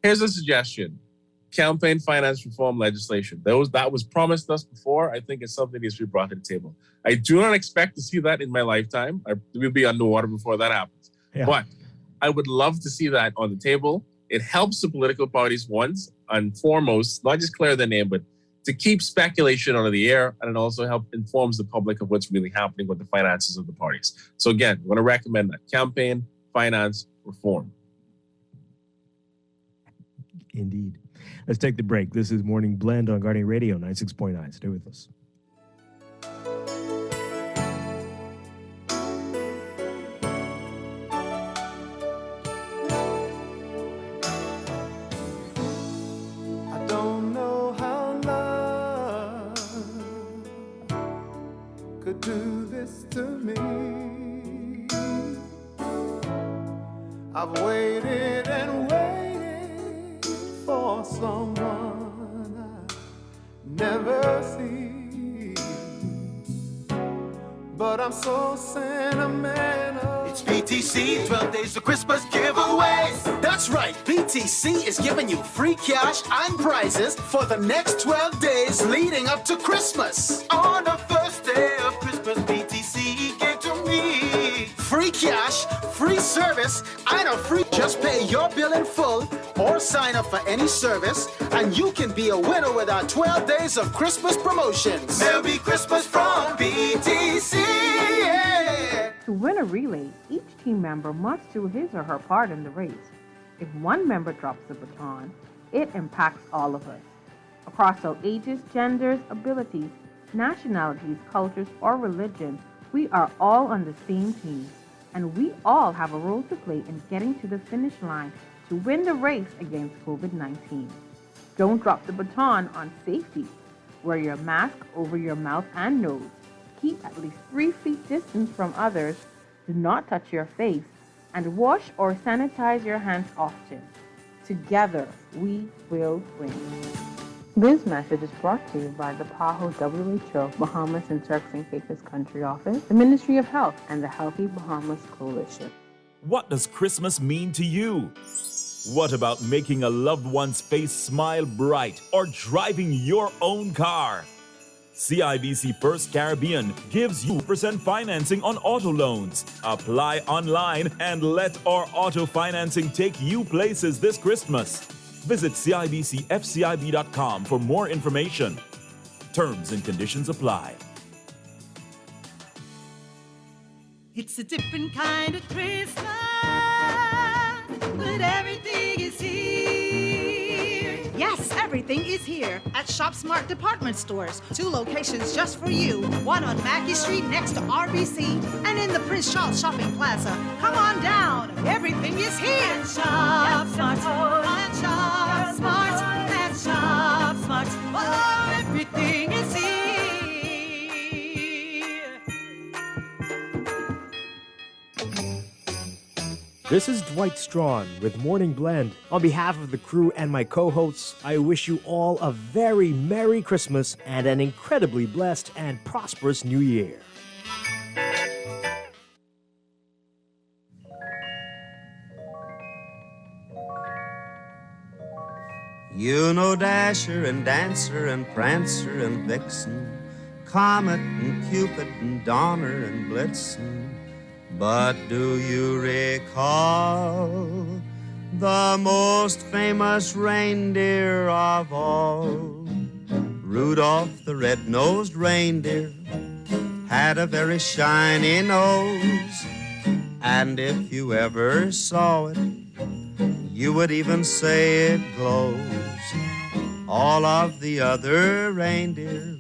Here's a suggestion. Campaign finance reform legislation. That was promised us before. I think it's something that needs to be brought to the table. I do not expect to see that in my lifetime. We'll be underwater before that happens. Yeah. But I would love to see that on the table. It helps the political parties once and foremost, not just clear their name, but to keep speculation out of the air, and it also informs the public of what's really happening with the finances of the parties. So again, I want to recommend that campaign finance reform. Indeed. Let's take the break. This is Morning Blend on Guardian Radio 96.9. Stay with us. I don't know how love could do this to me. I've waited and waited for someone I never see, but I'm so sentimental. It's BTC, 12 days of Christmas giveaways. That's right, BTC is giving you free cash and prizes for the next 12 days leading up to Christmas. On the first day of Christmas, BTC gave to me free cash, free service, and a free. Just pay your bill in full or sign up for any service, and you can be a winner with our 12 days of Christmas promotions. Merry Christmas from BTC. Yeah. To win a relay, each team member must do his or her part in the race. If one member drops the baton, it impacts all of us. Across all ages, genders, abilities, nationalities, cultures, or religions, we are all on the same team, and we all have a role to play in getting to the finish line to win the race against COVID-19. Don't drop the baton on safety. Wear your mask over your mouth and nose. Keep at least 3 feet distance from others. Do not touch your face. And wash or sanitize your hands often. Together, we will win. This message is brought to you by the PAHO WHO Bahamas and Turks and Caicos Country Office, the Ministry of Health, and the Healthy Bahamas Coalition. What does Christmas mean to you? What about making a loved one's face smile bright or driving your own car? CIBC First Caribbean gives you % financing on auto loans. Apply online and let our auto financing take you places this Christmas. Visit CIBCFCIB.com for more information. Terms and conditions apply. It's a different kind of Christmas, but everything is here. Yes, everything is here at Shop Smart Department Stores. 2 locations just for you. One on Mackey Street next to RBC and in the Prince Charles Shopping Plaza. Come on down. Everything is here. At Shop Smart. At Shop Smart. At Shop Smart. Oh, everything is here. This is Dwight Strachan with Morning Blend. On behalf of the crew and my co-hosts, I wish you all a very Merry Christmas and an incredibly blessed and prosperous New Year. You know Dasher and Dancer and Prancer and Vixen, Comet and Cupid and Donner and Blitzen. But do you recall the most famous reindeer of all? Rudolph the red-nosed reindeer had a very shiny nose, and if you ever saw it, you would even say it glows. All of the other reindeer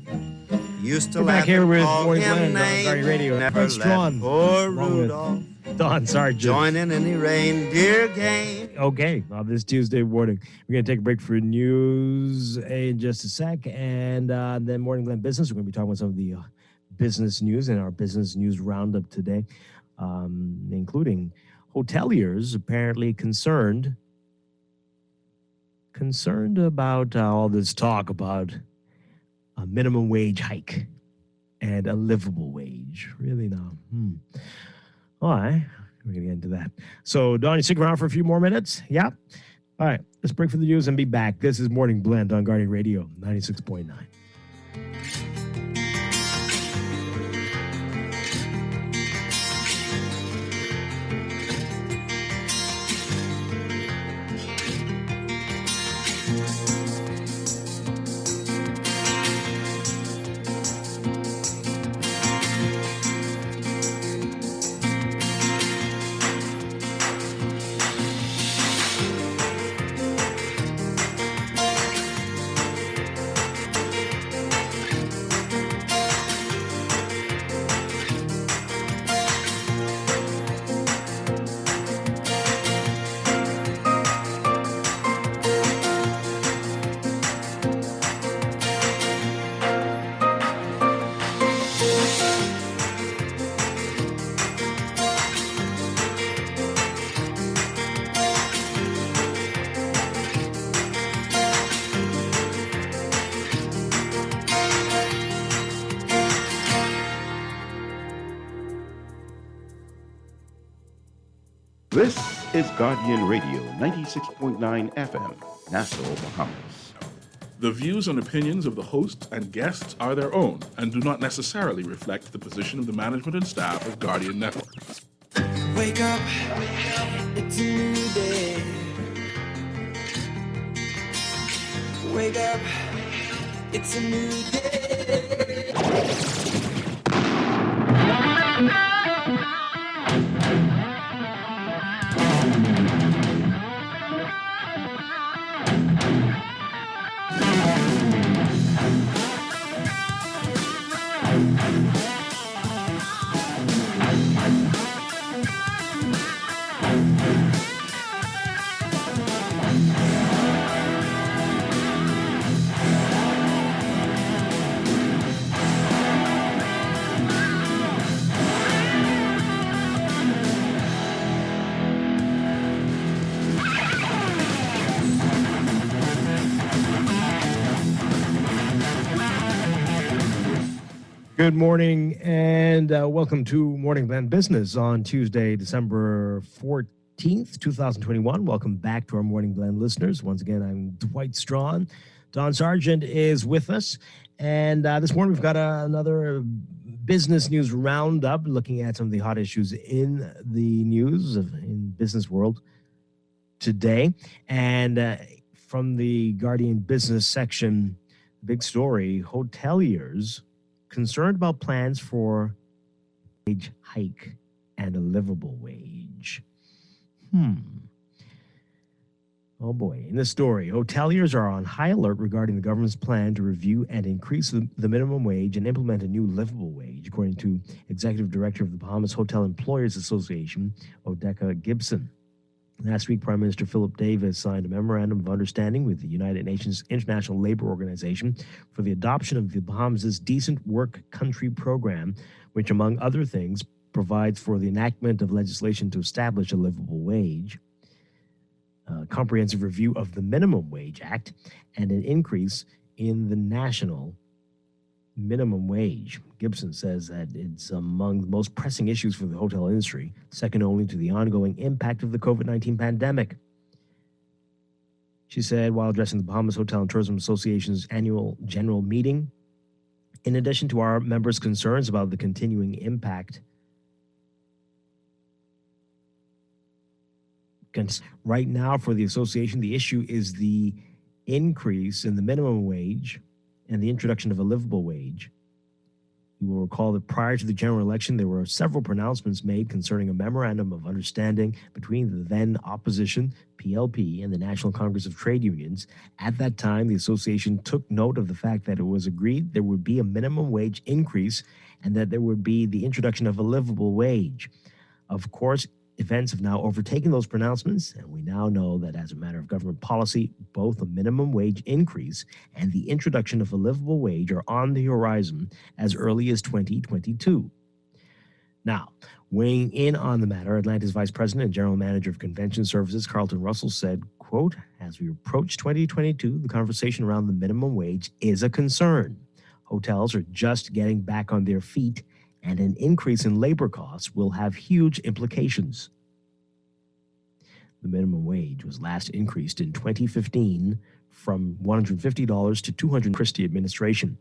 used to We're laugh back here and with call Morning him Blend on names. Garden Radio. Never Dwight Strachan. let poor Along with Rudolph Don Sargent. join in any reindeer game. Okay, on this Tuesday morning, we're going to take a break for news in just a sec, and then Morning Blend Business. We're going to be talking about some of the business news in our business news roundup today, including hoteliers apparently concerned about all this talk about a minimum wage hike and a livable wage. Really now. All right. We're going to get into that. So, Don, you stick around for a few more minutes? Yeah? All right. Let's break for the news and be back. This is Morning Blend on Guardian Radio 96.9. This is Guardian Radio 96.9 FM, Nassau, Bahamas. The views and opinions of the host and guests are their own and do not necessarily reflect the position of the management and staff of Guardian Network. Wake up, it's a new day. Wake up, it's a new day. Good morning and welcome to Morning Blend Business on Tuesday, December 14th, 2021. Welcome back to our Morning Blend listeners. Once again, I'm Dwight Strachan. Don Sargent is with us. And this morning, we've got another business news roundup looking at some of the hot issues in the news in business world today. And from the Guardian business section, big story, hoteliers concerned about plans for wage hike and a livable wage. Oh boy. In this story, hoteliers are on high alert regarding the government's plan to review and increase the minimum wage and implement a new livable wage, according to Executive Director of the Bahamas Hotel Employers Association, Odeka Gibson. Last week, Prime Minister Philip Davis signed a memorandum of understanding with the United Nations International Labor Organization for the adoption of the Bahamas' Decent Work Country program, which, among other things, provides for the enactment of legislation to establish a livable wage, a comprehensive review of the Minimum Wage Act, and an increase in the national minimum wage. Gibson says that it's among the most pressing issues for the hotel industry, second only to the ongoing impact of the COVID-19 pandemic. She said while addressing the Bahamas Hotel and Tourism Association's annual general meeting, in addition to our members' concerns about the continuing impact, right now for the association, the issue is the increase in the minimum wage and the introduction of a livable wage. You will recall that prior to the general election, there were several pronouncements made concerning a memorandum of understanding between the then opposition, PLP, and the National Congress of Trade Unions. At that time, the association took note of the fact that it was agreed there would be a minimum wage increase and that there would be the introduction of a livable wage. Of course, events have now overtaken those pronouncements, and we now know that as a matter of government policy, both a minimum wage increase and the introduction of a livable wage are on the horizon as early as 2022. Now, weighing in on the matter, Atlanta's Vice President and General Manager of Convention Services, Carlton Russell, said, quote, as we approach 2022, the conversation around the minimum wage is a concern. Hotels are just getting back on their feet, and an increase in labor costs will have huge implications. The minimum wage was last increased in 2015 from $150 to $200 Christie administration.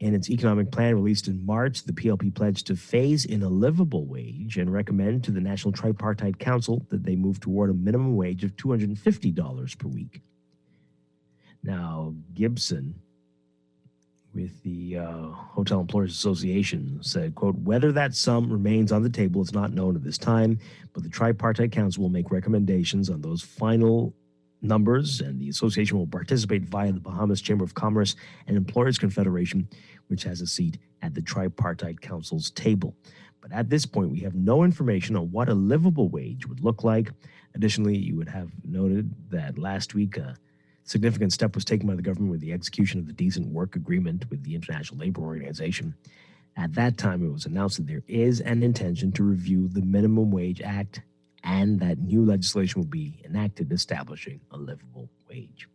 In its economic plan released in March, the PLP pledged to phase in a livable wage and recommend to the National Tripartite Council that they move toward a minimum wage of $250 per week. Now, Gibson, with the Hotel Employers Association, said, quote, whether that sum remains on the table is not known at this time, but the Tripartite Council will make recommendations on those final numbers, and the association will participate via the Bahamas Chamber of Commerce and Employers Confederation, which has a seat at the Tripartite Council's table. But at this point, we have no information on what a livable wage would look like. Additionally, you would have noted that last week, significant step was taken by the government with the execution of the Decent Work Agreement with the International Labor Organization. At that time, it was announced that there is an intention to review the Minimum Wage Act and that new legislation will be enacted establishing a livable wage.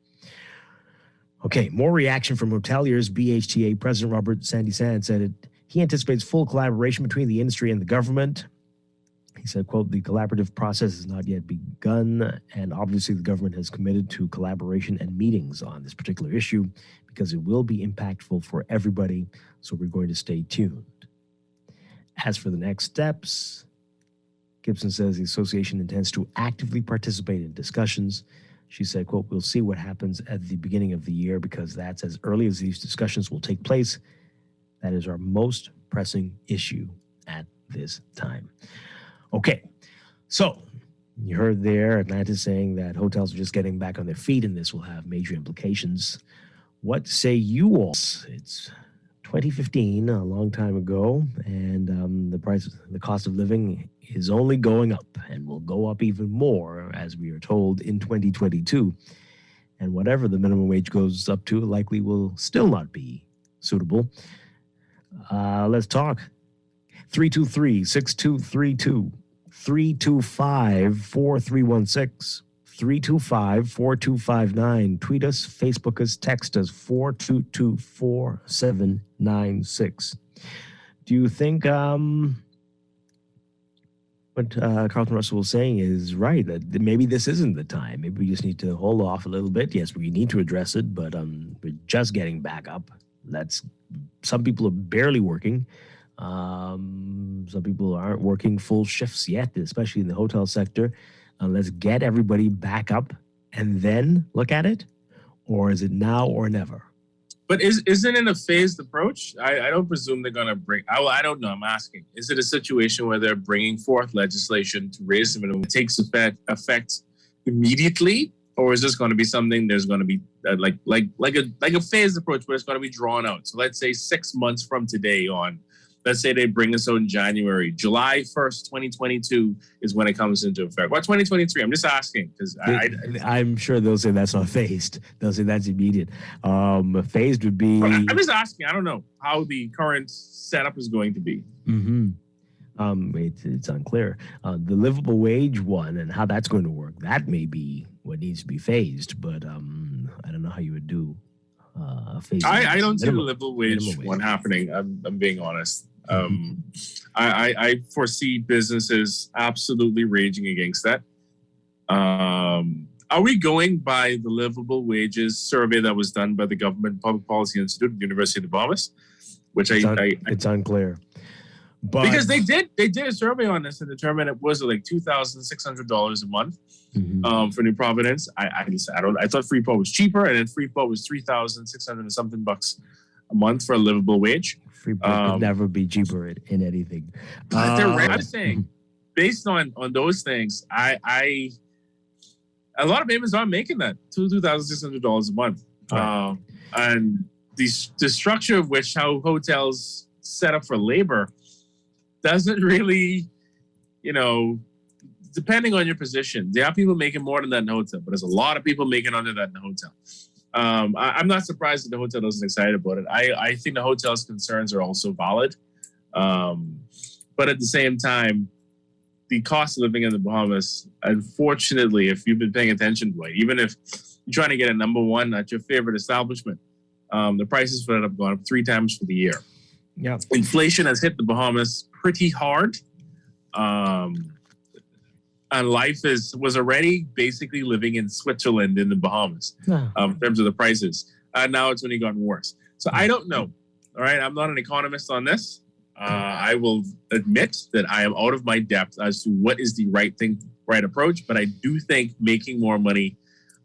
Okay, more reaction from hoteliers. BHTA President Robert Sandy Sand said he anticipates full collaboration between the industry and the government. He said, quote, the collaborative process has not yet begun, and obviously the government has committed to collaboration and meetings on this particular issue because it will be impactful for everybody, so we're going to stay tuned. As for the next steps, Gibson says the association intends to actively participate in discussions. She said, quote, we'll see what happens at the beginning of the year because that's as early as these discussions will take place. That is our most pressing issue at this time. Okay, so you heard there Atlanta saying that hotels are just getting back on their feet and this will have major implications. What say you all? It's 2015, a long time ago, and the cost of living is only going up and will go up even more, as we are told, in 2022. And whatever the minimum wage goes up to likely will still not be suitable. Let's talk. 323-6232. 325-4316, 325-4259. Tweet us, Facebook us, text us, 422-4796. Do you think what Carlton Russell was saying is right. That maybe this isn't the time. Maybe we just need to hold off a little bit. Yes, we need to address it, but we're just getting back up. Some people are barely working. Some people aren't working full shifts yet, especially in the hotel sector. Let's get everybody back up and then look at it, or is it now or never? But isn't it a phased approach? I don't presume they're going to bring. I don't know. I'm asking. Is it a situation where they're bringing forth legislation to raise the minimum? It takes effect immediately, or is this going to be something? There's going to be like a phased approach, where it's going to be drawn out. So let's say 6 months from today on. Let's say they bring us out in January. July 1st, 2022 is when it comes into effect. What, 2023? I'm just asking because I'm sure they'll say that's not phased. They'll say that's immediate. Phased would be... I'm just asking. I don't know how the current setup is going to be. Mm-hmm. It's unclear. The livable wage one and how that's going to work, that may be what needs to be phased, but I don't know how you would do phased. I don't see the livable wage one happening. I'm being honest. I foresee businesses absolutely raging against that. Are we going by the livable wages survey that was done by the Government Public Policy Institute at the University of the Bahamas? Which it's unclear. But because they did a survey on this and determined it was like $2,600 a month for New Providence. I thought Freeport was cheaper, and then Freeport was $3,600 and something bucks a month for a livable wage. Freeport could never be cheaper in anything. I'm saying, based on those things, a lot of payments aren't making that $2,600 a month, and the structure of which how hotels set up for labor doesn't really, depending on your position, there are people making more than that in the hotel, but there's a lot of people making under that in the hotel. I'm not surprised that the hotel isn't excited about it. I think the hotel's concerns are also valid. But at the same time, the cost of living in the Bahamas, unfortunately, if you've been paying attention, Dwight, even if you're trying to get a number one at your favorite establishment, the prices for that have gone up 3 times for the year. Yeah, inflation has hit the Bahamas pretty hard. And life was already basically living in Switzerland in the Bahamas in terms of the prices. And now it's only gotten worse. So I don't know. All right. I'm not an economist on this. I will admit that I am out of my depth as to what is the right approach. But I do think making more money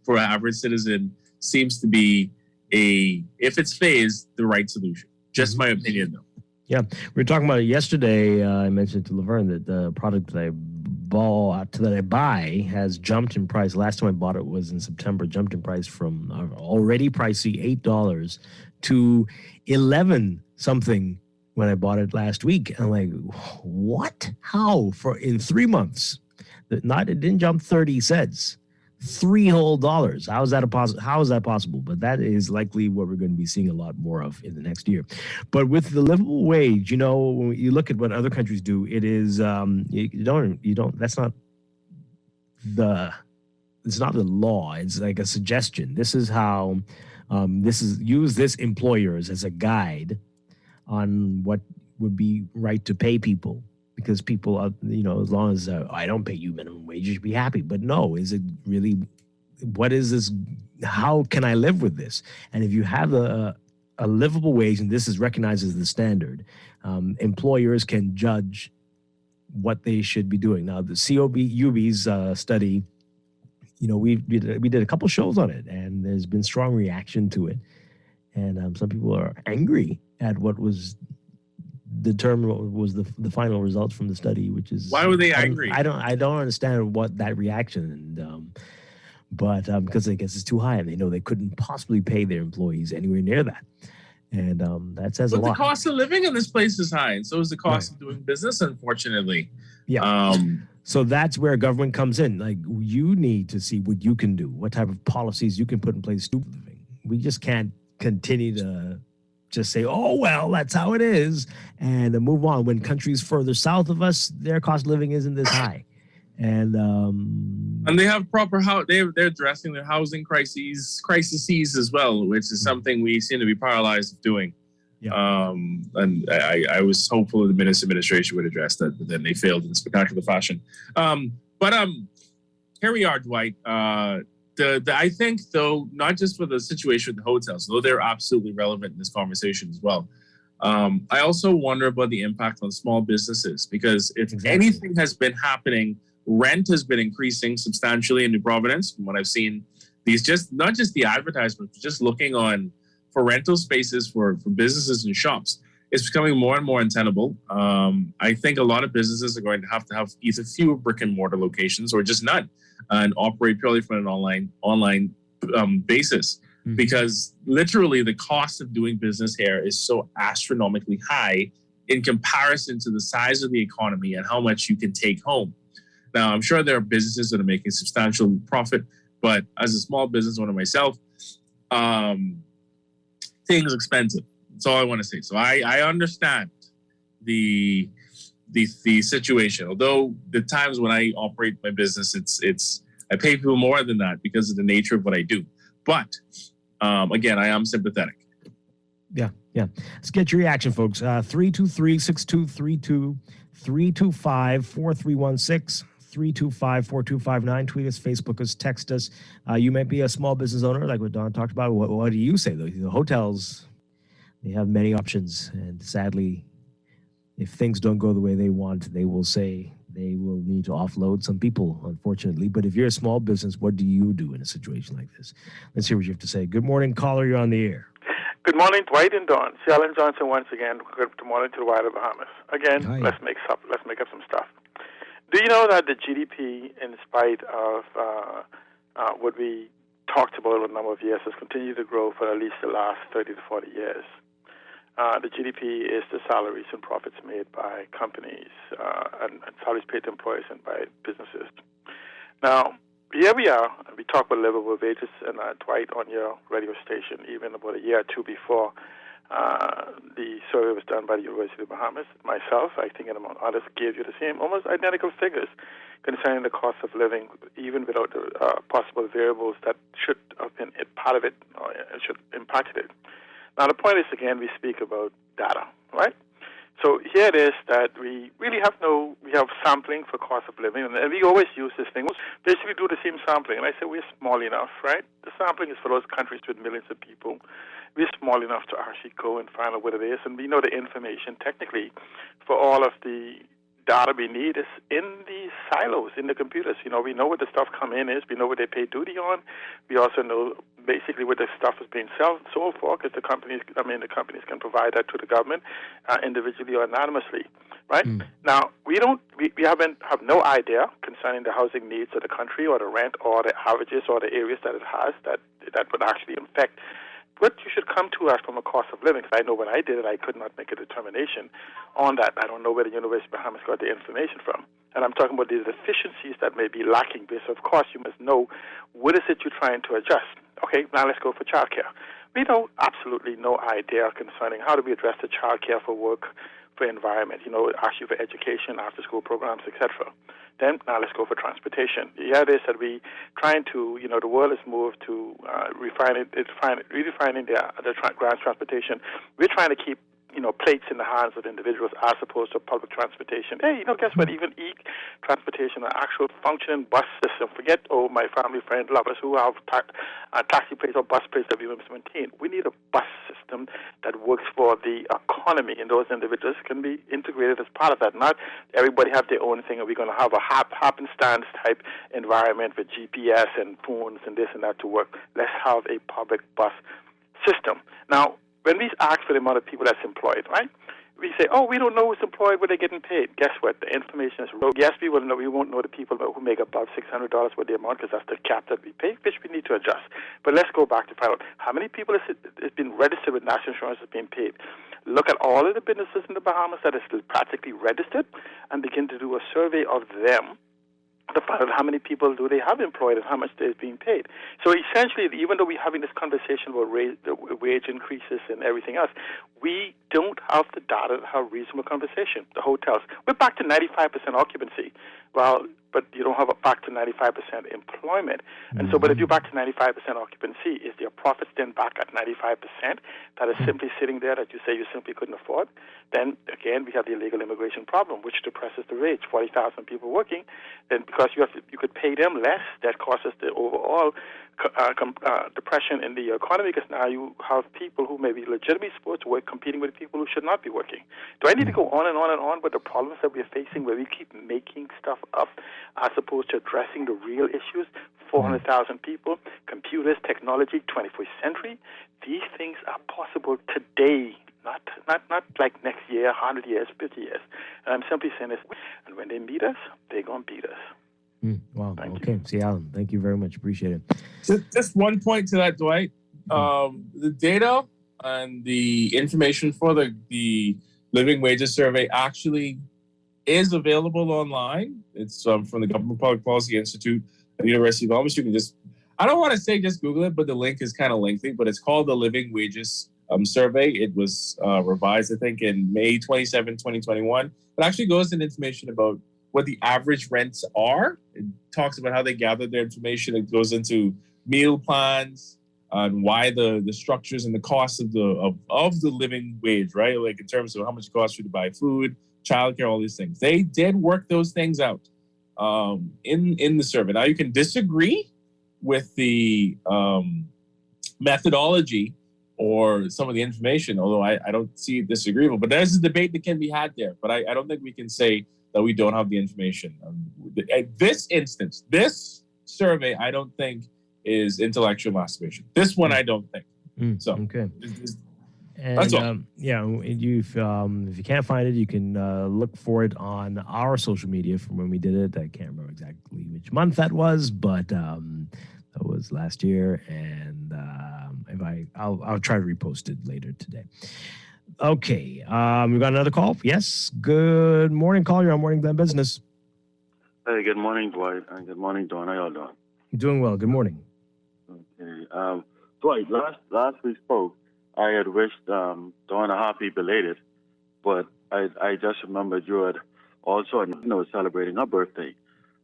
for an average citizen seems to be if it's phased, the right solution. Just my opinion, though. Yeah. We were talking about it yesterday. I mentioned to Laverne that the product that I buy has jumped in price. Last time I bought it was in September, jumped in price from already pricey $8 to 11 something when I bought it last week. I'm like, what? How? In 3 months? It didn't jump 30 cents. $3 whole. How is that possible? But that is likely what we're going to be seeing a lot more of in the next year. But with the livable wage, when you look at what other countries do, it is it's not the law. It's like a suggestion. This is how use this employers as a guide on what would be right to pay people. Because people are, as long as I don't pay you minimum wage, you should be happy. But no, is it really, what is this? How can I live with this? And if you have a livable wage, and this is recognized as the standard, employers can judge what they should be doing. Now, the UB's study, we did a couple shows on it, and there's been strong reaction to it. And some people are angry at what was determine what was the final results from the study, which is why were they angry? I don't understand what that reaction, but because I guess it's too high, and they know they couldn't possibly pay their employees anywhere near that, and that says a lot. But the cost of living in this place is high, and so is the cost of doing business, unfortunately. Yeah. So that's where government comes in. Like, you need to see what you can do, what type of policies you can put in place to living. We just can't continue to just say, oh, well, that's how it is, and move on. When countries further south of us, their cost of living isn't this high. And they have proper they're addressing their housing crises as well, which is something we seem to be paralyzed of doing. And I was hopeful the administration would address that, but then they failed in spectacular fashion. But here we are, Dwight. I think, though, not just for the situation with the hotels, though they're absolutely relevant in this conversation as well. I also wonder about the impact on small businesses, because if anything has been happening, rent has been increasing substantially in New Providence. From what I've seen, not just the advertisements, but just looking on for rental spaces for businesses and shops, it's becoming more and more untenable. I think a lot of businesses are going to have either fewer brick and mortar locations or just none, and operate purely from an online basis. Because literally the cost of doing business here is so astronomically high in comparison to the size of the economy and how much you can take home. Now, I'm sure there are businesses that are making substantial profit, but as a small business owner myself, things are expensive. That's all I want to say. So I understand the situation. Although the times when I operate my business, I pay people more than that because of the nature of what I do. But again, I am sympathetic. Yeah. Let's get your reaction, folks. 323-6232, 325-4316, 325-4259. Tweet us, Facebook us, text us. You might be a small business owner, like what Don talked about. What do you say, though? The hotels, they have many options. And sadly, if things don't go the way they want, they will say they will need to offload some people, unfortunately. But if you're a small business, what do you do in a situation like this? Let's hear what you have to say. Good morning, caller. You're on the air. Good morning, Dwight and Dawn. Shellen Johnson once again. Good morning to the wider Bahamas. Again, let's make up some stuff. Do you know that the GDP, in spite of what we talked about a number of years, has continued to grow for at least the last 30 to 40 years? The GDP is the salaries and profits made by companies and salaries paid to employees and by businesses. Now, here we are, and we talk about livable wages, and Dwight, on your radio station, even about a year or two before the survey was done by the University of the Bahamas, myself, I think, and among others, gave you the same, almost identical figures concerning the cost of living, even without the possible variables that should have been part of it, or should have impacted it. Now, the point is, again, we speak about data, right? So here it is that we really have sampling for cost of living, and we always use this thing. We basically do the same sampling, and I say we're small enough, right? The sampling is for those countries with millions of people. We're small enough to actually go and find out what it is, and we know the information technically for all of the data we need is in the silos, in the computers. You know, we know what the stuff come in is. We know what they pay duty on. We also know basically what the stuff is being sold for, because the companies can provide that to the government individually or anonymously, right? Now, we have no idea concerning the housing needs of the country or the rent or the averages or the areas that it has that would actually affect what you should come to us from a cost of living. Because I know when I did it, I could not make a determination on that. I don't know where the University of Bahamas got the information from. And I'm talking about the deficiencies that may be lacking, because of course you must know what is it you're trying to adjust. Okay, now let's go for childcare. We know absolutely no idea concerning how do we address the childcare for work, for environment, actually for education, after school programs, etc. Then now let's go for transportation. Yeah, it is that we trying to, the world has moved to redefining the ground transportation. We're trying to keep plates in the hands of individuals as opposed to public transportation. Hey, guess what? Even transportation, an actual functioning bus system. Forget, my family friend lovers who have taxi plates or bus plates that we must maintain. We need a bus system that works for the economy, and those individuals can be integrated as part of that. Not everybody have their own thing, and we're going to have a happenstance type environment with GPS and phones and this and that to work. Let's have a public bus system. Now, when we ask for the amount of people that's employed, right? We say, we don't know who's employed, what they're getting paid. Guess what? The information is wrong. Yes, we won't know the people who make above $600 what the amount, because that's the cap that we pay, which we need to adjust. But let's go back to find out how many people has been registered with national insurance is being paid. Look at all of the businesses in the Bahamas that are still practically registered and begin to do a survey of them to find out how many people do they have employed and how much they're being paid. So essentially, even though we're having this conversation about wage increases and everything else, we don't have the data to have reasonable conversation. The hotels, we're back to 95% occupancy. Well, but you don't have a back to 95% employment. And so, but if you're back to 95% occupancy, is your profits then back at 95% that is simply sitting there that you say you simply couldn't afford? Then, again, we have the illegal immigration problem, which depresses the wage. 40,000 people working, then because you could pay them less, that causes the overall depression in the economy, because now you have people who may be legitimately supposed to work competing with people who should not be working. Do I need to go on and on and on with the problems that we're facing where we keep making stuff up as opposed to addressing the real issues? 400,000 people, computers, technology, 21st century. These things are possible today, not like next year, 100 years, 50 years. And I'm simply saying this, and when they meet us, they're going to beat us. Wow. Okay. See, Alan, thank you very much. Appreciate it. Just one point to that, Dwight. The data and the information for the living wages survey actually is available online. It's from the Government Public Policy Institute at the University of Columbus. You can I don't want to say just Google it, but the link is kind of lengthy, but it's called the Living Wages Survey. It was revised, I think, in May 27, 2021. It actually goes into information about what the average rents are. It talks about how they gather their information. It goes into meal plans and why the structures and the costs of the living wage, right? Like in terms of how much it costs you to buy food, childcare, all these things. They did work those things out in the survey. Now you can disagree with the methodology or some of the information, although I don't see it disagreeable. But there's a debate that can be had there. But I don't think we can say that we don't have the information. At this instance, this survey, I don't think is intellectual masturbation. This one, I don't think. So, okay. That's all. Yeah, if you can't find it, you can look for it on our social media from when we did it. I can't remember exactly which month that was, but that was last year. And I'll try to repost it later today. Okay, we've got another call. Yes, good morning, call. You're on Morning Blend Business. Hey, good morning, Dwight, and good morning, Dawn. How y'all doing? Doing well. Good morning. Okay. Dwight, last we spoke, I had wished Dawn a happy belated, but I just remembered you had also celebrating her birthday,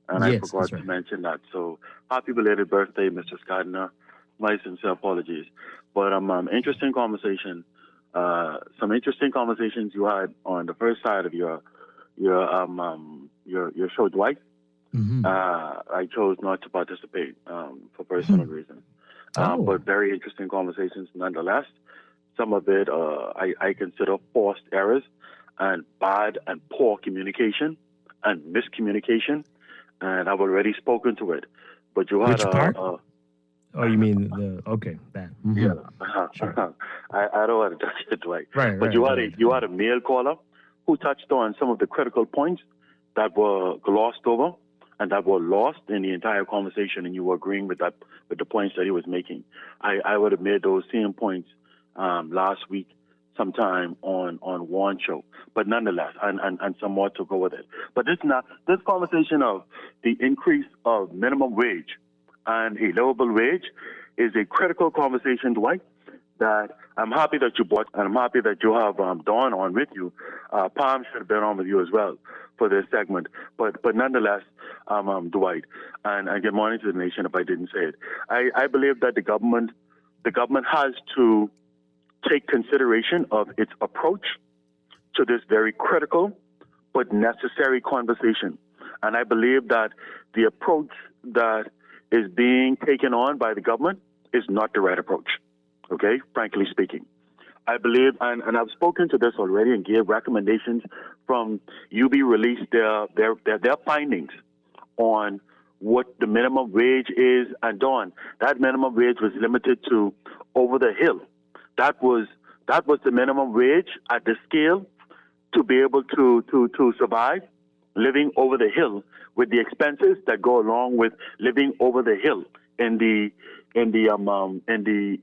and I forgot to mention that. So happy belated birthday, Mr. Scardner. My sincere apologies. But interesting conversation. Some interesting conversations you had on the first side of your show, Dwight. I chose not to participate for personal reasons, but very interesting conversations nonetheless. Some of it I consider forced errors and bad and poor communication and miscommunication, and I've already spoken to it. But you had Which part? Oh, you mean that? Yeah. Sure. I don't want to touch it, Dwight. Right. But you had a male caller who touched on some of the critical points that were glossed over and that were lost in the entire conversation, and you were agreeing with the points that he was making. I would have made those same points last week sometime on Warren show, but nonetheless, and some more to go with it. But this conversation of the increase of minimum wage and a livable wage is a critical conversation, Dwight, that I'm happy that you brought, and I'm happy that you have Dawn on with you. Palm should have been on with you as well for this segment. But nonetheless, Dwight, and good morning to the nation if I didn't say it. I believe that the government has to take consideration of its approach to this very critical but necessary conversation. And I believe that the approach that is being taken on by the government is not the right approach, okay, frankly speaking. I believe, and I've spoken to this already and gave recommendations from UB released their findings on what the minimum wage is, and Dawn, that minimum wage was limited to over the hill. That was the minimum wage at the scale to be able to survive living over the hill with the expenses that go along with living over the hill in the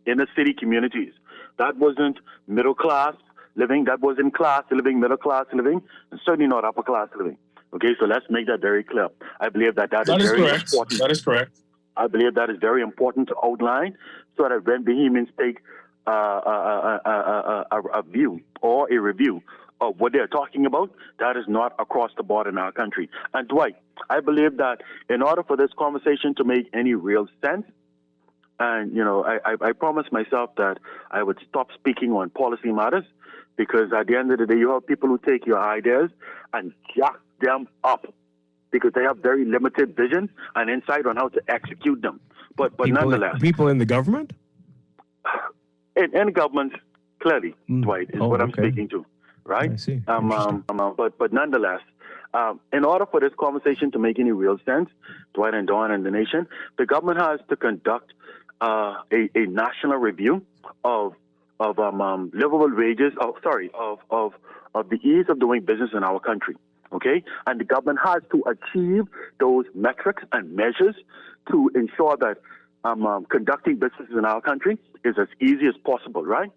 inner city communities. That wasn't middle class living. That wasn't class living, middle class living, and certainly not upper class living. Okay, so let's make that very clear. I believe that is very important. That is correct. I believe that is very important to outline so that when Bahamians take a view or a review of what they're talking about, that is not across the board in our country. And Dwight, I believe that in order for this conversation to make any real sense, and, I promised myself that I would stop speaking on policy matters, because at the end of the day, you have people who take your ideas and jack them up because they have very limited vision and insight on how to execute them. But nonetheless, people in the government? In government, clearly, Dwight, is what I'm speaking to, right? I see. But nonetheless, in order for this conversation to make any real sense, Dwight and Dawn and the nation, the government has to conduct a national review of livable wages. Of the ease of doing business in our country. Okay, and the government has to achieve those metrics and measures to ensure that conducting business in our country is as easy as possible, right?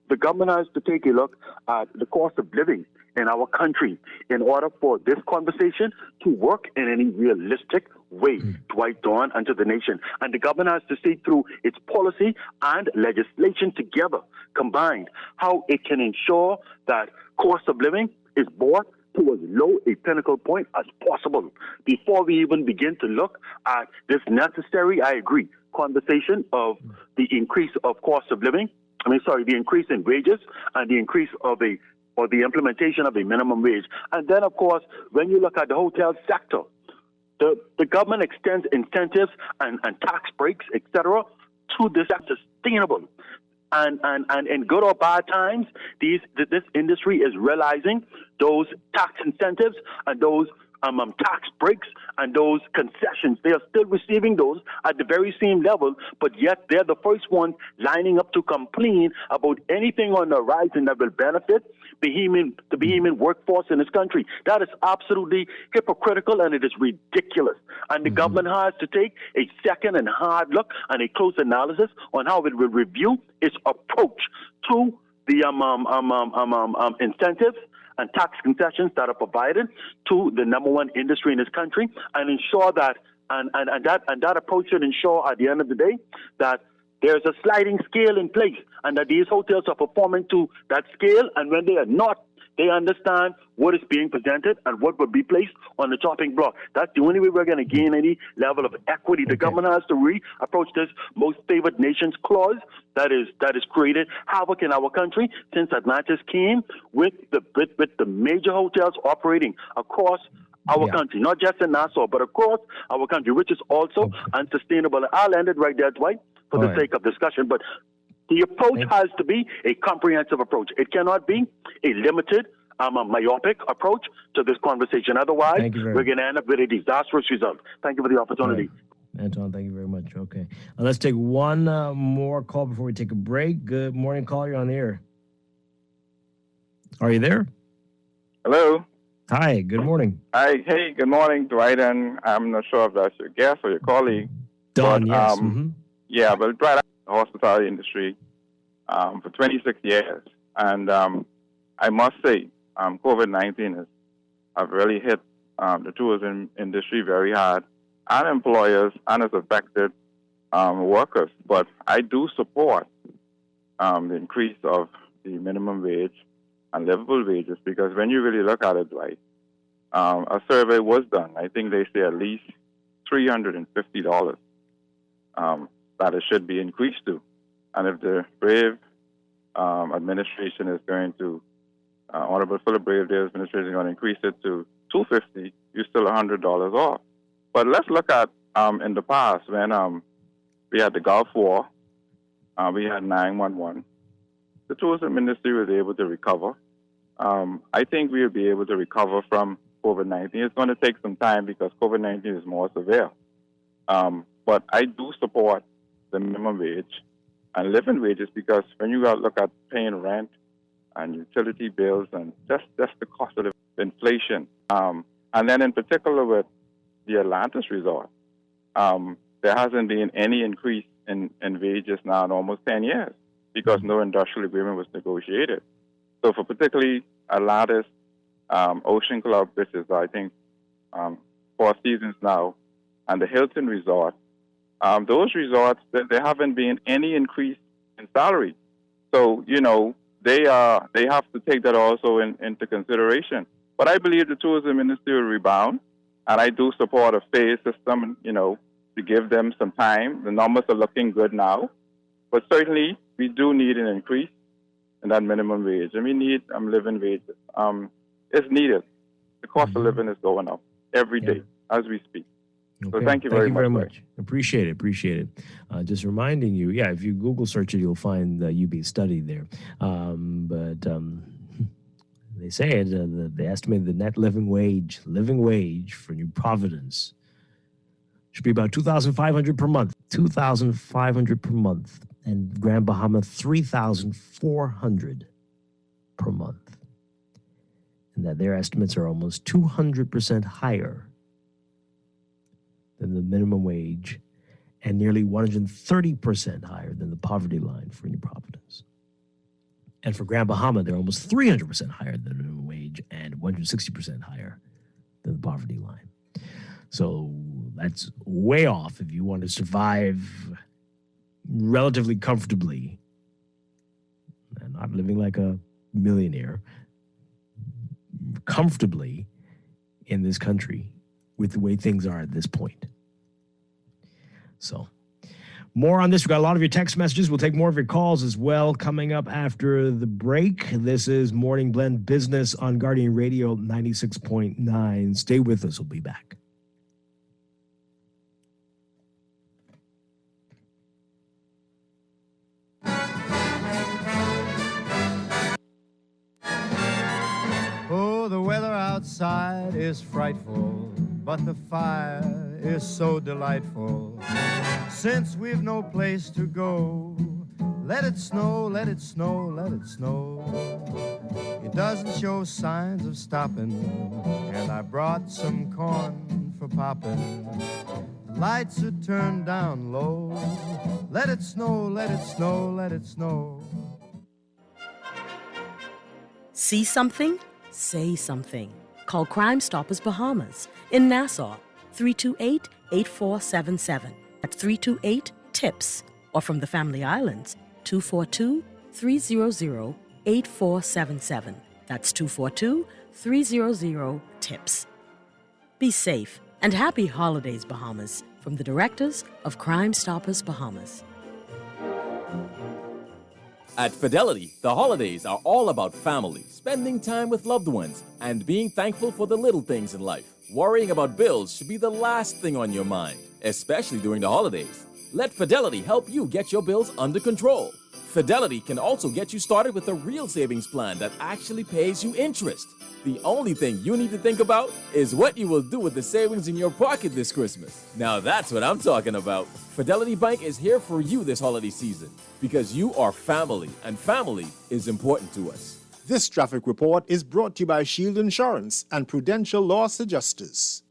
The government has to take a look at the cost of living in our country in order for this conversation to work in any realistic way, Dwight, Dawn, and to the nation. And the government has to see through its policy and legislation together, combined, how it can ensure that cost of living is brought to as low a pinnacle point as possible before we even begin to look at this necessary, I agree, conversation of the increase of cost of living. The increase in wages and the increase of the implementation of a minimum wage. And then, of course, when you look at the hotel sector, the government extends incentives and tax breaks, etc., to this sustainable. And in good or bad times, this industry is realizing those tax incentives and those tax breaks and those concessions. They are still receiving those at the very same level, but yet they're the first ones lining up to complain about anything on the horizon that will benefit the behemoth workforce in this country. That is absolutely hypocritical, and it is ridiculous. And the government has to take a second and hard look and a close analysis on how it will review its approach to the incentives and tax concessions that are provided to the number one industry in this country, and ensure that that approach should ensure at the end of the day that there's a sliding scale in place and that these hotels are performing to that scale, and when they are not, they understand what is being presented and what will be placed on the chopping block. That's the only way we're going to gain any level of equity. The government has to re-approach this most favored nations clause that is created havoc in our country since Atlantis came with the major hotels operating across our country, not just in Nassau, but across our country, which is also unsustainable. I'll end it right there, Dwight, for the sake of discussion. But the approach has to be a comprehensive approach. It cannot be a limited, myopic approach to this conversation. Otherwise, we're going to end up with a disastrous result. Thank you for the opportunity. Anton, thank you very much. Okay. Let's take one more call before we take a break. Good morning, caller. You're on the air. Are you there? Hello. Hi, good morning. Hi, hey, good morning, Dwight, and I'm not sure if that's your guest or your colleague. Don, but, yes. Yeah, but Dwight, I'm in the hospitality industry for 26 years, and I must say, COVID-19 have really hit the tourism industry very hard, and employers, and has affected workers. But I do support the increase of the minimum wage and livable wages, because when you really look at it, Dwight, a survey was done. I think they say at least $350 that it should be increased to. And if the Brave administration is going to, Honorable Philip Brave, their administration is going to increase it to $250, you're still $100 off. But let's look at in the past when we had the Gulf War, we had 9/11. The tourism industry was able to recover. I think we'll be able to recover from COVID-19. It's going to take some time because COVID-19 is more severe. But I do support the minimum wage and living wages, because when you look at paying rent and utility bills and just the cost of inflation, and then in particular with the Atlantis Resort, there hasn't been any increase in wages now in almost 10 years because no industrial agreement was negotiated. So for particularly Atlantis, Ocean Club, which is, I think, 4 seasons now, and the Hilton Resort, those resorts, there haven't been any increase in salary. So, they have to take that also into consideration. But I believe the tourism industry will rebound, and I do support a phase system, to give them some time. The numbers are looking good now, but certainly we do need an increase in that minimum wage, and we need living wages. It's needed. The cost of living is going up every day as we speak. Okay. So thank you very much. Appreciate it. Just reminding you, if you Google search it, you'll find the UB study there. But they say they estimate the net living wage for New Providence should be about $2,500 per month. $2,500 per month, and Grand Bahama $3,400 per month, and that their estimates are almost 200% higher than the minimum wage, and nearly 130% higher than the poverty line for New Providence. And for Grand Bahama, they're almost 300% higher than the minimum wage and 160% higher than the poverty line. So that's way off if you want to survive relatively comfortably and not living like a millionaire, comfortably in this country with the way things are at this point. So more on this. We've got a lot of your text messages. We'll take more of your calls as well coming up after the break. This is Morning Blend Business on Guardian Radio 96.9. Stay with us. We'll be back. Oh, the weather outside is frightful, but the fire is so delightful. Since we've no place to go, let it snow, let it snow, let it snow. It doesn't show signs of stopping, and I brought some corn for popping. Lights are turned down low. Let it snow, let it snow, let it snow. See something? Say something. Call Crime Stoppers Bahamas in Nassau, 328-8477. That's 328-TIPS. Or from the Family Islands, 242-300-8477. That's 242-300-TIPS. Be safe and happy holidays, Bahamas, from the directors of Crime Stoppers Bahamas. At Fidelity, the holidays are all about family, spending time with loved ones, and being thankful for the little things in life. Worrying about bills should be the last thing on your mind, especially during the holidays. Let Fidelity help you get your bills under control. Fidelity can also get you started with a real savings plan that actually pays you interest. The only thing you need to think about is what you will do with the savings in your pocket this Christmas. Now that's what I'm talking about. Fidelity Bank is here for you this holiday season because you are family, and family is important to us. This traffic report is brought to you by Shield Insurance and Prudential Loss Adjusters.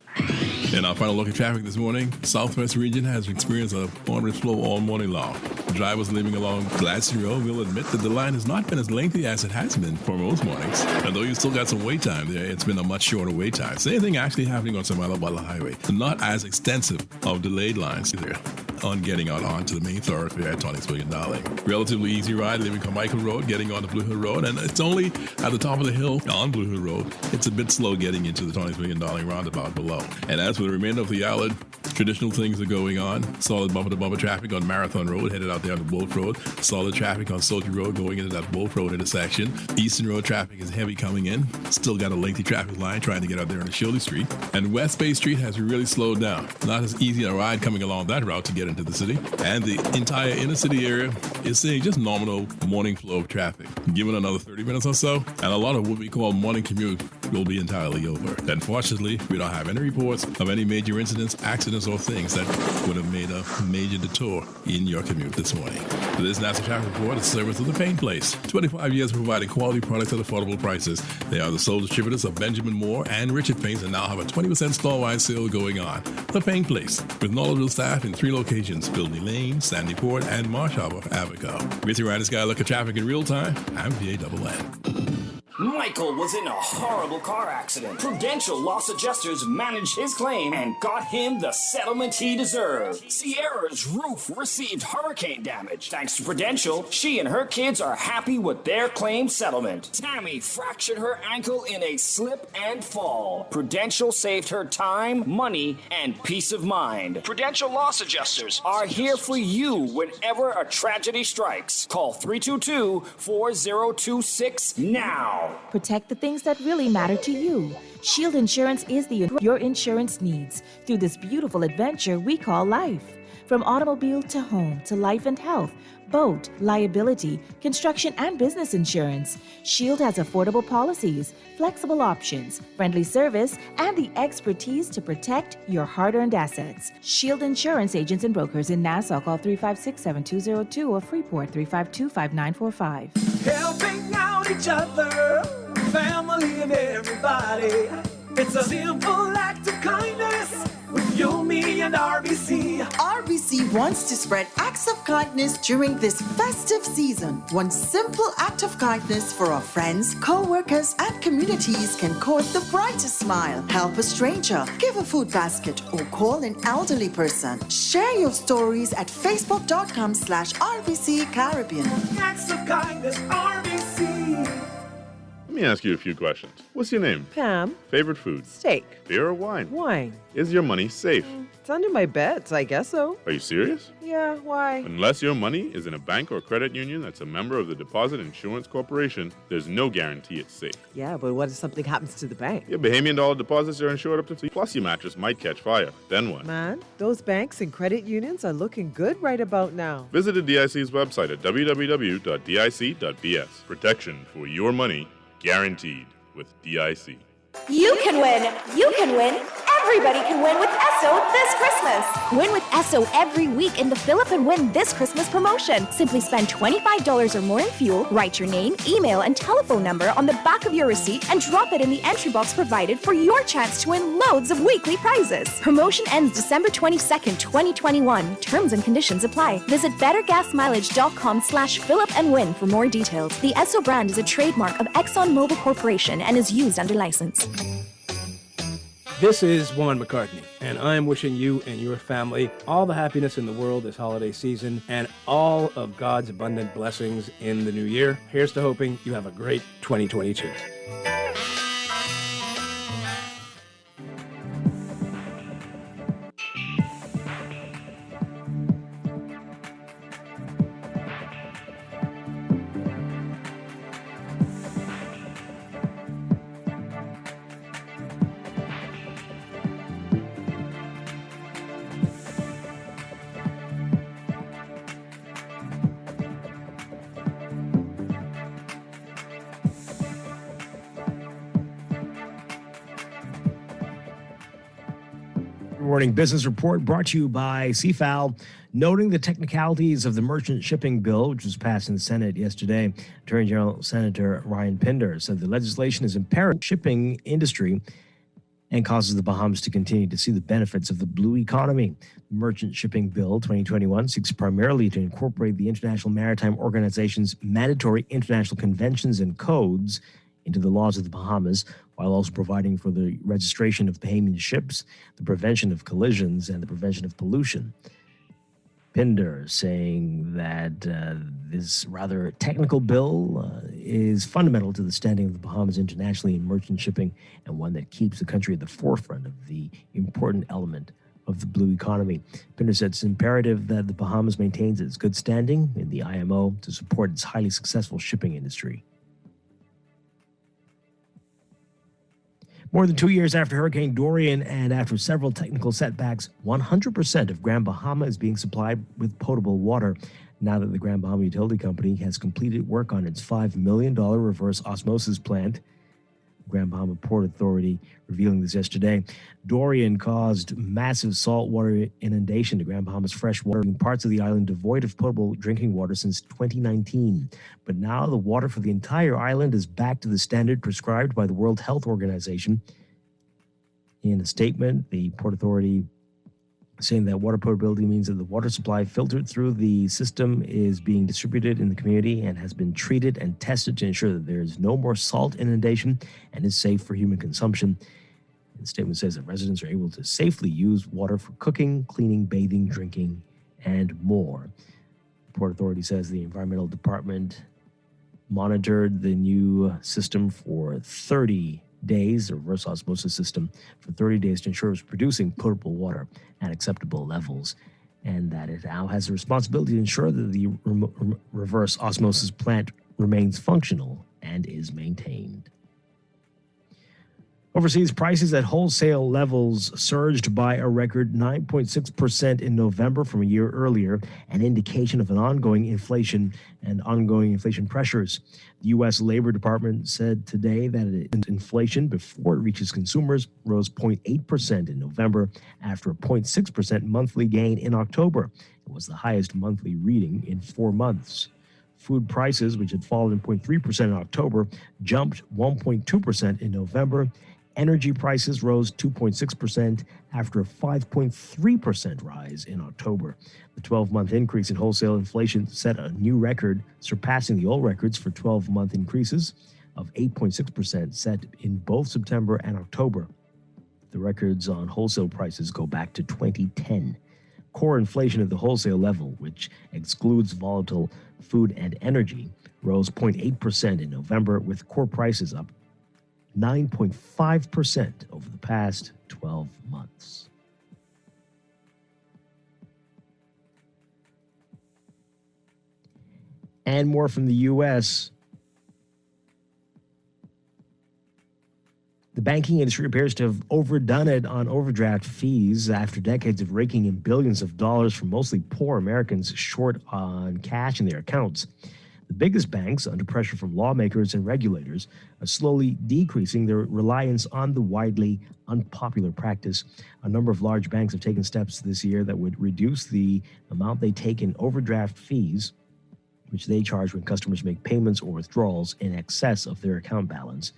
In our final look at traffic this morning, Southwest region has experienced a moderate flow all morning long. Drivers living along Glacier Road will admit that the line has not been as lengthy as it has been for most mornings. And though you still got some wait time there, it's been a much shorter wait time. Same thing actually happening on some other highway. Not as extensive of delayed lines there on getting out onto the main thoroughfare at Tonicsburg and Darling. Relatively easy ride leaving Carmichael Road, getting on the Blue Hill Road, and it's only at the top of the hill on Blue Hill Road. It's a bit slow getting into the Tonicsburg and Darling roundabout below. And as for the remainder of the outlet, traditional things are going on. Solid bumper-to-bumper traffic on Marathon Road, headed out there on the Wolf Road. Solid traffic on Soldier Road going into that Wolf Road intersection. Eastern Road traffic is heavy coming in. Still got a lengthy traffic line trying to get out there on the Shirley Street. And West Bay Street has really slowed down. Not as easy a ride coming along that route to get into the city. And the entire inner city area is seeing just nominal morning flow of traffic. Given another 30 minutes or so, and a lot of what we call morning commute will be entirely over. Unfortunately, we don't have any reports of any major incidents, accidents, or things that would have made a major detour in your commute this morning. For this NASA Traffic Report, it's service of the Paint Place. 25 years of providing quality products at affordable prices. They are the sole distributors of Benjamin Moore and Richard Paints and now have a 20% store-wide sale going on. The Paint Place, with knowledgeable staff in 3 locations, Bildney Lane, Sandy Port, and Marsh Harbor, Abaco. With your Ride Sky look at traffic in real time, I'm VANN. Michael was in a horrible car accident. Prudential Loss Adjusters managed his claim and got him the settlement he deserved. Sierra's roof received hurricane damage. Thanks to Prudential, she and her kids are happy with their claim settlement. Tammy fractured her ankle in a slip and fall. Prudential saved her time, money, and peace of mind. Prudential Loss Adjusters are here for you whenever a tragedy strikes. Call 322-4026 now. Protect the things that really matter to you. Shield Insurance is your insurance needs through this beautiful adventure we call life. From automobile to home to life and health, boat, liability, construction, and business insurance, Shield has affordable policies, flexible options, friendly service, and the expertise to protect your hard-earned assets. Shield Insurance agents and brokers in Nassau, call 356-7202 or Freeport 352-5945. Helping out each other, family and everybody. It's a simple act of kindness with you, me, and RBC. RBC wants to spread acts of kindness during this festive season. One simple act of kindness for our friends, co-workers, and communities can cause the brightest smile. Help a stranger, give a food basket, or call an elderly person. Share your stories at facebook.com/RBC Caribbean. Acts of kindness, RBC. Let me ask you a few questions. What's your name? Pam. Favorite food? Steak. Beer or wine? Wine. Is your money safe? It's under my bed, so I guess so. Are you serious? Yeah, why? Unless your money is in a bank or credit union that's a member of the Deposit Insurance Corporation, there's no guarantee it's safe. Yeah, but what if something happens to the bank? Your Bahamian dollar deposits are insured up to 3, plus your mattress might catch fire. Then what? Man, those banks and credit unions are looking good right about now. Visit the DIC's website at www.dic.bs. Protection for your money guaranteed with DIC. You can win. You can win. Everybody can win with Esso this Christmas. Win with Esso every week in the Fill Up and Win this Christmas promotion. Simply spend $25 or more in fuel, write your name, email, and telephone number on the back of your receipt, and drop it in the entry box provided for your chance to win loads of weekly prizes. Promotion ends December 22nd, 2021. Terms and conditions apply. Visit bettergasmileage.com/fill-up-and-win for more details. The Esso brand is a trademark of ExxonMobil Corporation and is used under license. This is Juan McCartney, and I'm wishing you and your family all the happiness in the world this holiday season and all of God's abundant blessings in the new year. Here's to hoping you have a great 2022. Morning Business Report brought to you by CFAL. Noting the technicalities of the merchant shipping bill, which was passed in the Senate yesterday, Attorney General Senator Ryan Pinder said the legislation is imperative to the shipping industry and causes the Bahamas to continue to see the benefits of the blue economy. The Merchant Shipping Bill 2021 seeks primarily to incorporate the International Maritime Organization's mandatory international conventions and codes into the laws of the Bahamas, while also providing for the registration of Bahamian ships, the prevention of collisions, and the prevention of pollution. Pinder saying that this rather technical bill is fundamental to the standing of the Bahamas internationally in merchant shipping, and one that keeps the country at the forefront of the important element of the blue economy. Pinder said it's imperative that the Bahamas maintains its good standing in the IMO to support its highly successful shipping industry. More than 2 years after Hurricane Dorian and after several technical setbacks, 100% of Grand Bahama is being supplied with potable water now that the Grand Bahama Utility Company has completed work on its $5 million reverse osmosis plant. Grand Bahama Port Authority revealing this yesterday. Dorian caused massive saltwater inundation to Grand Bahama's freshwater, parts of the island devoid of potable drinking water since 2019. But now the water for the entire island is back to the standard prescribed by the World Health Organization. In a statement, the Port Authority saying that water potability means that the water supply filtered through the system is being distributed in the community and has been treated and tested to ensure that there is no more salt inundation and is safe for human consumption. The statement says that residents are able to safely use water for cooking, cleaning, bathing, drinking, and more. The Port Authority says the Environmental Department monitored the new system for 30 days, the reverse osmosis system, for 30 days to ensure it was producing potable water at acceptable levels, and that it now has the responsibility to ensure that the reverse osmosis plant remains functional and is maintained. Overseas prices at wholesale levels surged by a record 9.6% in November from a year earlier, an indication of an ongoing inflation and ongoing inflation pressures. The U.S. Labor Department said today that inflation before it reaches consumers rose 0.8% in November after a 0.6% monthly gain in October. It was the highest monthly reading in 4 months. Food prices, which had fallen 0.3% in October, jumped 1.2% in November. Energy prices rose 2.6% after a 5.3% rise in October. The 12-month increase in wholesale inflation set a new record, surpassing the old records for 12-month increases of 8.6% set in both September and October. The records on wholesale prices go back to 2010. Core inflation at the wholesale level, which excludes volatile food and energy, rose 0.8% in November, with core prices up 9.5% over the past 12 months. And more from the U.S. The banking industry appears to have overdone it on overdraft fees after decades of raking in billions of dollars from mostly poor Americans short on cash in their accounts. The biggest banks, under pressure from lawmakers and regulators, are slowly decreasing their reliance on the widely unpopular practice. A number of large banks have taken steps this year that would reduce the amount they take in overdraft fees, which they charge when customers make payments or withdrawals in excess of their account balance.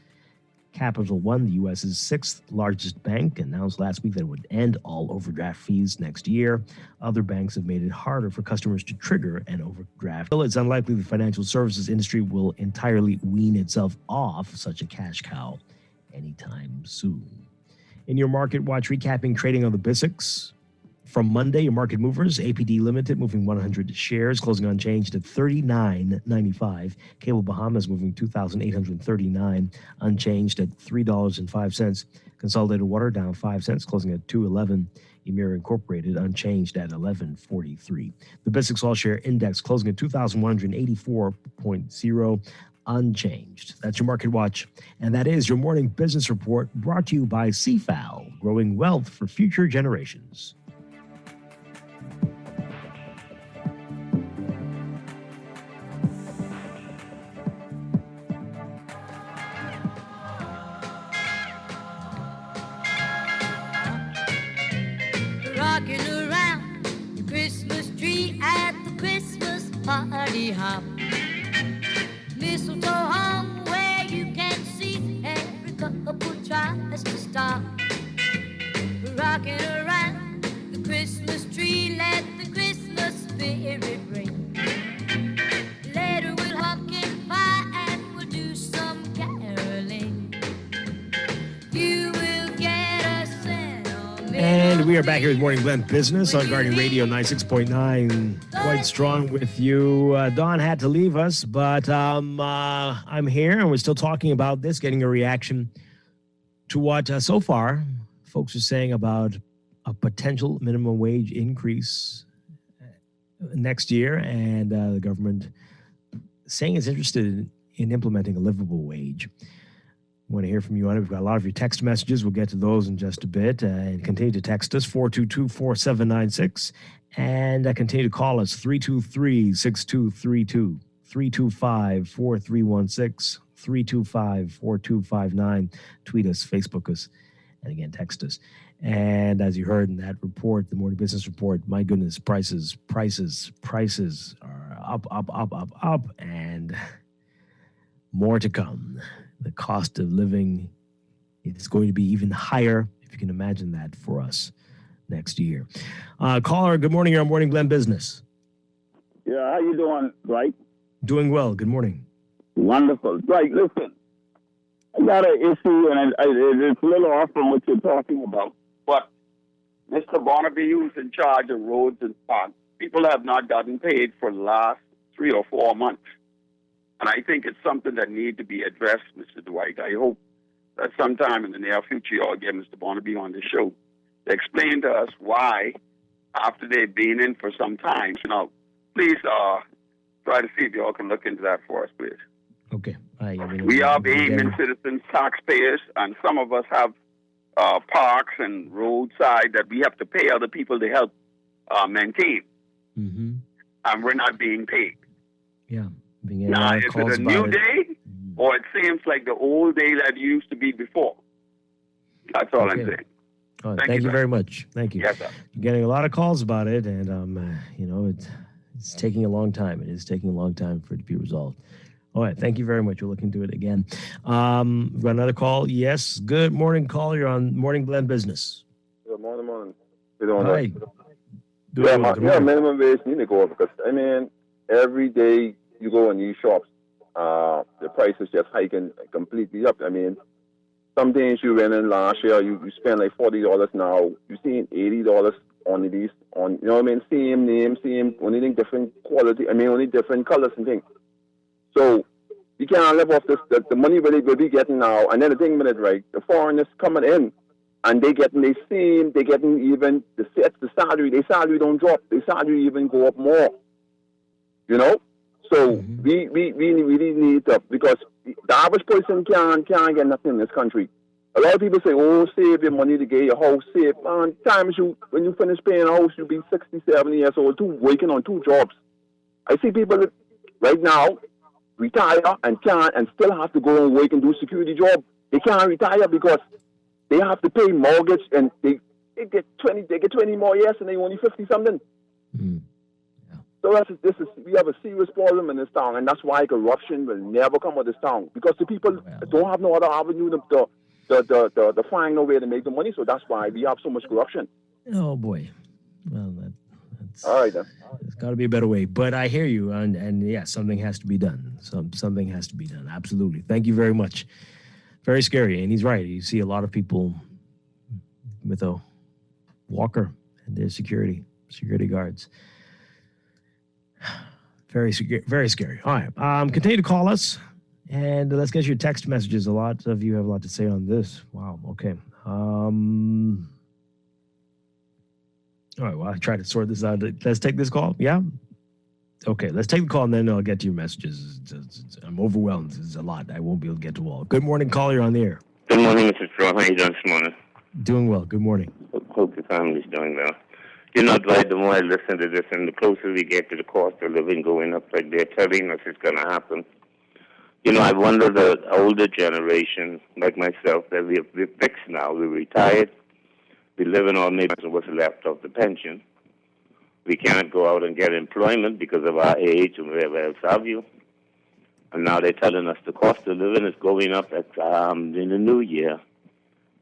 Capital One, the U.S.'s sixth largest bank, announced last week that it would end all overdraft fees next year. Other banks have made it harder for customers to trigger an overdraft. Well, it's unlikely the financial services industry will entirely wean itself off such a cash cow anytime soon. In your market watch, recapping trading on the BISX. From Monday, your market movers, APD Limited moving 100 shares, closing unchanged at $39.95. Cable Bahamas moving 2,839, unchanged at $3.05. Consolidated Water down 5 cents, closing at $2.11. Emir Incorporated unchanged at $11.43. The BISX All Share Index closing at 2,184.0. Unchanged. That's your market watch. And that is your morning business report brought to you by CFAL, growing wealth for future generations. Rocking around the Christmas tree at the Christmas party hop. Mistletoe hung where you can see every couple tries to stop. Rocking around the Christmas tree, let the Christmas spirit ring. Later we'll pumpkin pie and we'll do some caroling. You will get a sentimental. And we are back here with Morning Blend Business on Guardian Radio 96.9. Quite strong with you. Dawn had to leave us, but I'm here and we're still talking about this, getting a reaction to what so far folks are saying about a potential minimum wage increase next year, and the government saying it's interested in implementing a livable wage. I want to hear from you on it. We've got a lot of your text messages. We'll get to those in just a bit. And continue to text us, 422-4796. And continue to call us, 323-6232, 325-4316, 325-4259. Tweet us, Facebook us, and again, text us. And as you heard in that report, the Morning Business Report, my goodness, prices are up, and more to come. The cost of living is going to be even higher, if you can imagine that, for us. next year. Caller, good morning. You're on Morning Blend Business. Yeah, how you doing, Dwight? Doing well. Good morning. Wonderful. Dwight, listen, I got an issue, and it's a little off from what you're talking about, but Mr. Barnaby, who's in charge of roads and parks, people have not gotten paid for the last 3 or 4 months. And I think it's something that needs to be addressed, Mr. Dwight. I hope that sometime in the near future you'll get Mr. Barnaby on the show to explain to us why, after they've been in for some time, please try to see if y'all can look into that for us, please. Okay. We are paying citizens, taxpayers, and some of us have parks and roadside that we have to pay other people to help maintain. Mm-hmm. And we're not being paid. Yeah. Now, is it a new day, or it seems like the old day that used to be before? That's all I'm saying. Oh, thank you very much. Thank you. Yes, sir. I'm getting a lot of calls about it, and it's taking a long time. It is taking a long time for it to be resolved. All right, thank you very much. We'll look into it again. We've got another call. Yes, good morning, call. You're on Morning Blend Business. Good morning. Hi. Minimum wage need to go up because, every day you go in these shops, the price is just hiking completely up. Some days you went in last year, you spend like $40 now. You're seeing $80 on these, same name, same, only different quality, only different colors and things. So you can't live off this, the money we'll be getting now. And then the thing with it, right, the foreigners coming in and they getting even the sets, the salary, their salary don't drop. Their salary even go up more. So we really need to, because the average person can't get nothing in this country. A lot of people say, save your money to get your house, save. Man, times when you finish paying a house, you'll be 60, 70 years old, working on 2 jobs. I see people that right now retire and still have to go and work and do security job. They can't retire because they have to pay mortgage, and they get 20 more years, and they only 50 something. So we have a serious problem in this town, and that's why corruption will never come out of this town, because the people don't have no other avenue to find no way to make the money. So that's why we have so much corruption. Oh boy. Well, that's all right then. There's got to be a better way. But I hear you, and yeah, something has to be done. Something has to be done. Absolutely. Thank you very much. Very scary, and he's right. You see a lot of people with a walker and their security guards. Very scary. All right. Continue to call us, and let's get your text messages. A lot of you have a lot to say on this. Wow. Okay. All right. Well, I try to sort this out. Let's take this call. Yeah. Okay. Let's take the call, and then I'll get to your messages. I'm overwhelmed. It's a lot. I won't be able to get to all. Good morning, caller. You're on the air. Good morning, Mr. Strachan. How are you doing this morning? Doing well. Good morning. Hope your family's doing well. Dwight, the more I listen to this, and the closer we get to the cost of living going up, like they're telling us it's going to happen. I wonder the older generation, like myself, that we're fixed now. We're retired. We live in on maybe what's left of the pension. We can't go out and get employment because of our age and whatever else have you. And now they're telling us the cost of living is going up in the new year,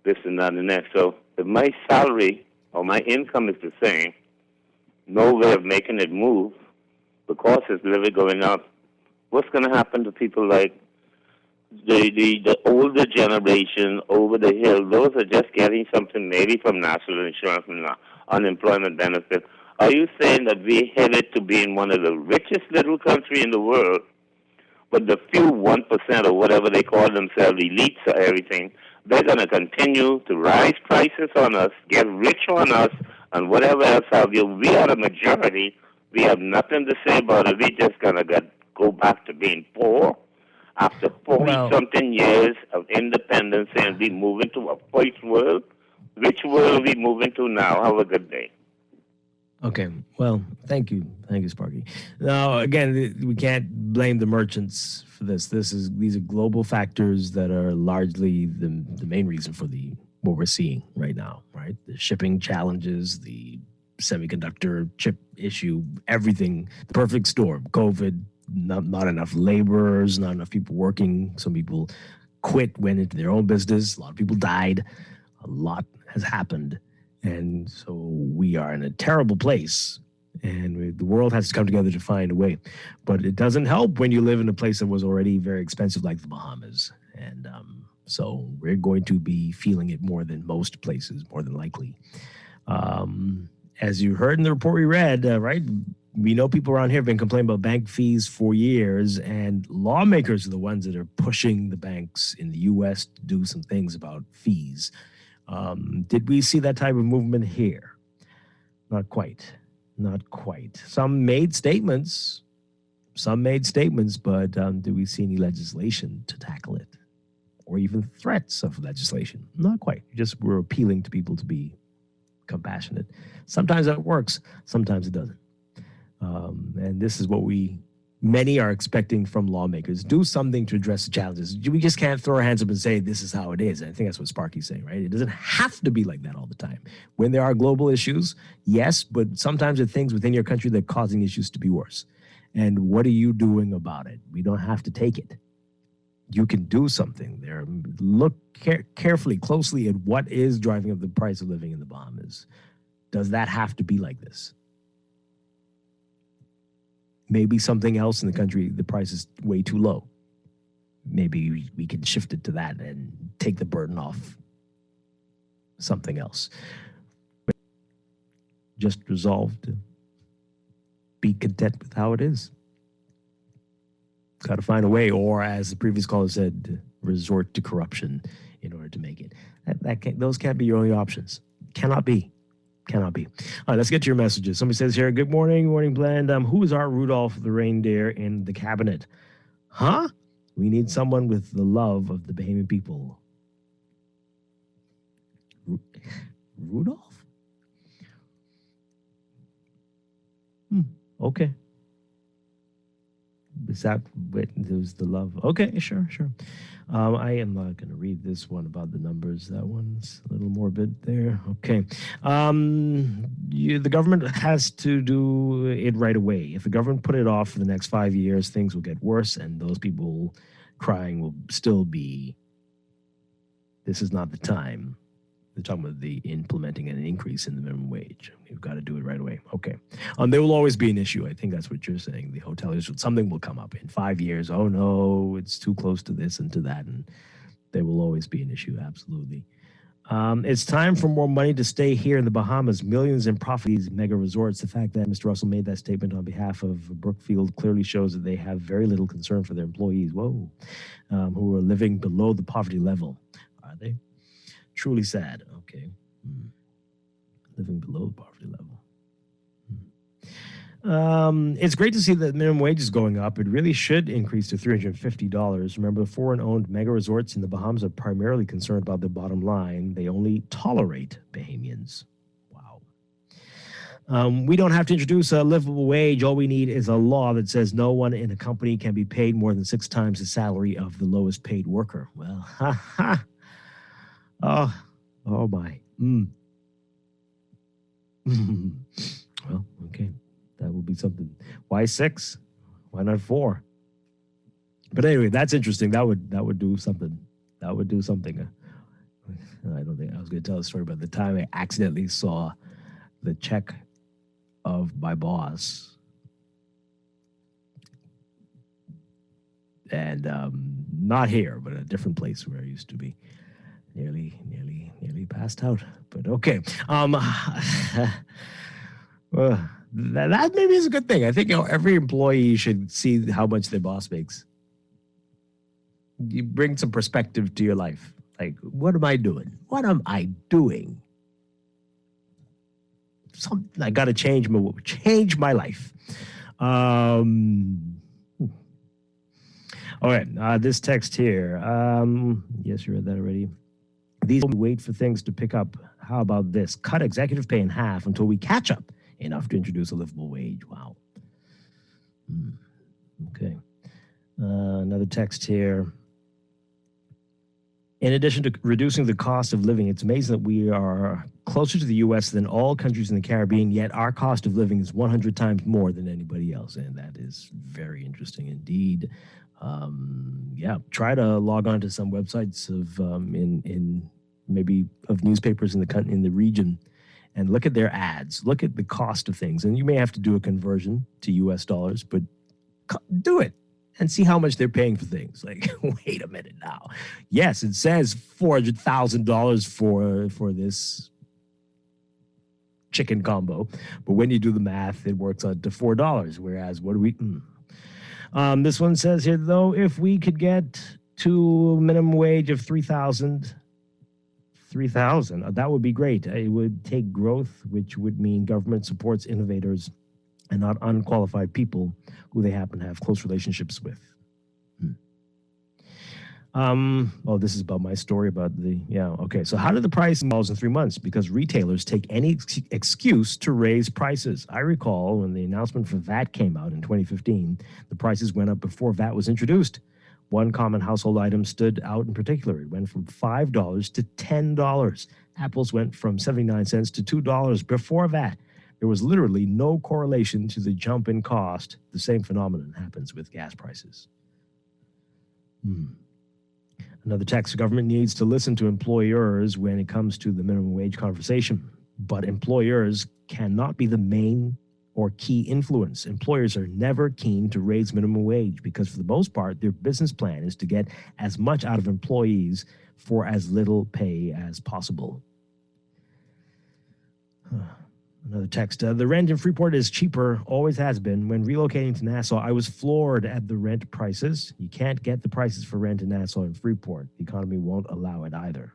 this and that and that. So if my salary or my income is the same, no way of making it move, the cost of living going up, what's going to happen to people like the older generation over the hill? Those are just getting something maybe from national insurance and unemployment benefit. Are you saying that we're headed to being one of the richest little country in the world, but the few 1% or whatever they call themselves, elites or everything, they're going to continue to rise prices on us, get rich on us, and whatever else have you? We are the majority. We have nothing to say about it. We're just going to go back to being poor after 40-something years of independence, and we moving to a first world. Which world are we moving to now? Have a good day. Okay. Well, thank you. Thank you, Sparky. Now, again, we can't blame the merchants for this. These are global factors that are largely the main reason for what we're seeing right now, right? The shipping challenges, the semiconductor chip issue, everything, the perfect storm, COVID, not enough laborers, not enough people working. Some people quit, went into their own business. A lot of people died. A lot has happened. And so we are in a terrible place, and the world has to come together to find a way. But it doesn't help when you live in a place that was already very expensive, like the Bahamas. And so we're going to be feeling it more than most places, more than likely. As you heard in the report we read, right? We know people around here have been complaining about bank fees for years, and lawmakers are the ones that are pushing the banks in the U.S. to do some things about fees. Did we see that type of movement here? Not quite. Not quite. Some made statements, but do we see any legislation to tackle it? Or even threats of legislation? Not quite. Just we're appealing to people to be compassionate. Sometimes that works, sometimes it doesn't. And this is what many are expecting from lawmakers. Do something to address the challenges. We just can't throw our hands up and say, this is how it is. And I think that's what Sparky's saying, right? It doesn't have to be like that all the time. When there are global issues, yes, but sometimes there are things within your country that are causing issues to be worse. And what are you doing about it? We don't have to take it. You can do something there. Look carefully, closely at what is driving up the price of living in the Bahamas. Does that have to be like this? Maybe something else in the country, the price is way too low. Maybe we can shift it to that and take the burden off something else. Just resolve to be content with how it is. Got to find a way, or as the previous caller said, resort to corruption in order to make it. Those can't be your only options. Cannot be. Cannot be. All right, let's get to your messages. Somebody says here, good morning, Blend. Who is our Rudolph the reindeer in the cabinet? Huh? We need someone with the love of the Bahamian people. Rudolph? Okay. Is that what there's the love? Okay, sure. I am not going to read this one about the numbers. That one's a little morbid there. Okay. The government has to do it right away. If the government put it off for the next 5 years, things will get worse, and those people crying will still be, this is not the time. They're talking about the implementing an increase in the minimum wage. We've got to do it right away. Okay. There will always be an issue. I think that's what you're saying. The hotel issue. Something will come up in 5 years. Oh, no, it's too close to this and to that. And there will always be an issue. Absolutely. It's time for more money to stay here in the Bahamas. Millions in profit these mega resorts. The fact that Mr. Russell made that statement on behalf of Brookfield clearly shows that they have very little concern for their employees. Who are living below the poverty level. Are they? Truly sad. Okay. Living below the poverty level. It's great to see that minimum wage is going up. It really should increase to $350. Remember, the foreign-owned mega resorts in the Bahamas are primarily concerned about their bottom line. They only tolerate Bahamians. Wow. We don't have to introduce a livable wage. All we need is a law that says no one in a company can be paid more than 6 times the salary of the lowest paid worker. Well, ha ha. Oh my. Well, okay. That will be something. Why 6? Why not 4? But anyway, that's interesting. That would do something. That would do something. I don't think I was going to tell a story about the time I accidentally saw the check of my boss. And not here, but a different place where I used to be. Nearly passed out, but okay. That maybe is a good thing. I think every employee should see how much their boss makes. You bring some perspective to your life. Like, what am I doing? What am I doing? I got to change my life. All right, this text here. Yes, you read that already. These wait for things to pick up. How about this? Cut executive pay in half until we catch up enough to introduce a livable wage. Wow. Okay. Another text here. In addition to reducing the cost of living, it's amazing that we are closer to the U.S. than all countries in the Caribbean, yet our cost of living is 100 times more than anybody else. And that is very interesting indeed. Try to log on to some websites of in maybe of newspapers in the region and look at their ads. Look at the cost of things. And you may have to do a conversion to US dollars, but do it and see how much they're paying for things. Like, wait a minute now. Yes, it says $400,000 for this chicken combo, but when you do the math, it works out to $4. Whereas, what do we? This one says here, though, if we could get to a minimum wage of $3,000, that would be great. It would take growth, which would mean government supports innovators and not unqualified people who they happen to have close relationships with. This is about my story about So how did the price fall in 3 months? Because retailers take any excuse to raise prices. I recall when the announcement for VAT came out in 2015, the prices went up before VAT was introduced. One common household item stood out in particular. It went from $5 to $10. Apples went from 79 cents to $2 before VAT. There was literally no correlation to the jump in cost. The same phenomenon happens with gas prices. Another text: the government needs to listen to employers when it comes to the minimum wage conversation. But employers cannot be the main or key influence. Employers are never keen to raise minimum wage because, for the most part, their business plan is to get as much out of employees for as little pay as possible. Another text. The rent in Freeport is cheaper, always has been. When relocating to Nassau, I was floored at the rent prices. You can't get the prices for rent in Nassau and Freeport. The economy won't allow it either.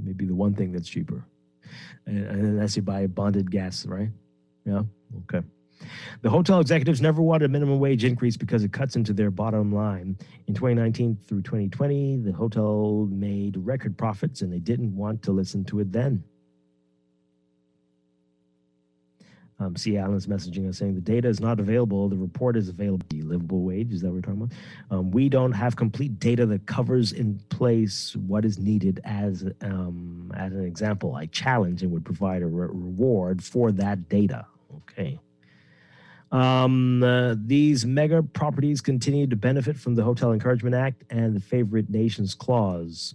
Maybe the one thing that's cheaper. And unless you buy bonded gas, right? Yeah, okay. The hotel executives never wanted a minimum wage increase because it cuts into their bottom line. In 2019 through 2020, the hotel made record profits, and they didn't want to listen to it then. C. Allen's messaging us saying the data is not available. The report is available. The livable wage, is that what we're talking about? We don't have complete data that covers in place what is needed. As an example, I challenge and would provide a reward for that data. Okay. These mega properties continue to benefit from the Hotel Encouragement Act and the Favorite Nations Clause.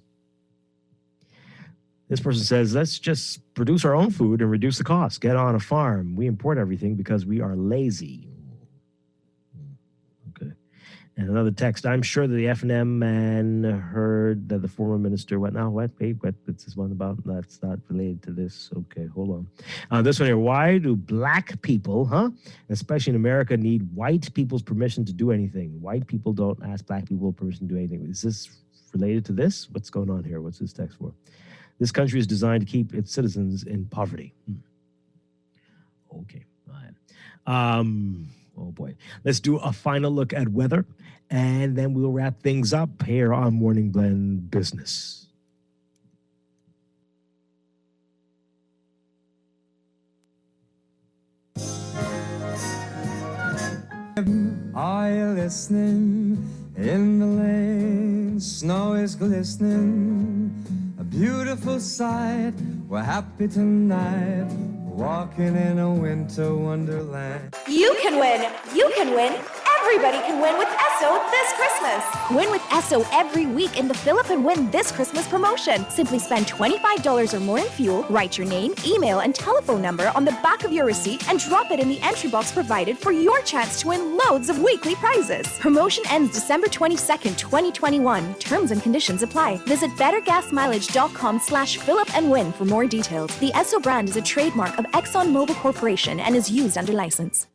This person says, let's just produce our own food and reduce the cost. Get on a farm. We import everything because we are lazy. Okay. And another text. I'm sure that the F&M man heard that the former minister, what now? What? Wait, what's this one about? That's not related to this. Okay, hold on. This one here. Why do black people, especially in America, need white people's permission to do anything? White people don't ask black people permission to do anything. Is this related to this? What's going on here? What's this text for? This country is designed to keep its citizens in poverty. Okay, all right. Oh boy. Let's do a final look at weather, and then we'll wrap things up here on Morning Blend Business. Are you listening? In the lane, snow is glistening. A beautiful sight, we're happy tonight, walking in a winter wonderland. You can win! You can win! Everybody can win with Esso this Christmas! Win with Esso every week in the Fill Up and Win this Christmas promotion. Simply spend $25 or more in fuel, write your name, email, and telephone number on the back of your receipt, and drop it in the entry box provided for your chance to win loads of weekly prizes. Promotion ends December 22nd, 2021. Terms and conditions apply. Visit bettergasmileage.com/fill-up-and-win for more details. The Esso brand is a trademark of ExxonMobil Corporation and is used under license.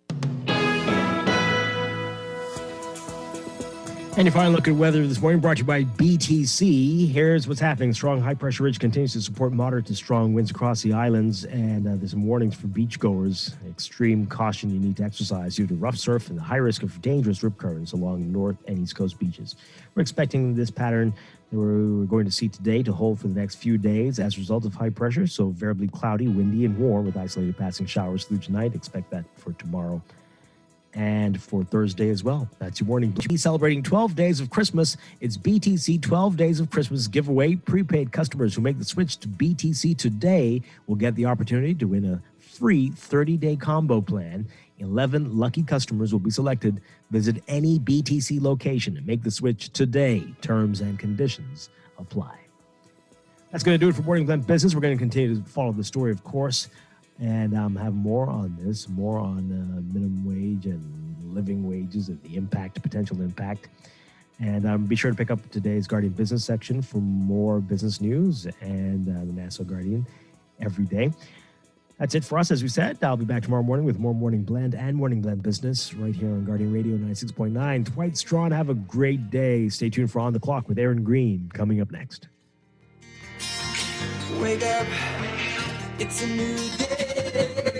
And your final look at weather this morning brought to you by BTC. Here's what's happening. Strong high-pressure ridge continues to support moderate to strong winds across the islands, and there's some warnings for beachgoers. Extreme caution you need to exercise due to rough surf and the high risk of dangerous rip currents along north and east coast beaches. We're expecting this pattern that we're going to see today to hold for the next few days as a result of high pressure, so variably cloudy, windy, and warm with isolated passing showers through tonight. Expect that for tomorrow and for Thursday as well. That's your morning. Celebrating 12 days of Christmas. It's BTC 12 Days of Christmas giveaway. Prepaid customers who make the switch to BTC today will get the opportunity to win a free 30-day combo plan. 11 lucky customers will be selected. Visit any BTC location and make the switch today. Terms and conditions apply. That's going to do it for Morning Blend Business. We're going to continue to follow the story, of course, and have more on this, more on minimum wage and living wages and the impact, potential impact. And be sure to pick up today's Guardian Business section for more business news and the Nassau Guardian every day. That's it for us, as we said. I'll be back tomorrow morning with more Morning Blend and Morning Blend Business right here on Guardian Radio 96.9. Dwight Strachan, have a great day. Stay tuned for On the Clock with Aaron Green coming up next. Wake up, it's a new day.